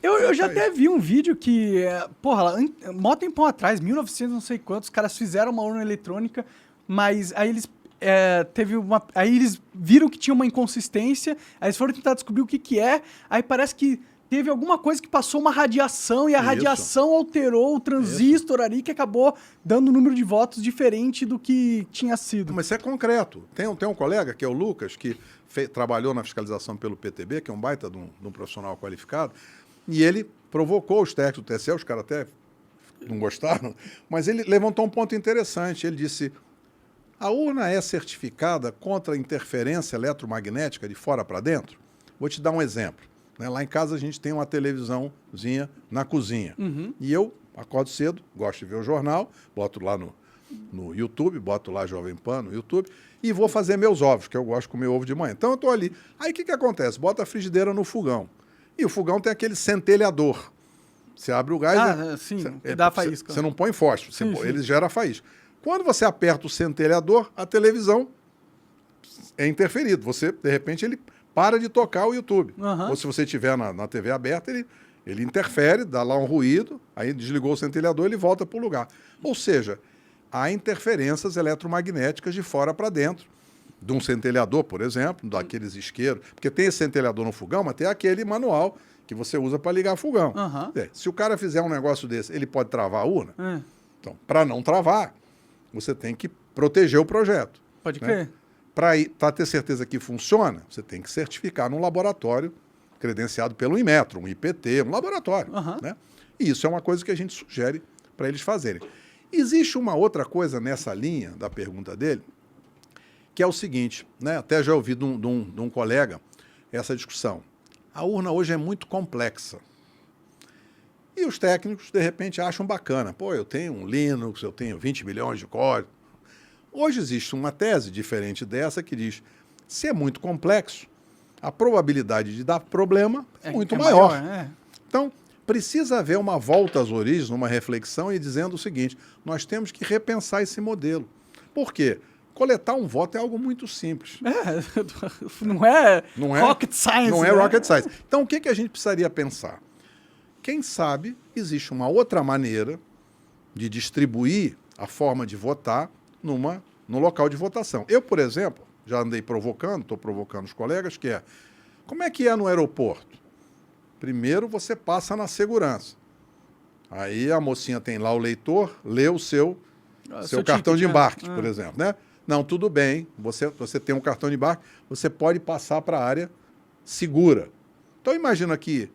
Eu já até vi um vídeo que, mó tempão atrás, 1900 não sei quantos, os caras fizeram uma urna eletrônica, mas aí eles aí eles viram que tinha uma inconsistência, aí eles foram tentar descobrir o que é, aí parece que teve alguma coisa que passou uma radiação e a radiação alterou o transistor ali que acabou dando um número de votos diferente do que tinha sido. Mas isso é concreto. Tem um colega, que é o Lucas, que trabalhou na fiscalização pelo PTB, que é um baita de um profissional qualificado, e ele provocou os técnicos do TSE, os caras até não gostaram, mas ele levantou um ponto interessante. Ele disse, a urna é certificada contra interferência eletromagnética de fora para dentro? Vou te dar um exemplo. Lá em casa a gente tem uma televisãozinha na cozinha. E eu acordo cedo, gosto de ver o jornal, boto lá no YouTube, boto lá Jovem Pan no YouTube e vou fazer meus ovos, que eu gosto de comer ovo de manhã. Então eu estou ali. Aí o que acontece? Bota a frigideira no fogão. E o fogão tem aquele centelhador. Você abre o gás... sim, dá faísca. Você não põe fósforo, ele gera faísca. Quando você aperta o centelhador, a televisão é interferido. Você, de repente, ele para de tocar o YouTube. Ou se você estiver na TV aberta, ele interfere, dá lá um ruído, aí desligou o centelhador, ele volta para o lugar. Ou seja, há interferências eletromagnéticas de fora para dentro, de um centelhador, por exemplo, daqueles isqueiros, porque tem esse centelhador no fogão, mas tem aquele manual que você usa para ligar o fogão. Se o cara fizer um negócio desse, ele pode travar a urna? Então, para não travar, você tem que proteger o projeto. Pode crer. Para ter certeza que funciona, você tem que certificar num laboratório credenciado pelo Inmetro, um IPT, um laboratório. Né? E isso é uma coisa que a gente sugere para eles fazerem. Existe uma outra coisa nessa linha da pergunta dele, que é o seguinte, né? Até já ouvi de um colega essa discussão. A urna hoje é muito complexa. E os técnicos, de repente, acham bacana. Pô, eu tenho um Linux, eu tenho 20 milhões de códigos. Hoje existe uma tese diferente dessa que diz, se é muito complexo, a probabilidade de dar problema é muito maior. Então, precisa haver uma volta às origens, uma reflexão e dizendo o seguinte, nós temos que repensar esse modelo. Por quê? Coletar um voto é algo muito simples. Não é rocket science. Não é rocket science. Então, o que a gente precisaria pensar? Quem sabe existe uma outra maneira de distribuir a forma de votar no local de votação. Eu, por exemplo, já andei provocando, estou provocando os colegas, que é, como é que é no aeroporto? Primeiro você passa na segurança. Aí a mocinha tem lá o leitor, lê o seu cartão de embarque, por exemplo, né? Não, tudo bem, você tem um cartão de embarque, você pode passar para a área segura. Então imagina que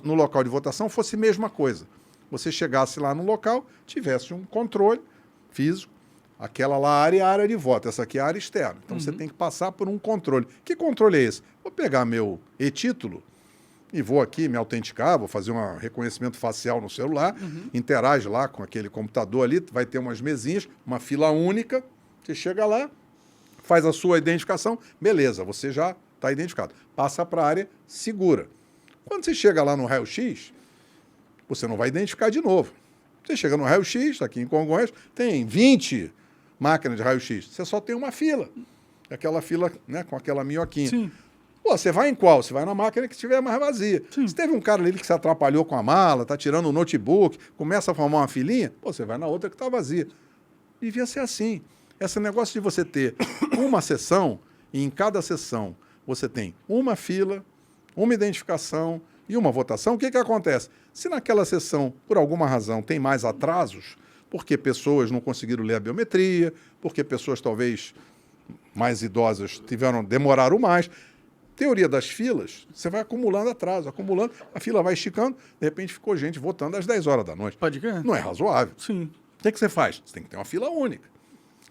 no local de votação fosse a mesma coisa. Você chegasse lá no local, tivesse um controle físico, aquela lá área é a área de voto, essa aqui é a área externa. Então você tem que passar por um controle. Que controle é esse? Vou pegar meu e-título e vou aqui me autenticar, vou fazer um reconhecimento facial no celular, interage lá com aquele computador ali, vai ter umas mesinhas, uma fila única, você chega lá, faz a sua identificação, beleza, você já está identificado. Passa para a área segura. Quando você chega lá no raio-x, você não vai identificar de novo. Você chega no raio-x, aqui em Congonhas, tem 20 máquinas de raio-x. Você só tem uma fila. Aquela fila, né, com aquela minhoquinha. Sim. Pô, você vai em qual? Você vai na máquina que estiver mais vazia. Sim. Se teve um cara ali que se atrapalhou com a mala, está tirando o notebook, começa a formar uma filinha, pô, você vai na outra que está vazia. Devia ser assim. Esse negócio de você ter uma sessão, e em cada sessão você tem uma fila, uma identificação e uma votação, o que acontece? Se naquela sessão, por alguma razão, tem mais atrasos, porque pessoas não conseguiram ler a biometria, porque pessoas talvez mais idosas demoraram mais, teoria das filas, você vai acumulando atraso, acumulando, a fila vai esticando, de repente ficou gente votando às 10 horas da noite. Pode crer. Não é razoável. Sim. O que você faz? Você tem que ter uma fila única.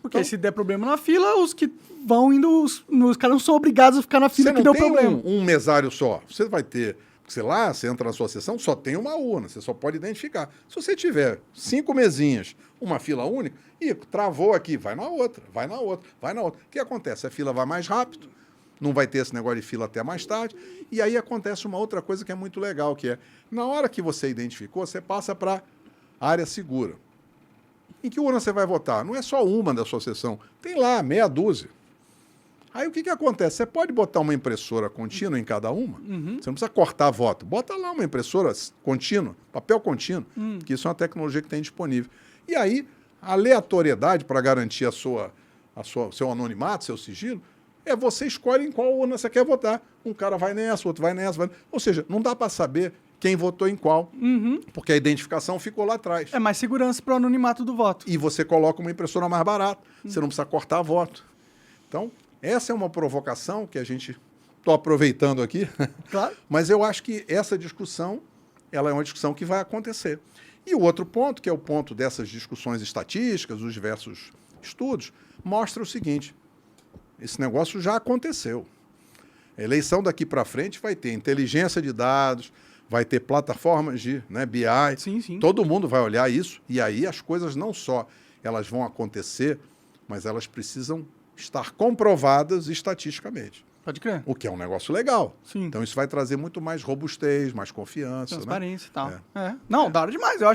Porque se der problema na fila, os que vão indo, os caras não são obrigados a ficar na fila Você que não deu tem problema. um mesário só. Você vai ter, sei lá, você entra na sua sessão, só tem uma urna, você só pode identificar. Se você tiver 5 mesinhas, uma fila única, e travou aqui, vai na outra, vai na outra, vai na outra. O que acontece? A fila vai mais rápido, não vai ter esse negócio de fila até mais tarde, e aí acontece uma outra coisa que é muito legal, que é, na hora que você identificou, você passa para área segura. Em que urna você vai votar? Não é só uma da sua sessão, tem lá meia dúzia. Aí o que acontece? Você pode botar uma impressora contínua em cada uma, você não precisa cortar voto. Bota lá uma impressora contínua, papel contínuo, que isso é uma tecnologia que tem disponível. E aí, a aleatoriedade para garantir seu anonimato, seu sigilo, você escolhe em qual urna você quer votar. Um cara vai nessa, outro vai nessa. Ou seja, não dá para saber quem votou em qual, porque a identificação ficou lá atrás. É mais segurança para o anonimato do voto. E você coloca uma impressora mais barata, você não precisa cortar voto. Então, essa é uma provocação que a gente está aproveitando aqui, Claro. mas eu acho que essa discussão ela é uma discussão que vai acontecer. E o outro ponto, que é o ponto dessas discussões estatísticas, os diversos estudos, mostra o seguinte, esse negócio já aconteceu. A eleição daqui para frente vai ter inteligência de dados, vai ter plataformas de BI, Sim. todo mundo vai olhar isso, e aí as coisas não só elas vão acontecer, mas elas precisam estar comprovadas estatisticamente. Pode crer. O que é um negócio legal. Sim. Então isso vai trazer muito mais robustez, mais confiança. Transparência e tal. É. Não, da hora demais. Eu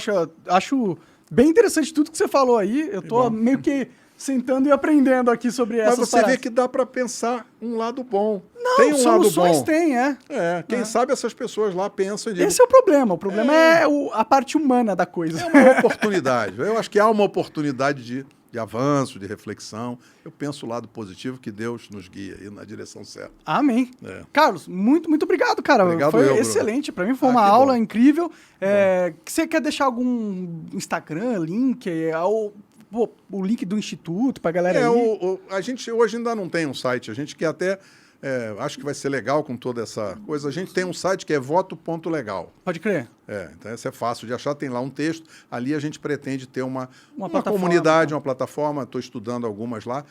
acho bem interessante tudo que você falou aí. Eu tô meio que sentando e aprendendo aqui sobre essas Mas você paradas. vê que dá para pensar um lado bom. Não, tem um lado soluções bom. tem, Quem sabe essas pessoas lá pensam e dizem, Esse é o problema. O problema é a parte humana da coisa. é uma oportunidade. Eu acho que há uma oportunidade de avanço, de reflexão. Eu penso o lado positivo, que Deus nos guia aí na direção certa. Amém. É. Carlos, muito obrigado, cara. Obrigado foi Bruno. excelente. Para mim foi Ah, uma que aula bom. incrível. Que você quer deixar algum Instagram, link, o link do Instituto pra galera aí? A gente hoje ainda não tem um site. A gente quer até... acho que vai ser legal com toda essa coisa. A gente tem um site que é voto.legal. Pode crer. Então esse é fácil de achar, tem lá um texto. Ali a gente pretende ter uma plataforma, comunidade, uma plataforma. Estou estudando algumas lá,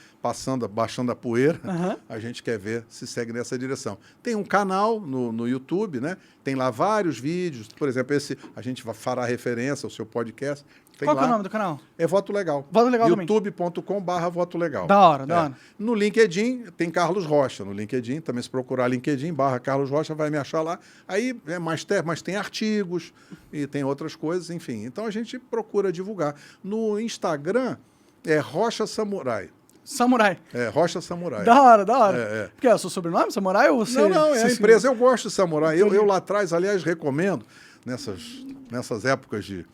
baixando a poeira. A gente quer ver se segue nessa direção. Tem um canal no YouTube, né? Tem lá vários vídeos. Por exemplo, esse a gente fará referência ao seu podcast. Tem Qual que é lá. o nome do canal? É Voto Legal. Voto Legal também. youtube.com/Voto Legal. Da hora. No LinkedIn tem Carlos Rocha. No LinkedIn, também se procurar LinkedIn, /Carlos Rocha, vai me achar lá. Aí mas tem artigos e tem outras coisas, enfim. Então a gente procura divulgar. No Instagram é Rocha Samurai. Samurai. Rocha Samurai. Da hora. Porque é o seu sobrenome, Samurai, ou você... Não, é a você empresa. Eu gosto de Samurai. Eu lá atrás, aliás, recomendo, nessas épocas de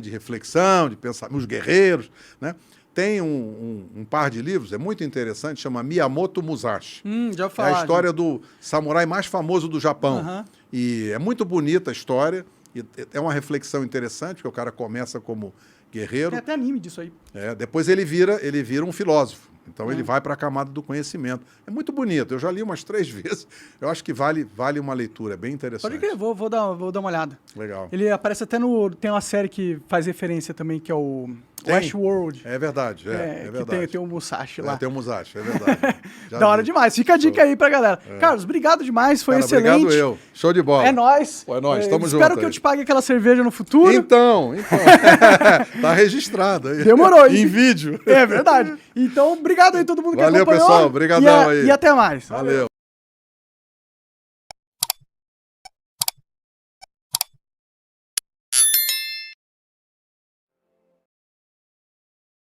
reflexão, de pensar, os guerreiros, né? Tem um par de livros, é muito interessante, chama Miyamoto Musashi. Já É falei. a história do samurai mais famoso do Japão. E é muito bonita a história, e é uma reflexão interessante, porque o cara começa como guerreiro. Tem até anime disso aí. Depois ele vira um filósofo. Então ele vai para a camada do conhecimento. É muito bonito, eu já li umas 3 vezes. Eu acho que vale uma leitura, é bem interessante. Pode crer, vou dar uma olhada. Legal. Ele aparece até tem uma série que faz referência também, que é o Westworld. É verdade, que verdade. tem o Musashi lá. Tem o Musashi, é verdade. Já Da hora vi. demais. Fica a dica aí pra galera. Carlos, obrigado demais, foi Cara, excelente. Obrigado eu. Show de bola. É nóis. É nóis, tamo junto Espero que aí. eu te pague aquela cerveja no futuro. Então. Tá registrado aí. Demorou, hein? Em vídeo. É verdade. Então, obrigado aí todo mundo que Valeu, acompanhou. pessoal. Obrigadão aí. E até mais. Valeu.